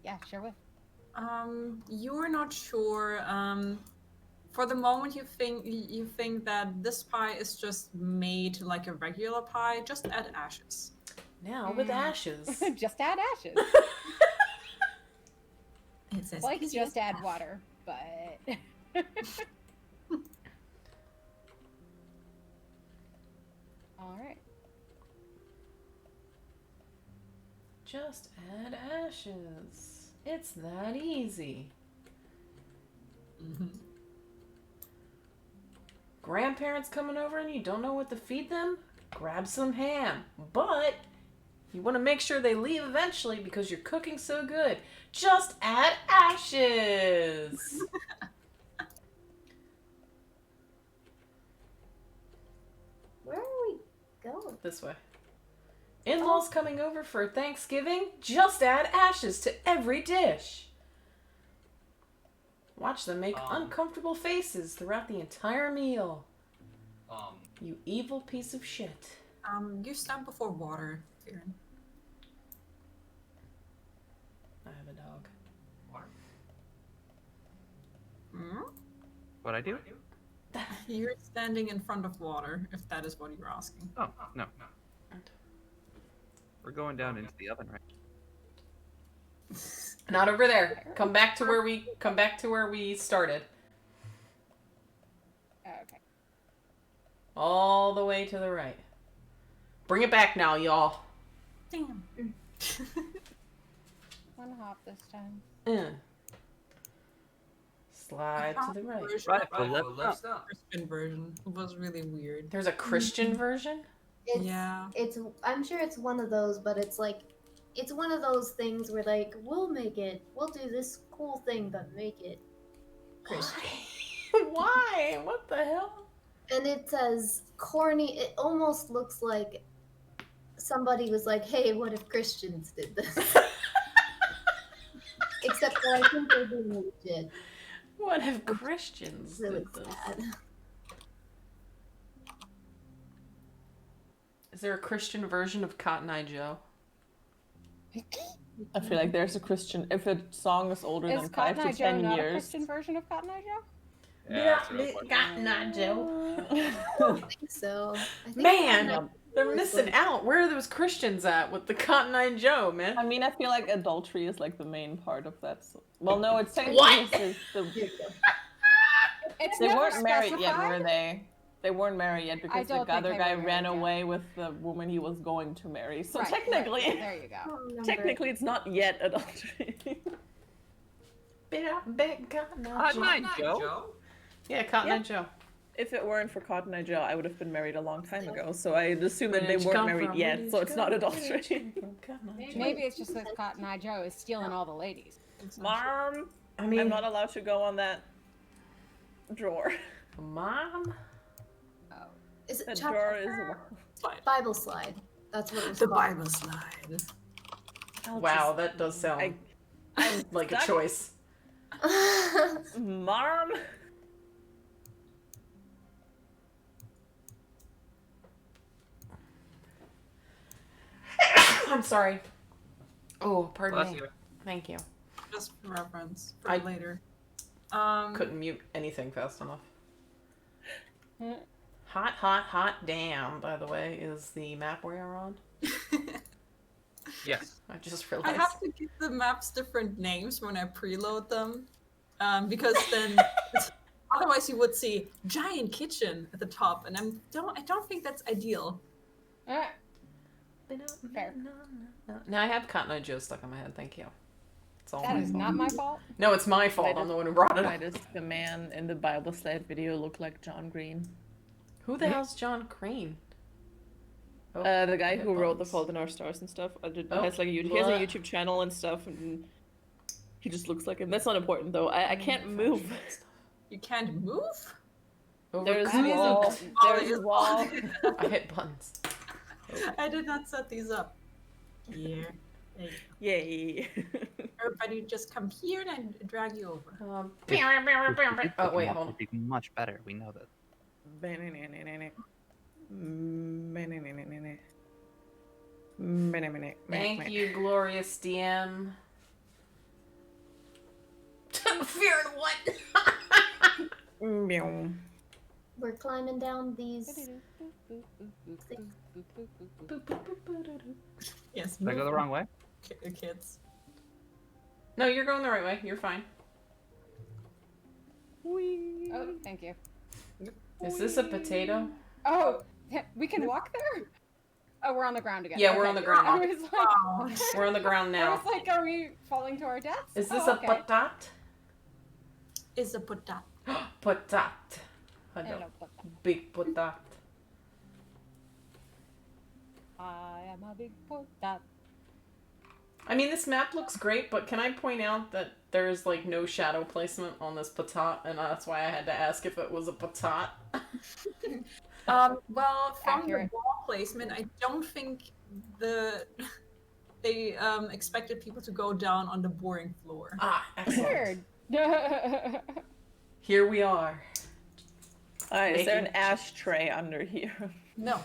Yeah, sure would. You're not sure. For the moment, you think that this pie is just made like a regular pie. Just add ashes. Now with ashes. Just add ashes. It says Like easy just as add that. water, but all right. Just add ashes. It's that easy. Mhm. Grandparents coming over and you don't know what to feed them? Grab some ham. But you want to make sure they leave eventually because you're cooking so good. Just add ashes. Where are we going? This way. In-laws coming over for Thanksgiving? Just add ashes to every dish. Watch them make uncomfortable faces throughout the entire meal. You evil piece of shit. You stand before water, Kieran. I have a dog. Water. Hmm? What I do? You're standing in front of water, if that is what you're asking. Oh, no. We're going down into the oven, right? Not over there. Come back to where we started. Okay. All the way to the right. Bring it back now, y'all. Damn. One hop this time. Slide to the right. Right, Right, well, well, left up. Christian version. It was really weird. There's a Christian version? It's, Yeah. It's. I'm sure it's one of those, but it's like, it's one of those things where like we'll make it. We'll do this cool thing, but make it Christian. Why? What the hell? And it says corny. It almost looks like somebody was like, "Hey, what if Christians did this?" Except for I think they're being legit. What if Christians It's really did this? sad. Is there a Christian version of Cotton Eye Joe? I feel like there's a Christian. If a song is older Is than Cotton 5 Eye to Joe 10 not a years, Christian version of Cotton Eye Joe? that's a real question. Cotton Eye Joe. I don't think so. I think Man, Cotton Eye they're Joe is missing like- out. Where are those Christians at with the Cotton Eye Joe, man? I mean, I feel like adultery is like the main part of that. Well, no, it's technically What? it's the, Here you go. It's they never weren't married yet, specified. were they? They weren't married yet because the don't think other they guy were ran married yet. away with the woman he was going to marry. So Right, right, technically, there you go. I don't remember. technically, it's not yet adultery. Cotton Eye Cotton Joe. Eye Joe? Yeah, Cotton Yeah. Eye Joe. If it weren't for Cotton Eye Joe, I would have been married a long time ago. So I'd assume that Where they did you weren't come married from? yet. Where So did it's you not come from? Where adultery. did you come from? Cotton Eye Joe. Maybe it's just that Cotton Eye Joe is stealing all the ladies. Mom, I I'm mean, not allowed to go on that drawer. Mom? Oh. Is it That chapter drawer is. Slide. Bible slide? That's what it's The called. Bible slide. I'll Wow, that does sound I'm like a stuck. choice. Mom. I'm sorry. Oh, pardon Bless me. you. Thank you. Just for reference for I- later. Couldn't mute anything fast enough. Hmm. Hot, hot, hot damn, by the way, is the map we are on. Yes. I just I realized. have to give the maps different names when I preload them, because then otherwise you would see giant kitchen at the top, and I don't think that's ideal. Alright. Fair. Now I have Cotton Eye Joe stuck in my head. Thank you. It's all That my is fault. not my fault. No, it's my fault. I'm the one who brought it Why up. does the man in the Bible Slave video look like John Green? Who the hell's John Crane? Oh, The guy who wrote The buttons. Fault in Our Stars and stuff. Oh, Has like he has a blah. YouTube channel and stuff, and he just looks like him. That's not important though. I can't move. You can't move? There's That a is wall. Oh, There's you- a wall. I hit buttons. I did not set these up. Yeah. There you go. Yay. Everybody just come here and I drag you over. Oh This wait, map hold on. would be much better. We know that. Thank you, glorious DM. Fearing what? We're climbing down these. Yes. Did I go the wrong way? Kids. No, you're going the right way. You're fine. Oh, thank you. Is this a potato? Oh, we can walk there? Oh, we're on the ground again. Yeah, we're Okay. on the ground. I was like, Wow. We're on the ground I now. was like, are we falling to our deaths? Is this Oh, a okay. patat? Is a potat. Patat. Hello. Hello, Papa. Big patat. I am a big potat. I mean, this map looks great, but can I point out that there's like no shadow placement on this patat, and that's why I had to ask if it was a patat. Well, from Accurate. the wall placement, I don't think they expected people to go down on the boring floor. Ah, excellent. Weird. Here we are. Alright, is there an Making- ashtray under here? No.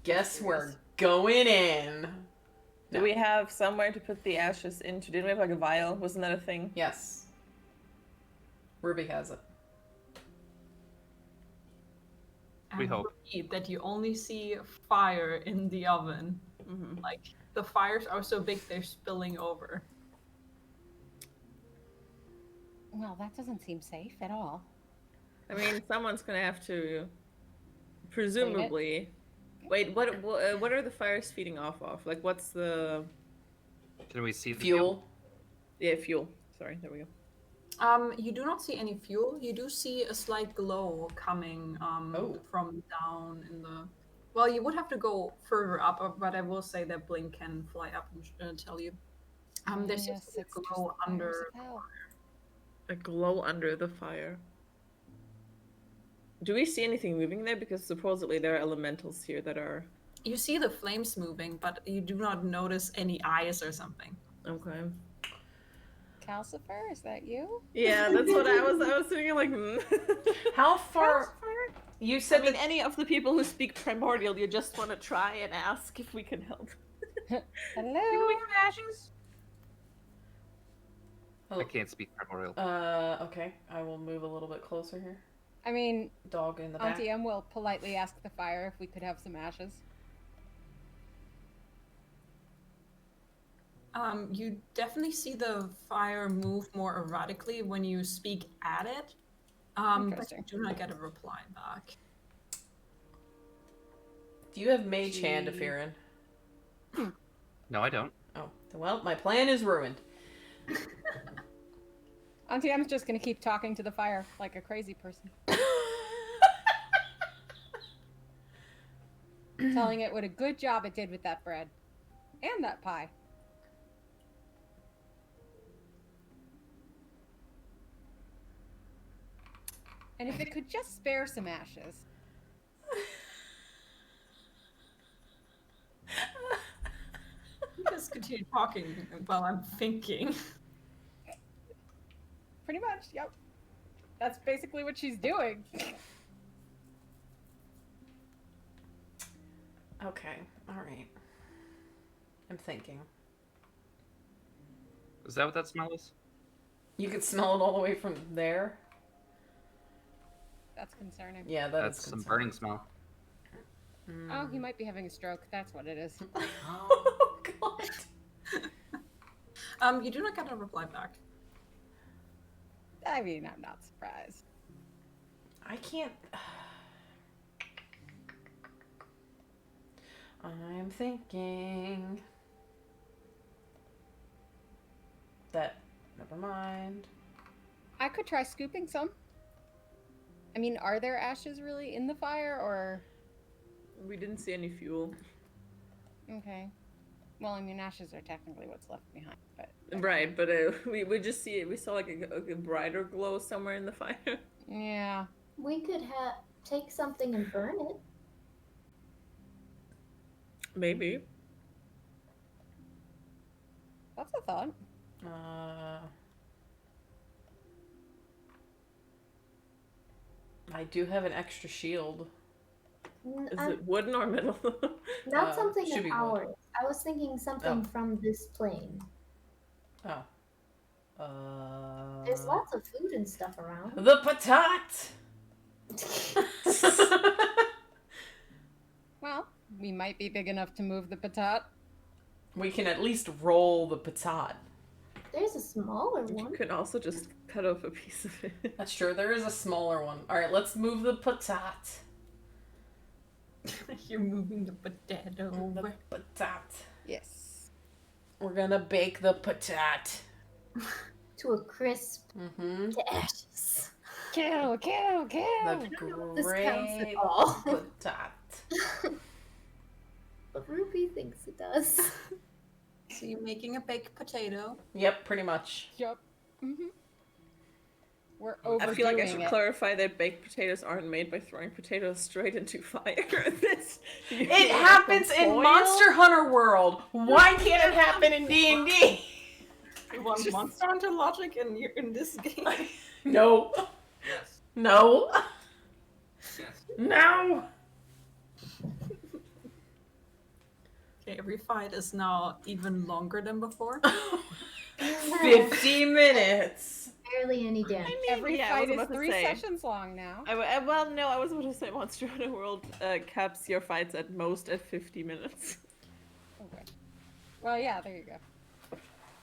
Guess we're going in. Do we have somewhere to put the ashes into? Didn't we have like a vial? Wasn't that a thing? Yes. Ruby has it. We And hope. repeat that you only see fire in the oven. Mm-hmm. Like, the fires are so big they're spilling over. Well, that doesn't seem safe at all. I mean, someone's gonna have to, presumably. Wait, what are the fires feeding off of? Like, what's the Can we see the Fuel. fuel? Sorry, there we go. You do not see any fuel. You do see a slight glow coming Oh. from down in the. Well, you would have to go further up, but I will say that Blink can fly up and tell you. There's Yes, just a it's just glow the under. fires of hell. A glow under the fire. Do we see anything moving there? Because supposedly there are elementals here that are. You see the flames moving, but you do not notice any eyes or something. Okay. Calcifer, is that you? Yeah, that's what I was thinking. Like, How far? You said I mean, that. any of the people who speak primordial, you just want to try and ask if we can help. Hello? I can't speak primordial. Okay. I will move a little bit closer here. I mean, Dog in the back. Auntie M will politely ask the fire if we could have some ashes. You definitely see the fire move more erratically when you speak at it, but you Interesting. do not get a reply back. Do you have mage hand, Afirin? No, I don't. Oh, well, my plan is ruined. Auntie M's just gonna keep talking to the fire like a crazy person. Telling it what a good job it did with that bread. And that pie. And if it could just spare some ashes. You just continue talking while I'm thinking. Pretty much, yep. That's basically what she's doing. Okay. All right. I'm thinking. Is that what that smell is? You can smell it all the way from there. That's concerning. Yeah, That's is some concerning. burning smell. Oh, he might be having a stroke. That's what it is. Oh god. You do not get a reply back. I mean, I'm not surprised. I can't. I'm thinking that. Never mind. I could try scooping some. I mean, are there ashes really in the fire, or... We didn't see any fuel. Okay. Well, I mean, ashes are technically what's left behind, but... Right, but we just see it. We saw like a brighter glow somewhere in the fire. Yeah. We could take something and burn it. Maybe. That's a thought. I do have an extra shield. Is it wooden or metal? Not something should of be wood. ours. I was thinking something from this plane. Oh. There's lots of food and stuff around. The patat! Well, we might be big enough to move the patat. We can at least roll the patat. There's a smaller You one. could also just cut off a piece of it. That's true, there is a smaller one. Alright, let's move the patat. You're moving the potato. The patat. Yes. We're gonna bake the patat. To a crisp Mm-hmm. to ashes. Kill, kill, kill! The This counts at great all. patat. But Ruby thinks it does. So you're making a baked potato. Yep, pretty much. Yup. Mm-hmm. We're I overdoing feel like I should it. clarify that baked potatoes aren't made by throwing potatoes straight into fire. This, It happens in Monster Hunter World. Why can't it happen in D&D? You want Monster Hunter logic in this game? No. Yes. No. Yes. No. Okay, every fight is now even longer than before. 50 minutes. Barely any damage. Every Yeah, I fight was is about to 3 say. sessions long now. Well, no, I was about to say Monster Hunter World caps your fights at most at 50 minutes. Okay. Well, yeah, there you go.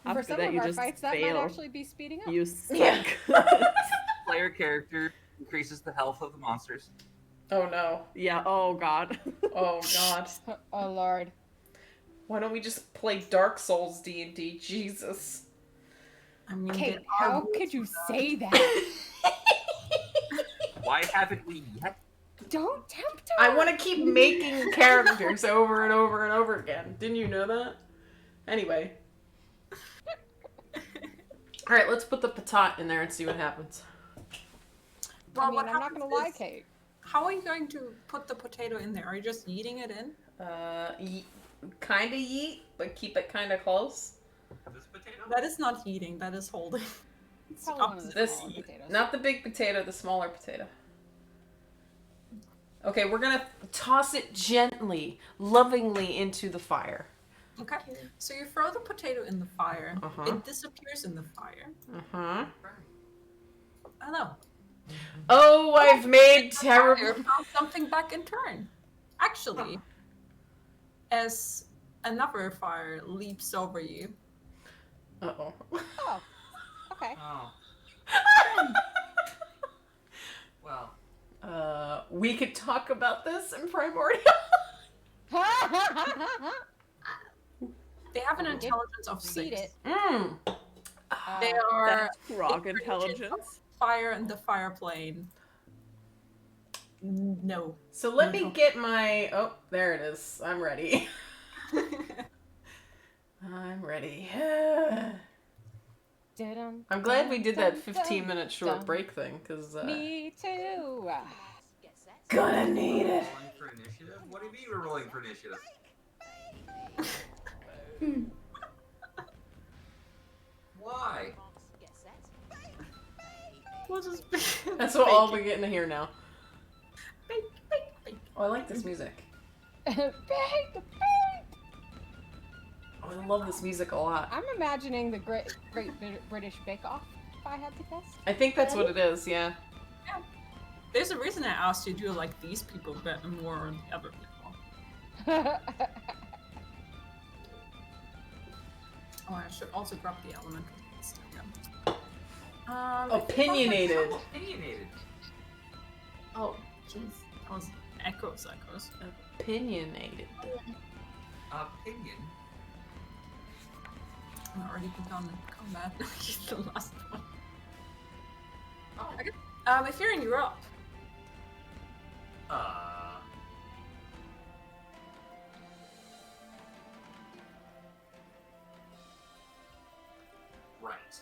After For some that, of you our just fights, that fail. might actually be speeding up. You suck. Yeah. Player character increases the health of the monsters. Oh no. Yeah, oh god. Oh god. Oh, Lord. Why don't we just play Dark Souls D&D? Jesus. I mean, Kate, there are how rules could you for that. say that? Why haven't we yet? Don't tempt her! I want to keep making characters over and over and over again. Didn't you know that? Anyway. Alright, let's put the patat in there and see what happens. Well, I mean, what I'm not happens gonna lie, is- Kate. How are you going to put the potato in there? Are you just eating it in? Kinda yeet, but keep it kinda close. This potato? That is not eating, that is holding. It's Probably one of opposite. the This- smaller potatoes. Not the big potato, the smaller potato. Okay, we're gonna toss it gently, lovingly into the fire. Okay, so you throw the potato in the fire. Uh-huh. It disappears in the fire. Uh-huh. Hello. Oh, I've made Fire terrible... found something back in turn. Actually, as another fire leaps over you. Uh-oh. Oh, okay. Oh. Well, We could talk about this in Primordial. They have an Eat intelligence of 6. it. Mmm. They are That's frog intelligence. fire in the fire plane. No. So let me get my... Oh, there it is. I'm ready. I'm ready. I'm glad we did that 15-minute short break thing, because... Me too. Gonna need it. rolling for initiative? What do you mean we're rolling for initiative? Why? What is That's what all we're getting to hear now. Oh, I like this music. Bang, bang. Oh, I love this music a lot. I'm imagining the Great British Bake Off, if I had to guess. I think that's what it is, yeah. There's a reason I asked you to do like these people better more than the other people. Oh, I should also drop the elemental beast again. Opinionated. Opinionated. Oh, jeez. That was echoes. Opinionated. Opinion. I already begun combat. The last one. Oh. Okay. If you're in Europe, right.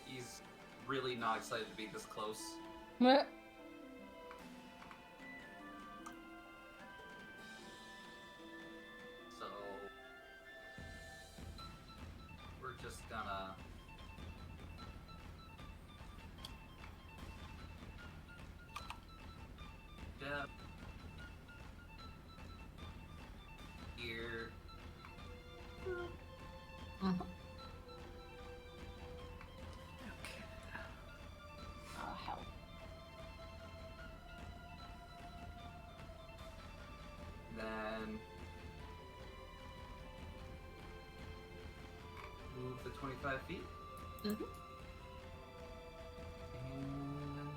He's really not excited to be this close. So we're just gonna step here. Oh, hell. Then move the 25 feet. Mhm. And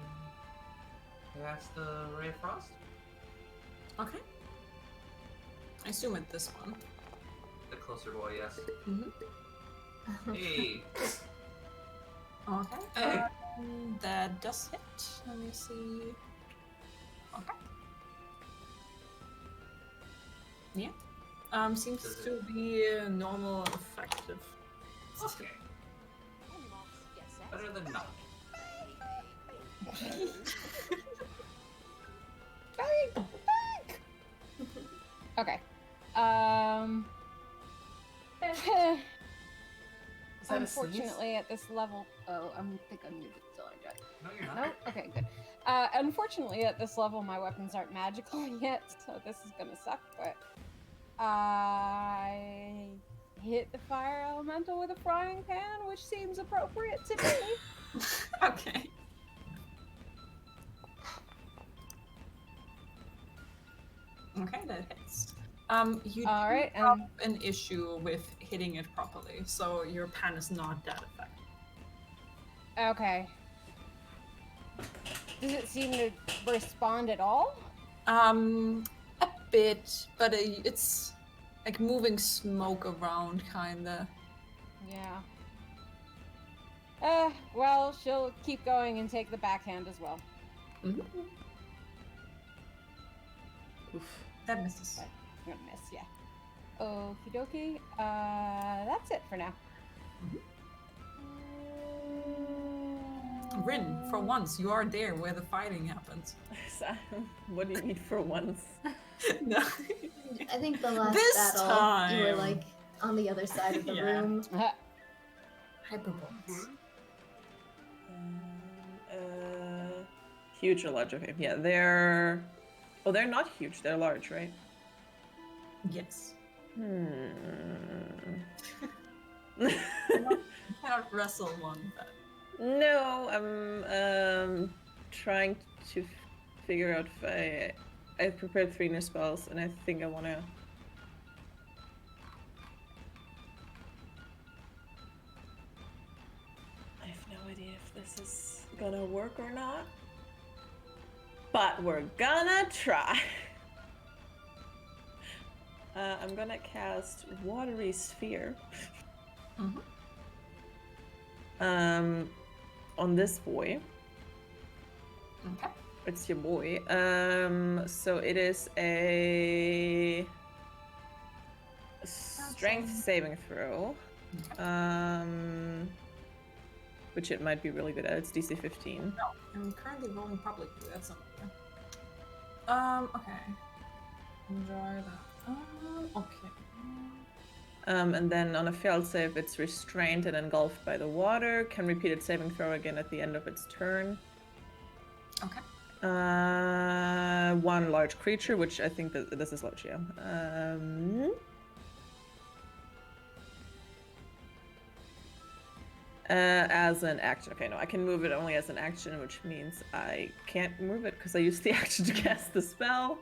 cast the Ray of Frost. okay. I assume it's this one. The closer boy, yes. Mhm. Hey, Okay. Hey. That does hit. Let me see. Okay. Yeah. Seems Does to be normal effective. okay. Better than none. Okay. Is that a sneeze? Unfortunately, at this level, oh, I think I'm muted, so I got. No, you're not. No? Okay, good. Unfortunately, at this level, my weapons aren't magical yet, so this is gonna suck, but I hit the fire elemental with a frying pan, which seems appropriate to me. Okay. Okay, that hits. You All do right, have an issue with hitting it properly, so your pan is not that effective. Okay. Does it seem to respond at all? A bit, but it's like moving smoke around, kinda. Yeah. Well, she'll keep going and take the backhand as well. Oof. That misses. I'm gonna miss, yeah. Okie dokie. That's it for now. Rin, for once, you are there where the fighting happens. What do you need for once? No. I think the last This battle, you were time. like on the other side of the Yeah. room. Hyperbolts. Huge or large? Okay, yeah, they're. Oh, they're not huge. They're large, right? Yes. Hmm. You cannot wrestle one, but No, I'm trying to figure out if I prepared 3 new spells, and I think I wanna. I have no idea if this is gonna work or not, but we're gonna try. I'm gonna cast Watery Sphere. On this boy. okay. It's your boy. So it is a strength saving throw. Which it might be really good at. It's DC 15. No, I'm currently rolling publicly. That's not good. Okay. Enjoy that. Okay. And then on a failed save, it's restrained and engulfed by the water. Can repeat its saving throw again at the end of its turn. Okay. 1 large creature, which I think that this is large, yeah. As an action. Okay, no, I can move it only as an action, which means I can't move it because I used the action to cast the spell.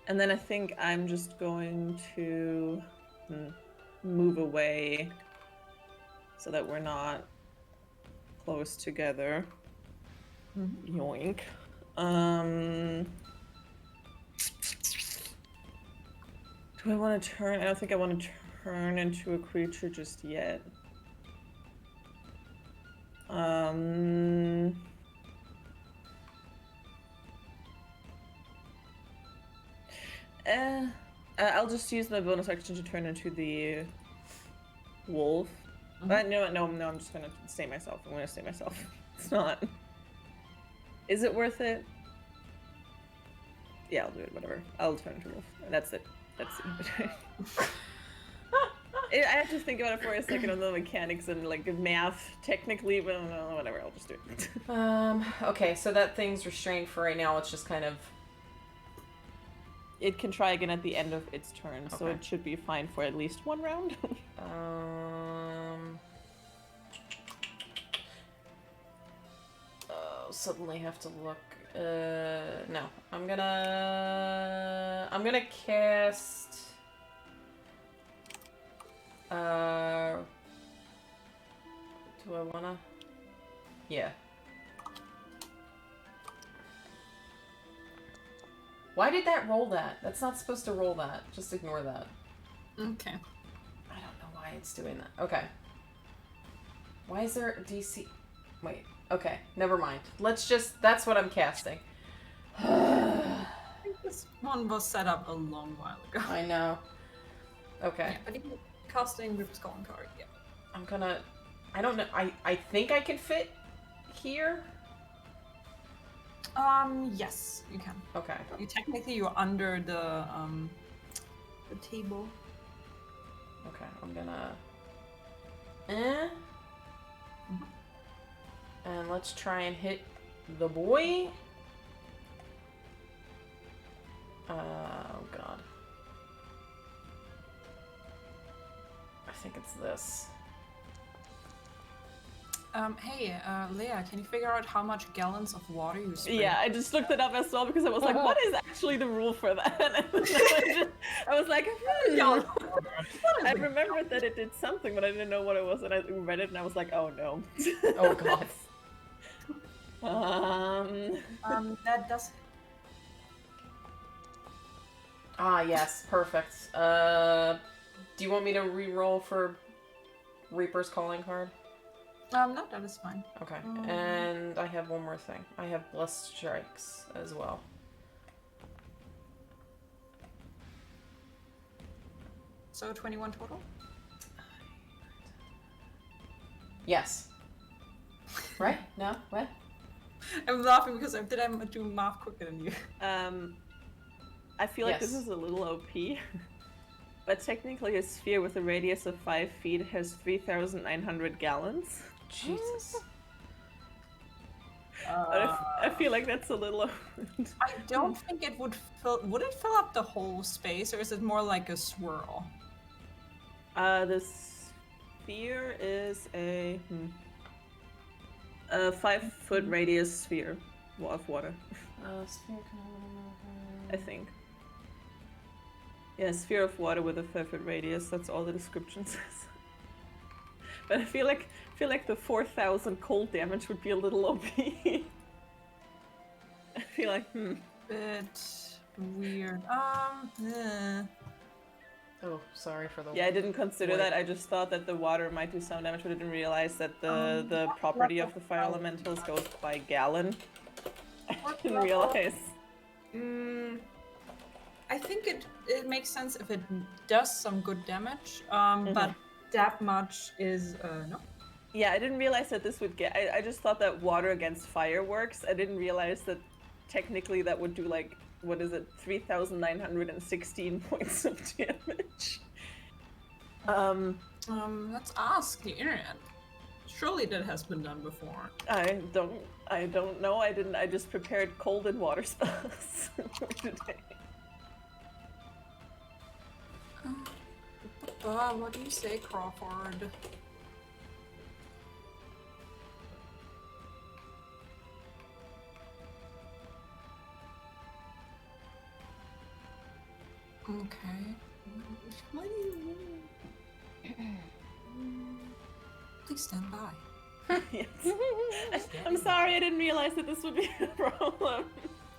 And then I think I'm just going to move away so that we're not close together. Yoink. Do I want to turn? I don't think I want to turn into a creature just yet. I'll just use my bonus action to turn into the wolf. But no, I'm just gonna stay myself. I'm gonna stay myself. It's not. Is it worth it? Yeah, I'll do it. Whatever. I'll turn into a wolf. That's it. That's it. I had to think about it for a second on the mechanics and like math technically, but no, whatever. I'll just do it. Okay, so that thing's restrained for right now. It's just kind of. It can try again at the end of its turn, so Okay. it should be fine for at least one round. Oh, suddenly have to look. No, I'm gonna cast. Do I wanna? Yeah. Why did that roll that? That's not supposed to roll that. Just ignore that. Okay. I don't know why it's doing that. Okay. Why is there a DC? Wait. Okay. Never mind. Let's just. That's what I'm casting. I think this one was set up a long while ago. I know. Okay. Yeah, but even casting Reaper's Calling card, yeah. I'm gonna. I don't know. I think I can fit here. Yes, you can. Okay. You're under the table. Okay. I'm gonna. And let's try and hit the boy. Oh god. I think it's this. Hey, Leia, can you figure out how much gallons of water you spray? Yeah, I just looked it up as well because I was like, what is actually the rule for that? I was like, I remembered that it did something, but I didn't know what it was, and I read it and I was like, oh no. Oh god. That does. Ah, yes, perfect. Do you want me to re-roll for Reaper's Calling card? No, that is fine. Okay, and I have one more thing. I have Blessed Strikes as well. So 21 total? Yes. Right? No? What? I'm laughing because I do math quicker than you. I feel like this Yes. is a little OP. But technically a sphere with a radius of 5 feet has 3,900 gallons. Jesus. But I feel like that's a little... I don't think it would fill. Would it fill up the whole space, or is it more like a swirl? The sphere is a 5-foot radius sphere of water, I think. Yeah, sphere of water with a 5-foot radius. That's all the description says. But I feel like the 4,000 cold damage would be a little OP. I feel like Bit weird. Oh, sorry for the. Yeah, I didn't consider Wait. that. I just thought that the water might do some damage, but I didn't realize that the property of the fire elementals goes by gallon. I didn't realize. I think it makes sense if it does some good damage, but that much is no. Yeah, I didn't realize that this would get. I just thought that water against fire works. I didn't realize that technically that would do like, what is it, 3,916 points of damage. Let's ask the internet. Surely that has been done before. I don't know. I just prepared cold and water spells for today. What do you say, Crawford? Okay. Please stand by. Yes. I'm sorry, I didn't realize that this would be a problem.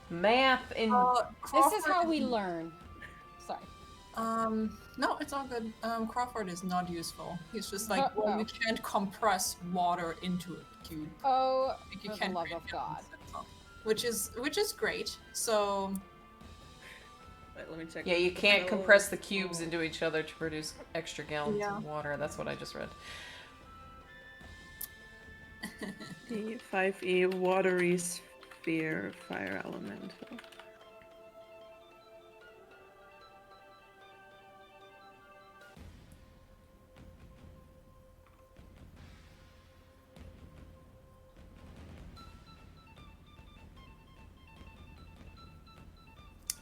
Math in This is how we learn. Sorry. No, it's all good. Crawford is not useful. He's just like, well, Oh. you can't compress water into a cube. Oh, Like, you for the can't love create of God. gallons, which is great. So Wait, let me check. Yeah, you can't compress the cubes into each other to produce extra gallons Yeah. of water. That's what I just read. The 5e watery sphere fire elemental.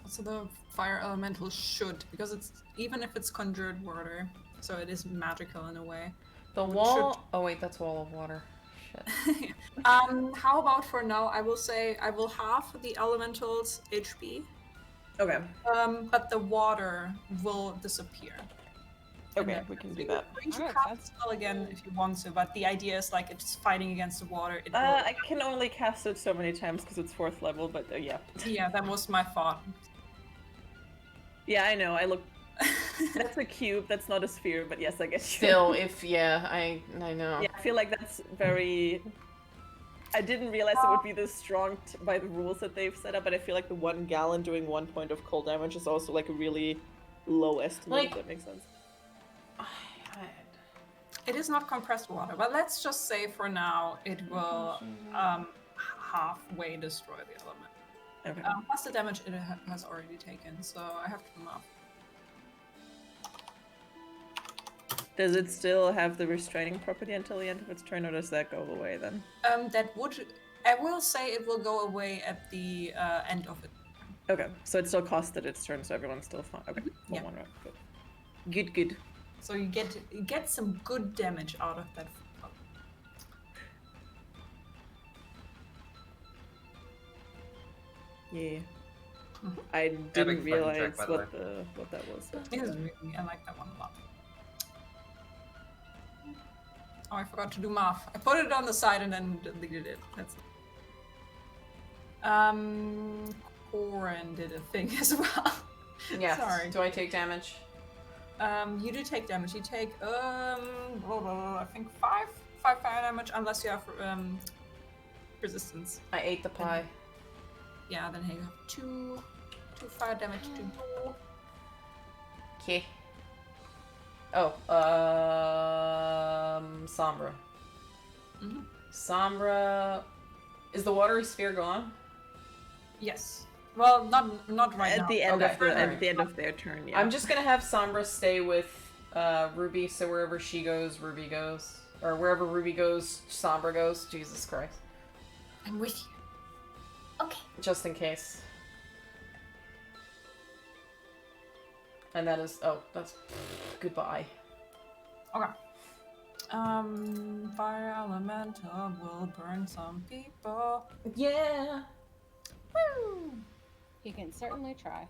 So the fire elemental should, because it's even if it's conjured water, so it is magical in a way. The wall. Oh wait, that's wall of water. Shit. How about for now? I will say I will halve the elemental's HP, Okay. but the water will disappear. Okay, we can do that. You should Alright, cast that's- the spell again if you want to, but the idea is like it's fighting against the water. It will... I can only cast it so many times because it's 4th level, but yeah. Yeah, that was my thought. Yeah, I know. I look. That's a cube. That's not a sphere, but yes, I guess. Still, if I know. Yeah, I feel like that's very. I didn't realize it would be this strong by the rules that they've set up, but I feel like the 1 gallon doing 1 point of cold damage is also like a really low estimate. Like- if that makes sense. It is not compressed water, but let's just say for now it will halfway destroy the element. Okay. Plus the damage it has already taken, so I have to come up. Does it still have the restraining property until the end of its turn, or does that go away then? That would, I will say it will go away at the end of it. Okay, so it still costed its turn, so everyone's still fine. Okay, Yeah. one right. Good. Good. So you get some good damage out of that. Yeah. Mhm. I big didn't fucking realize check, by the what that was. It is really, I like that one a lot. Oh, I forgot to do math. I put it on the side and then deleted it. That's. Corin did a thing as well. Yeah. Sorry. Do I take damage? You do take damage. You take I think five fire damage unless you have resistance. I ate the pie. Yeah, then you have two fire damage to do. Okay. Oh, Sombra. Mhm. Sombra. Is the watery sphere gone? Yes. Well, not right now. At the end Okay. of the Alright. at the end of their turn, yeah. I'm just gonna have Sombra stay with Ruby, so wherever she goes, Ruby goes. Or wherever Ruby goes, Sombra goes. Jesus Christ. I'm with you. Okay. Just in case. And that is... Oh, that's... Goodbye. Okay. Fire elemental will burn some people. Yeah! Woo! He can certainly try.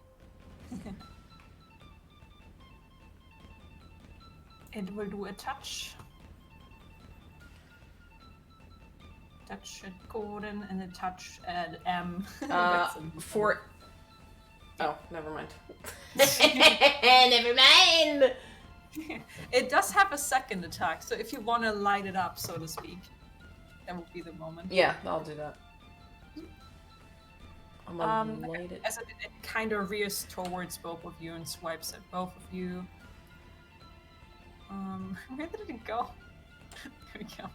It will do a touch. Touch at Gordon and a touch at M. That's a- For... Oh, never mind. Never mind! It does have a second attack, so if you want to light it up, so to speak, that would be the moment. Yeah, I'll do that. I'm Um, gonna light it. As it kind of rears towards both of you and swipes at both of you. Where did it go? There we go.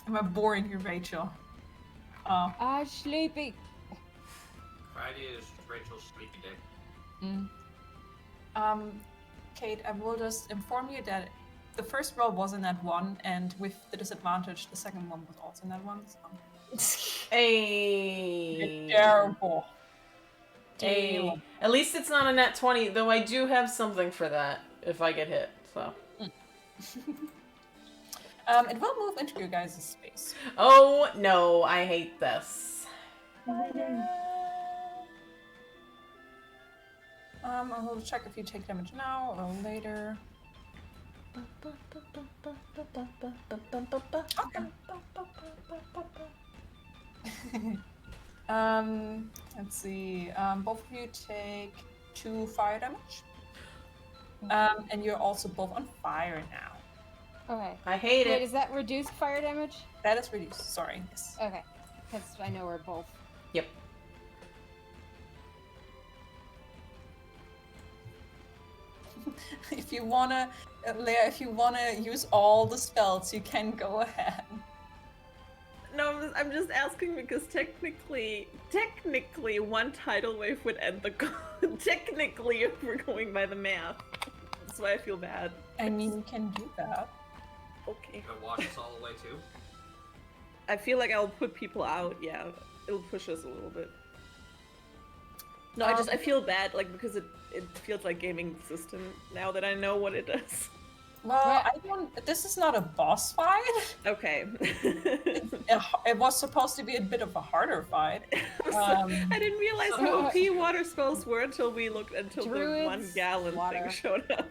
Am I boring you, Rachel? Oh. Ah, sleepy. Friday is Rachel's sleepy day. Kate, I will just inform you that the first roll was in that one, and with the disadvantage, the second one was also in that one. So. Hey. Terrible. Hey. At least it's not a nat 20, though I do have something for that if I get hit, so. It will move into your guys' space. Oh, no, I hate this. I will check if you take damage now or later. Let's see. Both of you take 2 fire damage. And you're also both on fire now. Okay. I hate Wait, it. is that reduced fire damage? That is reduced. Sorry. Yes. Okay. Because I know we're both. Yep. If you wanna, Leia, if you wanna use all the spells, you can go ahead. No, I'm just asking because technically, one tidal wave would end the technically, if we're going by the math. That's why I feel bad. I mean, you can do that. Okay. Gonna watch us all the way too. I feel like I'll put people out. Yeah, it'll push us a little bit. No, I feel bad, like, because it feels like gaming system now that I know what it does. Well, What? I don't. This is not a boss fight. Okay. It was supposed to be a bit of a harder fight. I didn't realize how OP water spells were until the Druids, 1 gallon water. thing showed up.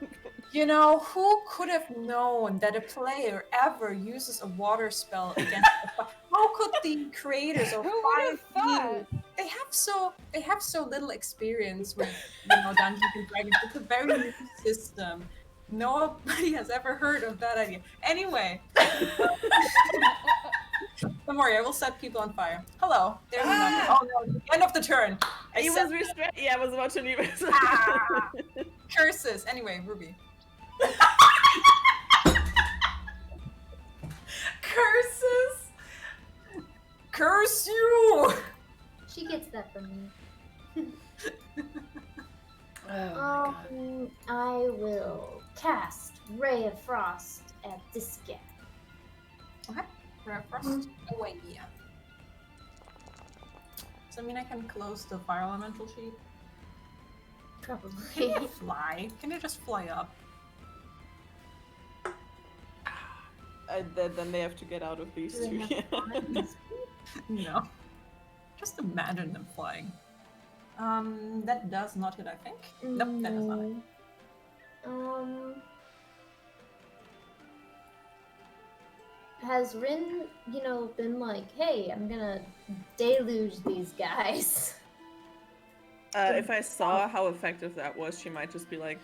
You know, who could have known that a player ever uses a water spell against a fight? How could the creators of Who would have 5e thought? they have so little experience with Dungeons and Dragons. It's a very new system. Nobody has ever heard of that idea. Anyway, don't worry, I will set people on fire. Hello, there's another. Oh no, the end of the turn. I was about to leave it. Ah! Curses. Anyway, Ruby. Curses. Curse you! She gets that from me. Oh my god. I will cast Ray of Frost at this guy. Okay. First away. So I mean, I can close the fire elemental sheet. Can Probably. you fly? Can you just fly up? Then they have to get out of these Do they two. have Yeah. arms? No. Just imagine them flying. That does not hit, I think. Nope, that does not hit. Has Rin, been like, hey, I'm gonna deluge these guys? If I saw how effective that was, she might just be like,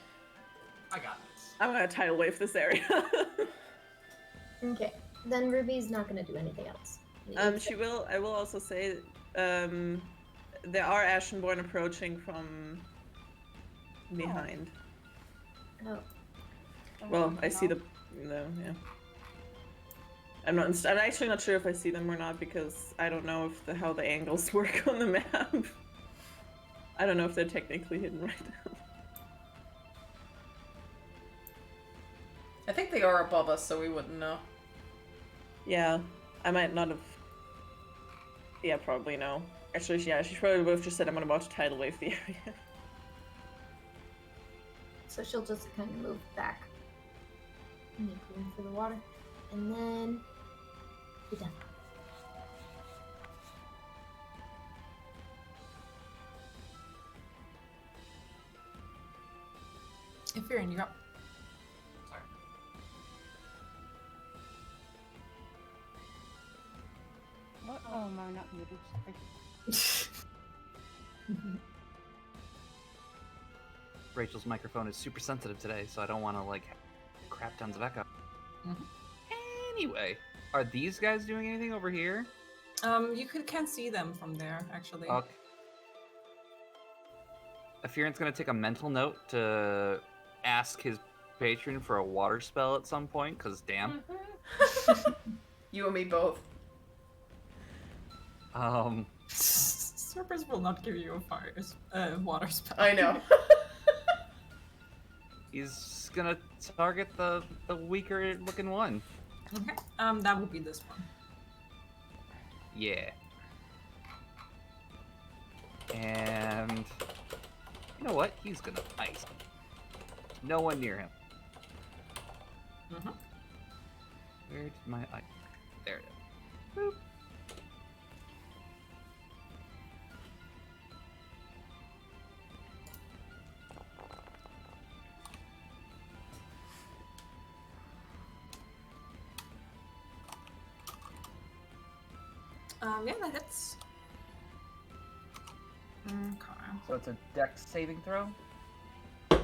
I got this. I'm gonna tidal wave this area. Okay, then Ruby's not gonna do anything else. She will. I will also say, there are Ashenborn approaching from behind. Oh, Well, I see the yeah. I'm actually not sure if I see them or not because I don't know if how the angles work on the map. I don't know if they're technically hidden right now. I think they are above us, so we wouldn't know. Yeah, I might not have. Yeah, probably no. Actually, yeah, she probably would have just said I'm about to tidal wave the area. so she'll just kind of move back. Make room for the water. And then be done. If you're in, you're up. Sorry. What? Oh, no, not muted. Rachel's microphone is super sensitive today, so I don't want to like crap tons of echo. Anyway, are these guys doing anything over here? You can't see them from there, actually. Okay. Afirion's gonna take a mental note to ask his patron for a water spell at some point, cause damn. You and me both. Serpers will not give you a water spell. I know. He's gonna target the weaker looking one. Okay. That would be this one. Yeah. And you know what? He's gonna ice. No one near him. Where did my ice? There it is. Boop. Yeah, that hits. Okay. So it's a Dex saving throw. For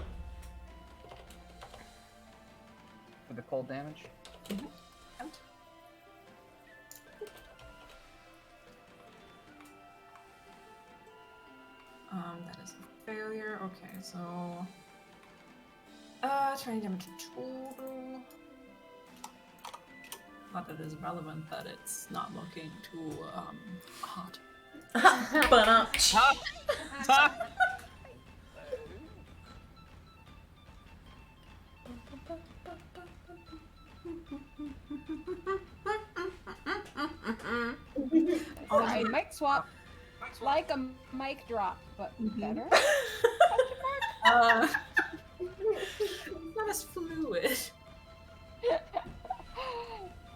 the cold damage. And that is a failure. Okay, so 20 damage total. Not that it is relevant, but it's not looking too hot. But Sorry, mic swap. Like a mic drop, but better. It's not as fluid.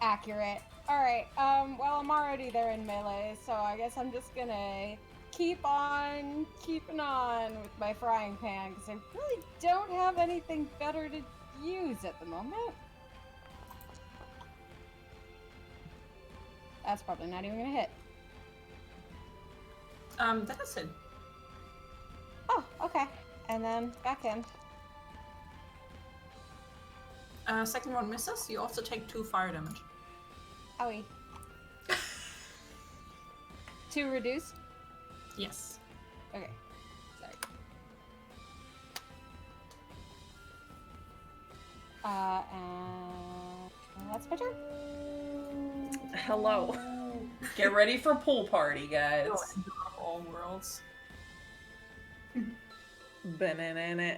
Accurate. Alright, well, I'm already there in melee, so I guess I'm just gonna keep on keeping on with my frying pan, because I really don't have anything better to use at the moment. That's probably not even gonna hit. That is it. Oh, okay. And then back in. Second one misses. You also take 2 fire damage. Owie. 2 reduced? Yes. Okay. Sorry. And that's my turn. hello. Get ready for pool party, guys. All worlds. Banana.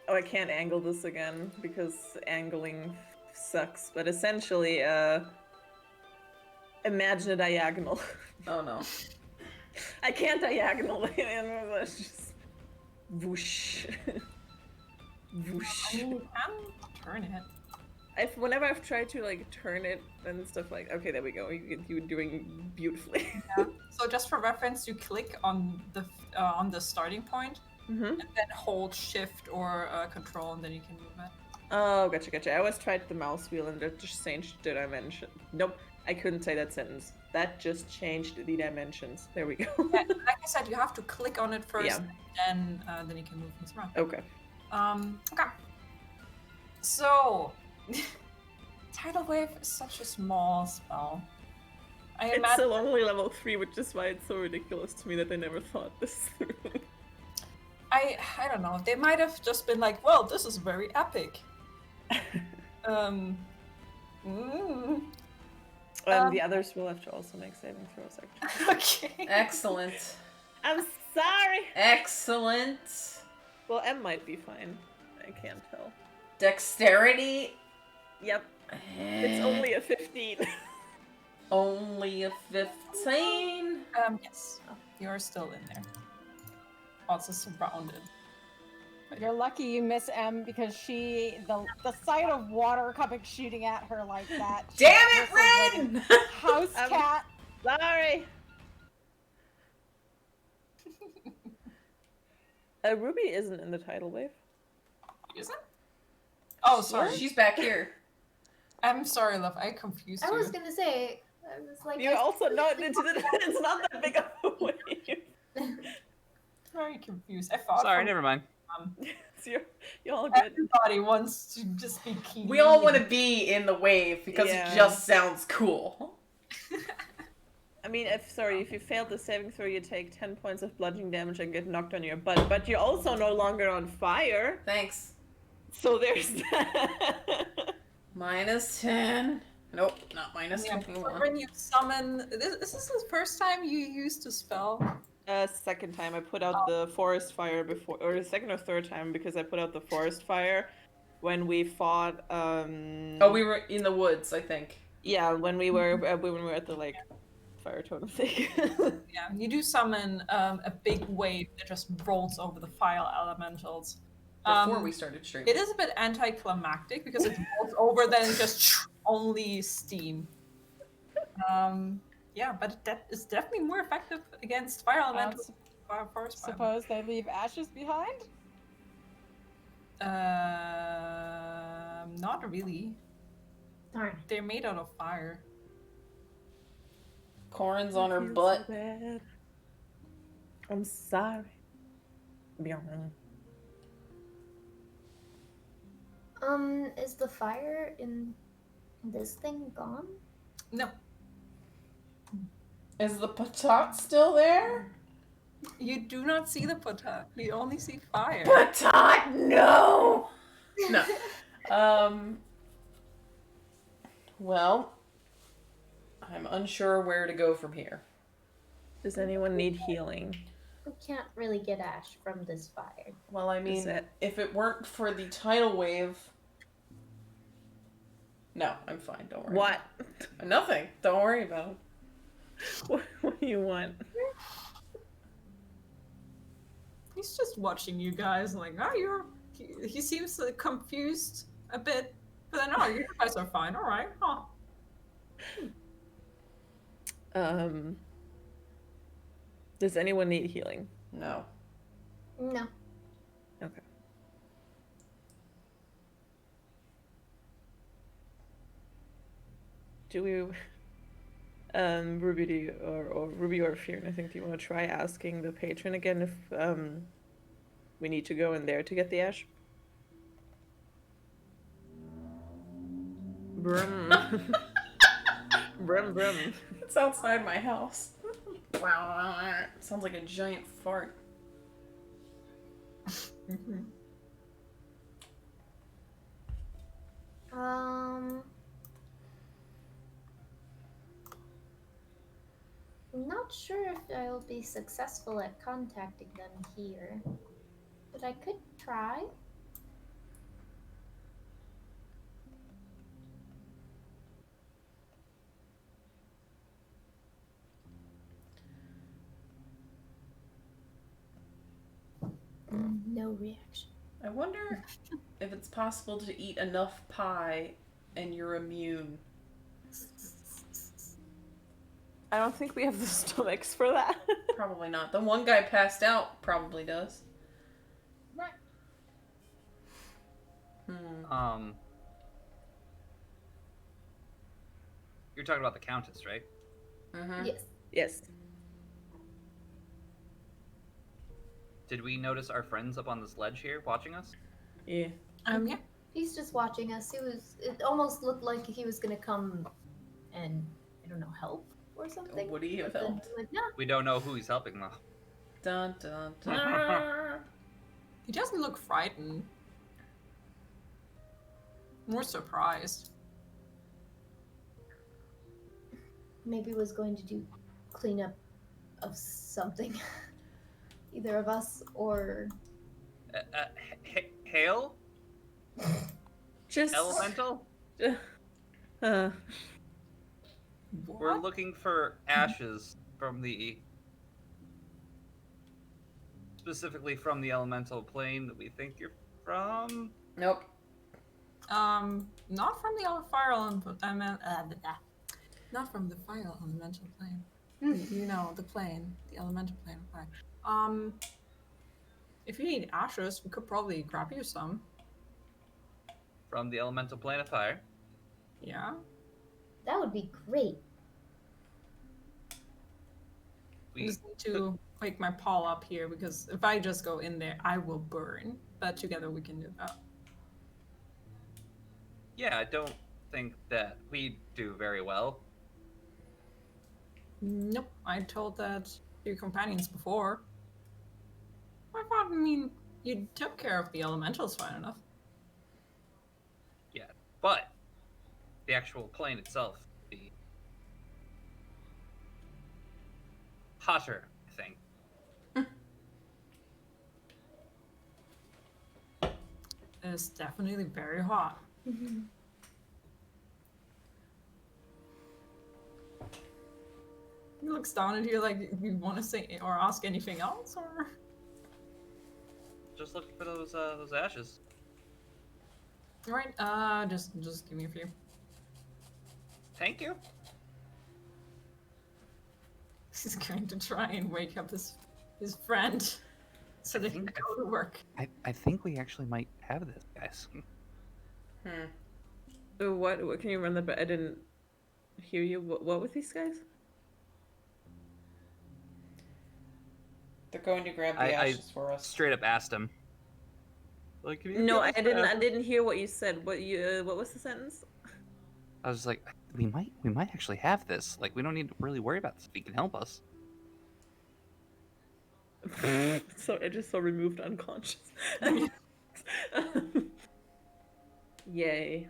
Oh, I can't angle this again because angling sucks. But essentially, imagine a diagonal. Oh no. I can't diagonal. It's just whoosh, whoosh. I mean, you can turn it. Whenever I've tried to like turn it and stuff like, okay, there we go. You're doing beautifully. So just for reference, you click on the starting point, Mm-hmm. and then hold Shift or Control, and then you can move it. Oh, gotcha. I always tried the mouse wheel and that just changed the dimension. Nope, I couldn't say that sentence. That just changed the dimensions. There we go. Yeah, like I said, you have to click on it first, Yeah. and then you can move things around. Okay. Okay. So, Tidal Wave is such a small spell. I It's imagine. still only level 3, which is why it's so ridiculous to me that they never thought this through. I don't know. They might have just been like, "Well, this is very epic." mm. The others will have to also make saving throws, actually. Okay. Excellent. I'm sorry! Excellent. Well, M might be fine. I can't tell. Dexterity. Yep, it's only a 15. Only a 15. Yes, you're still in there. Also surrounded. You're lucky you miss M because the sight of water coming shooting at her like that. Damn it, this is Ren! like a house cat. Sorry! Ruby isn't in the tidal wave. Is it? Oh, sorry. She's back here. I'm sorry, love. I confused I you. was gonna say, I was like, You're also not into the. It's not that big of a wave. Very confused. I thought. Sorry, from- never mind. So you're all good. Everybody wants to just be keen. We all want to be in the wave because Yeah. it just sounds cool. I mean, if you failed the saving throw, you take 10 points of bludgeoning damage and get knocked on your butt. But you're also no longer on fire. Thanks. So there's that. Minus 10. Nope, not minus Yeah, 21. when you summon, this is the first time you used the spell. Second time I put out the forest fire before, or the second or third time because I put out the forest fire when we fought. Oh, we were in the woods, I think. Yeah, when we were at the like fire totem thing. Yeah, you do summon a big wave that just rolls over the fire elementals. Before we started streaming. It is a bit anticlimactic because it rolls over, then it just only steam. Yeah, but that is definitely more effective against fire elementals. Forest fire. Suppose they leave ashes behind? Not really. darn. They're made out of fire. Corin's on her I feel so butt. bad. I'm sorry. Bjorn. Is the fire in this thing gone? No, Is the patat still there? you do not see the potat. You only see fire. Patat, no! No. Well, I'm unsure where to go from here. Does anyone need healing? We can't really get ash from this fire. Well, I mean, it- if it weren't for the tidal wave... No, I'm fine. Don't worry. What? Nothing. Don't worry about it. What do you want? He's just watching you guys, like, oh, you're. He seems confused a bit, but then, oh, you guys are fine. All right. Huh. Does anyone need healing? No. No. Okay. Do we, Ruby, do you, or Ruby or Fionn, I think, do you want to try asking the patron again if we need to go in there to get the ash? Brum. Brum brum. It's outside my house. Sounds like a giant fart. I'm not sure if I'll be successful at contacting them here, but I could try. No reaction. I wonder if it's possible to eat enough pie and you're immune. I don't think we have the stomachs for that. Probably not. The one guy passed out probably does. Right. You're talking about the Countess, right? Mm-hmm. Yes. Yes. Did we notice our friends up on this ledge here watching us? Yeah. Yeah. He's just watching us. It almost looked like he was gonna come and, I don't know, help or something. Would he have But then helped? he went, no. We don't know who he's helping though. Dun dun dun. He doesn't look frightened. More surprised. Maybe was going to do cleanup of something. Either of us or Hail? Just. Elemental? Uh, We're What? looking for ashes from the... Specifically from the elemental plane that we think you're from? Nope. Not from the fire elemental. Not from the fire elemental plane. You know, the plane, the elemental plane of fire. If you need ashes, we could probably grab you some. From the elemental plane of fire. Yeah. that would be great. I We just need to wake my paw up here because if I just go in there, I will burn. But together we can do that. Yeah, I don't think that we do very well. Nope. I told that to your companions before. I mean, you took care of the elementals fine enough. Yeah, but the actual plane itself, the hotter, I think. It's definitely very hot. He looks down at you like you want to say or ask anything else, or Just looking for those ashes. all right. Just give me a few. Thank you. He's going to try and wake up his friend so they can go to work. I think we actually might have this, guys. what can you run the? I didn't hear you. What with these guys? They're going to grab the I ashes for us. straight up asked him. Like, can you No, give I us didn't. the I apple? didn't hear what you said. What was the sentence? I was like, we might actually have this. Like, we don't need to really worry about this if he can help us. So I just saw removed unconscious. Yay.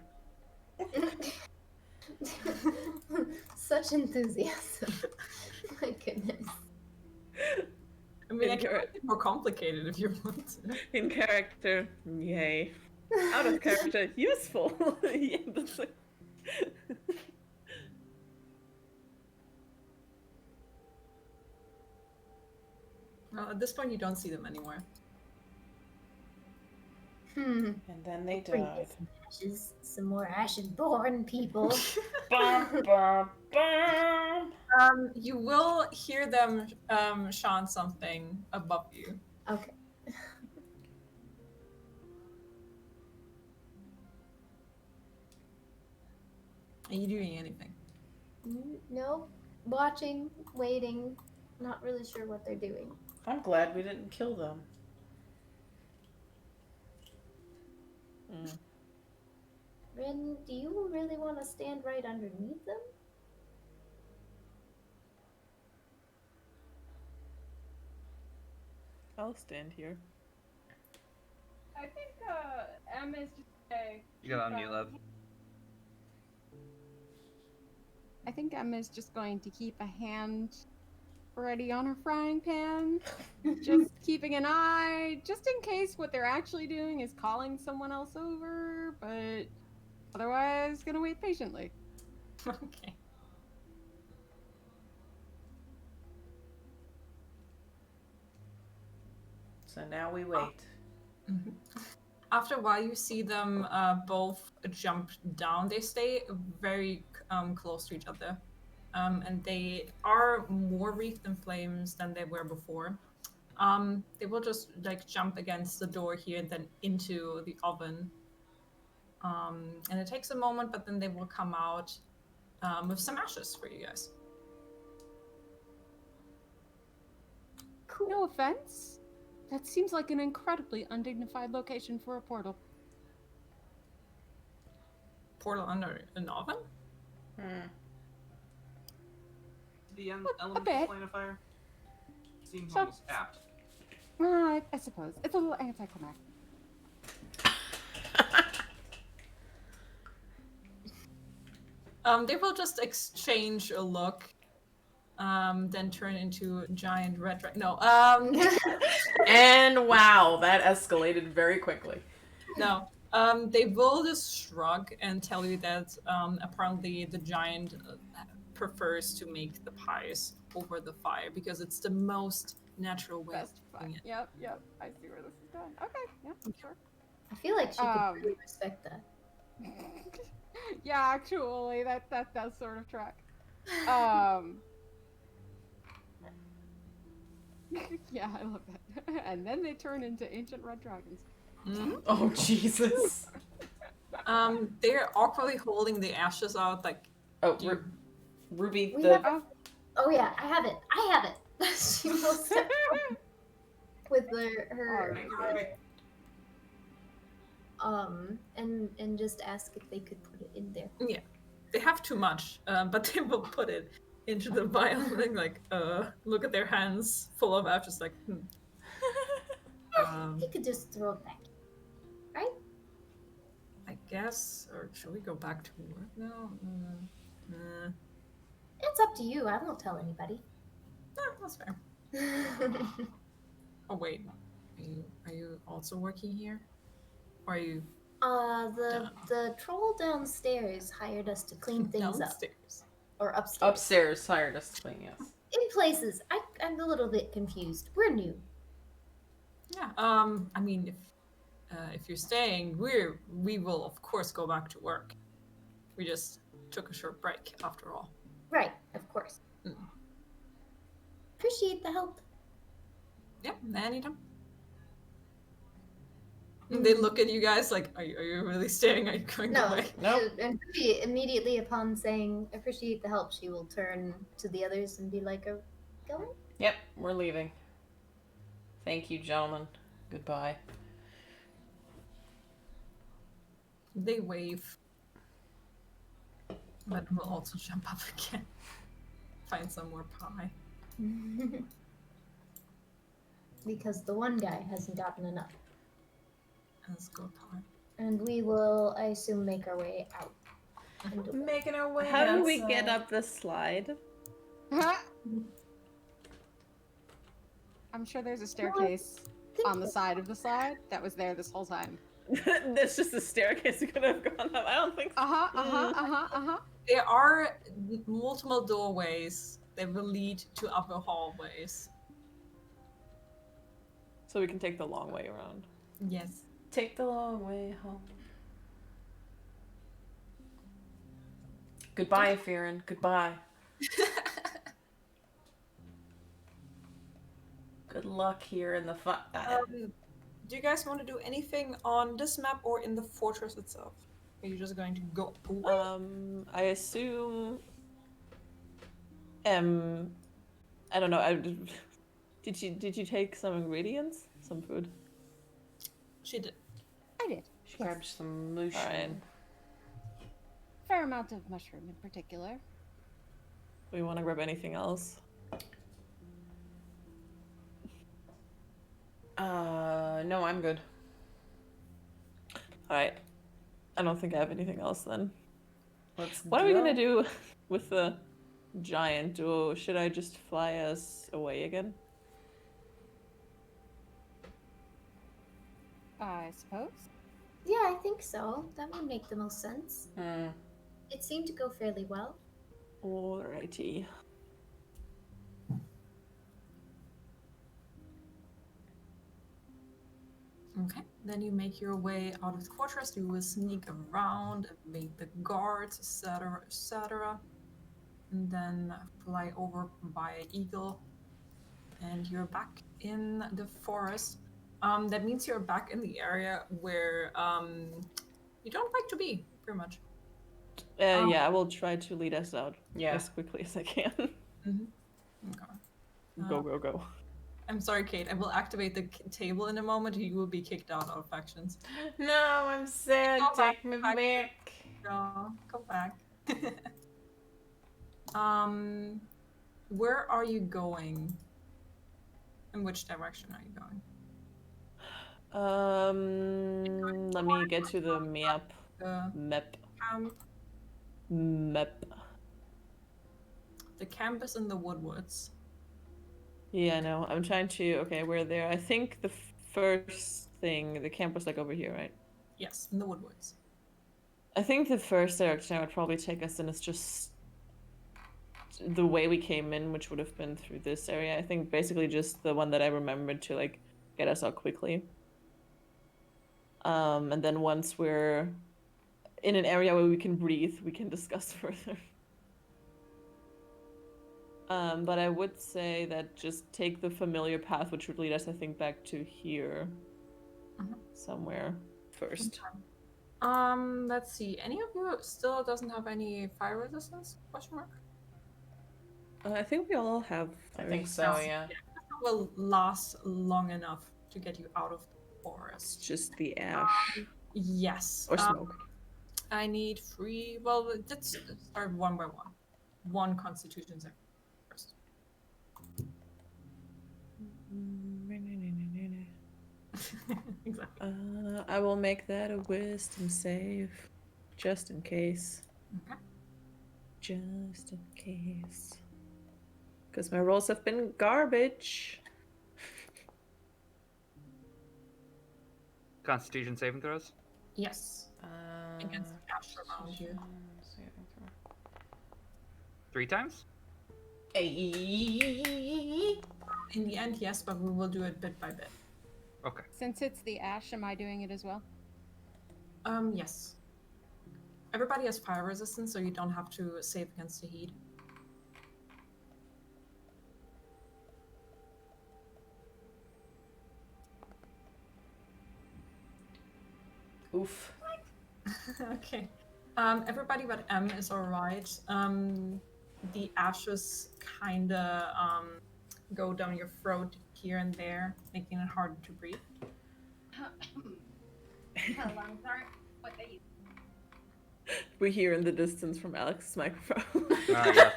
Such enthusiasm. My goodness. I mean, I In can char- make it more complicated if you want to. In character, yay. Out of character, useful. Yeah, that's like... Well, at this point, you don't see them anymore. Hmm. And then they Bring died. some ashes, some more ashen-born people. Bum, bum, bum. You will hear them chant something above you. Okay. Are you doing anything? No. Watching, waiting. Not really sure what they're doing. I'm glad we didn't kill them. Rin, do you really want to stand right underneath them? I'll stand here. I think M is just You gotta unmute, Lev. I think Emma's just going to keep a hand ready on her frying pan. Just keeping an eye, just in case what they're actually doing is calling someone else over, but otherwise gonna wait patiently. Okay. So now we wait. Mhm. After a while, you see them both jump down. They stay very close to each other. And they are more wreathed in flames than they were before. They will just like jump against the door here and then into the oven. And it takes a moment, but then they will come out with some ashes for you guys. Cool. No offense. That seems like an incredibly undignified location for a portal. Portal under an oven? Hmm. The A element bit. of flame of fire seems So- almost apt. I suppose. It's a little anticlimactic. They will just exchange a look, then turn into giant red dragon. No, And wow, that escalated very quickly. no. They will just shrug and tell you that apparently the giant prefers to make the pies over the fire because it's the most natural way Best of doing fine. it. Yep. I see where this is going. Okay, yeah, sure. I feel like she could Um, really respect that. Yeah, actually, that does sort of track. Yeah, I love that. And then they turn into ancient red dragons. Mhm. Oh Jesus. They're awkwardly holding the ashes out, like Oh, you- Ruby, We the have- Oh, Oh yeah, I have it. She will step forward with her and just ask if they could put it in there. they have too much, but they will put it into the vial and like look at their hands full of ashes, like They could just throw it back. I guess, or should we go back to work now? It's up to you. I won't tell anybody. No, that's fair. Oh wait, are you also working here? Or are you The troll downstairs hired us to clean things up, downstairs? or upstairs. upstairs hired us to clean, yes. In places, I'm a little bit confused. We're new. Yeah. I mean, if you're staying, we will of course go back to work. We just took a short break after all. Right, of course. Mm. Appreciate the help. Yeah, anytime. And they look at you guys like, are you really staying? Are you going No, away? Nope. and Ruby, immediately upon saying appreciate the help, she will turn to the others and be like, "Are we going?" Yep, we're leaving. Thank you, gentlemen. Goodbye. They wave. But we'll also jump up again. Find some more pie. Because the one guy hasn't gotten enough. Let's go pie. And we will, I assume, make our way out. into- Making our way. How do we outside. get up the slide? I'm sure there's a staircase on the side of the slide that was there this whole time. There's just a staircase we could have gone up. I don't think so. There are multiple doorways that will lead to upper hallways. So we can take the long way around. Yes. Take the long way home. Goodbye, Fearin. Goodbye. Good luck here in the Do you guys want to do anything on this map or in the fortress itself? Are you just going to go away? I assume. I don't know. Did you take some ingredients? Some food? She did. I did. She grabbed some mushroom. Alright. Fair amount of mushroom in particular. We want to grab anything else? No, I'm good. Alright. I don't think I have anything else then. Let's What are we go. gonna do with the giant? Or should I just fly us away again? I suppose. Yeah, I think so. That would make the most sense. Hmm. It seemed to go fairly well. Alrighty. Okay. Then you make your way out of the fortress. You will sneak around, evade the guards, etc., etc. And then fly over by eagle. And you're back in the forest. That means you're back in the area where you don't like to be, pretty much. Yeah, I will try to lead us out Yeah. as quickly as I can. Okay. Go, go, go. I'm sorry, Kate. I will activate the table in a moment. You will be kicked out of factions. No, I'm sad. Go back, Take me back. back. Go back. Where are you going? In which direction are you going? Let me get to the map. The Map. camp. Map. The camp is in the Woodwoods. Yeah, no, I'm trying to. Okay, we're there. I think the first thing, the camp was like over here, right? Yes, in the Woodwoods. I think the first direction I would probably take us in is just the way we came in, which would have been through this area. I think basically just the one that I remembered to like get us out quickly. And then once we're in an area where we can breathe, we can discuss further. But I would say that just take the familiar path, which would lead us, I think, back to here somewhere first. Let's see. Any of you still doesn't have any fire resistance? Question mark. I think we all have. I think so, yeah. Will last long enough to get you out of the It's forest. just the ash Yes. or smoke. I need 3. Well, let's start one by one. 1 Constitution save first. Exactly. I will make that a wisdom save, just in case. Okay. Just in case. Because my rolls have been garbage. Constitution saving throws. Yes. Against the ash around you. 3 times. Hey. In the end, yes, but we will do it bit by bit. Okay. Since it's the ash, am I doing it as well? Yes. Everybody has fire resistance, so you don't have to save against the heat. Oof. Okay. Everybody but M is alright. The ashes kinda go down your throat here and there, making it harder to breathe. Lungs aren't what they used. We hear in the distance from Alex's microphone. Yeah.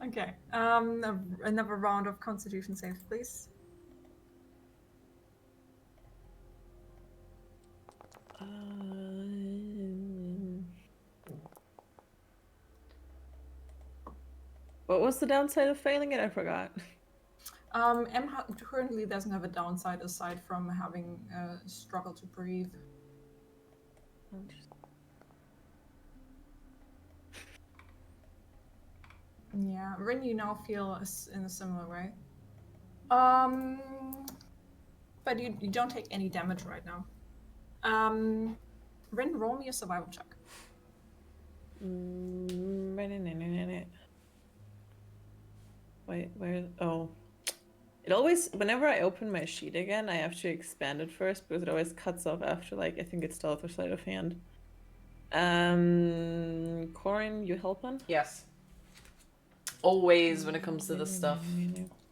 Okay. Another round of Constitution saves, please. What was the downside of failing it? I forgot. M currently doesn't have a downside aside from having a struggle to breathe. Yeah, Rin, you now feel in a similar way. But you don't take any damage right now. Rin, roll me a survival check. Wait, where? Oh. It always, whenever I open my sheet again, I have to expand it first because it always cuts off after, like, I think it's stealth or sleight of hand. Corin, you helping? Yes. Always when it comes to this stuff.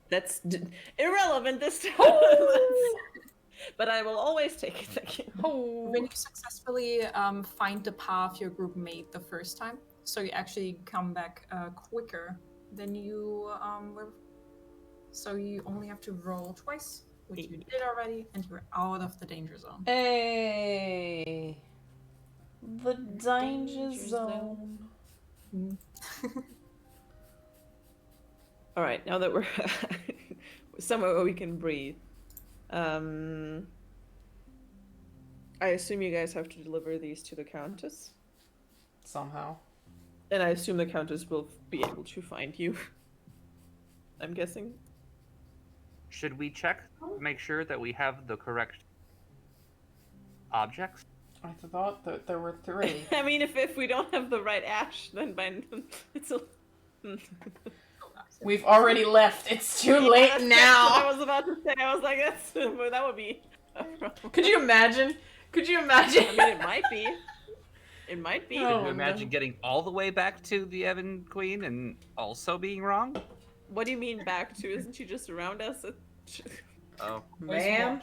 That's irrelevant this time. But I will always take it. Thank you. When you successfully find the path your group made the first time, so you actually come back quicker than you were. So you only have to roll twice, which you did already, and you're out of the danger zone. Hey. The danger zone. All right, now that we're somewhere where we can breathe, I assume you guys have to deliver these to the Countess, Somehow. and I assume the Countess will be able to find you. I'm guessing. Should we check to make sure that we have the correct objects? I thought that there were 3. I mean, if we don't have the right ash, then it's a. We've already left. It's too Yeah, late that's now. what I was about to say. I was like, that would be. Could you imagine? Could you imagine? I mean, it might be. It might be. Oh, Could you imagine no. getting all the way back to the Evan Queen and also being wrong? What do you mean back to? Isn't she just around us? Oh. Ma'am?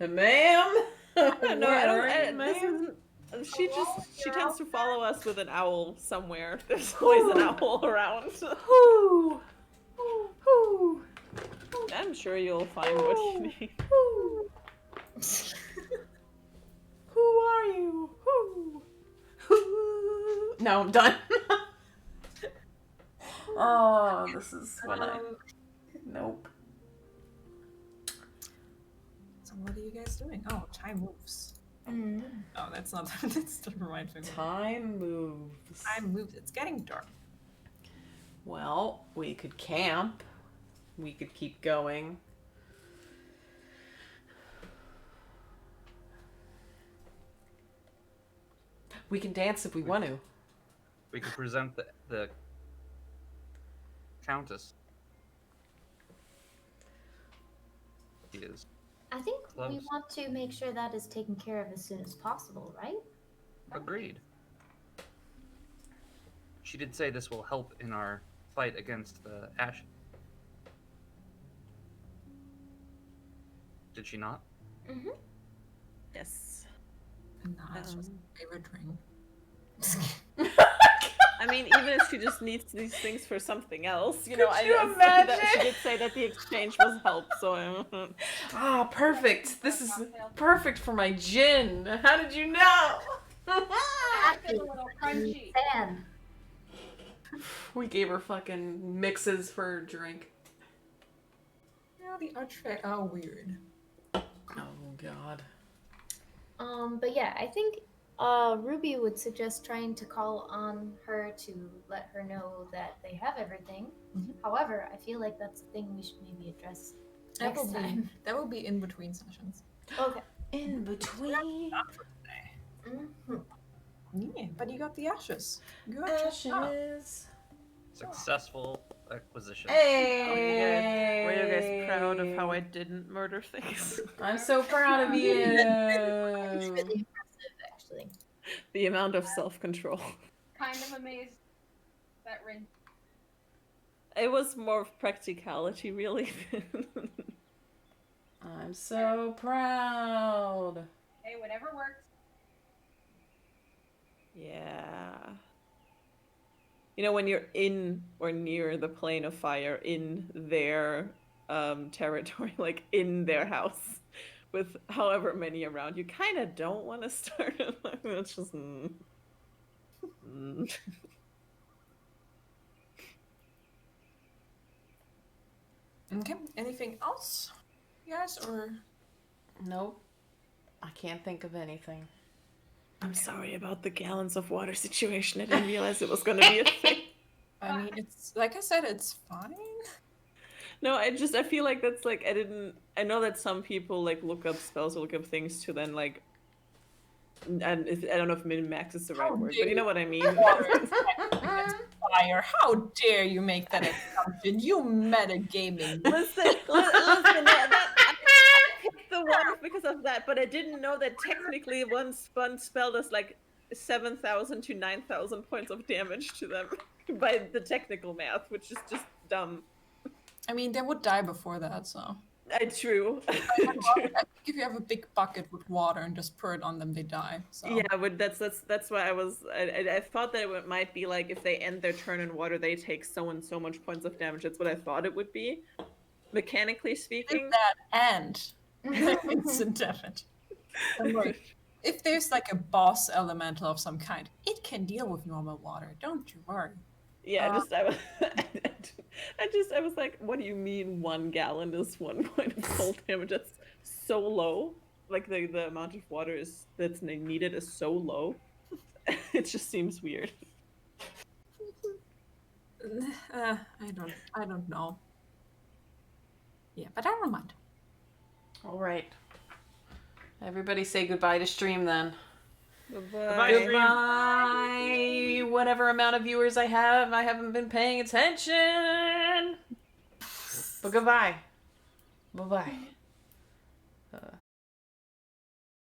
Ma'am? No, Where are you, ma'am? She tends to follow us with an owl somewhere. There's always an owl around. Whoo. Whoo. I'm sure you'll find what you need. Whoo. Who are you? Who? Who? No, I'm done. Oh, this is when I. Nope. So what are you guys doing? Oh, time moves. Mm. Oh, that's not that's the right thing. Time moves. Time moves. It's getting dark. Well, we could camp. We could keep going. We can dance if we want to. We could present the Countess. He is. I think we Close. want to make sure that is taken care of as soon as possible, right? Agreed. She did say this will help in our fight against the Ash. Did she not? Mm-hmm. Yes. Nah, it's just my favorite drink. I mean, even if she just needs these things for something else, you know, Could you I said that she imagine? did say that the exchange was help, so Ah, perfect. This is perfect for my gin. How did you know? It's a little crunchy. Sam. We gave her fucking mixes for her drink. Yeah, the archfey are weird. Oh god. But yeah, I think Ruby would suggest trying to call on her to let her know that they have everything. Mhm. However, I feel like that's a thing we should maybe address That next will time. that will be in between sessions. Okay. In between Mhm. Yeah, but you got the ashes. Good job. ashes. Successful acquisition. Hey. were you guys proud of how I didn't murder things? I'm so proud of you. It's really impressive, actually. The amount of self-control. Kind of amazed that Rin It was more of practicality, really. I'm so proud. Hey, whatever works. Yeah. You know, when you're in or near the plane of fire in their territory, like in their house, with however many around, you kind of don't want to start it. It's just. Okay. Anything else, yes, or Nope. I can't think of anything. I'm sorry about the gallons of water situation. I didn't realize it was going to be a thing. I mean, it's like I said, it's fine. No, I feel like that's like, I know that some people like look up spells or look up things to then like, and I don't know if min-max is the right word, but you know what I mean. Fire! How dare you make that assumption? You metagaming. listen, I picked the ones because of that, but I didn't know that technically one spell does like 7,000 to 9,000 points of damage to them by the technical math, which is just dumb. I mean, they would die before that, so. True. I think if you have a big bucket with water and just pour it on them, they die. So. Yeah, but that's why I thought that it might be like if they end their turn in water, they take so and so much points of damage. That's what I thought it would be, mechanically speaking. That and instant damage. If there's like a boss elemental of some kind, it can deal with normal water. Don't you worry. Yeah, I was like, what do you mean 1 gallon is 1 point of cold damage? That's so low. Like the amount of water that's needed is so low. It just seems weird. I don't know. Yeah, but I don't mind. All right. Everybody say goodbye to stream then. Goodbye. Goodbye. Whatever amount of viewers I haven't been paying attention. But goodbye. Bye-bye.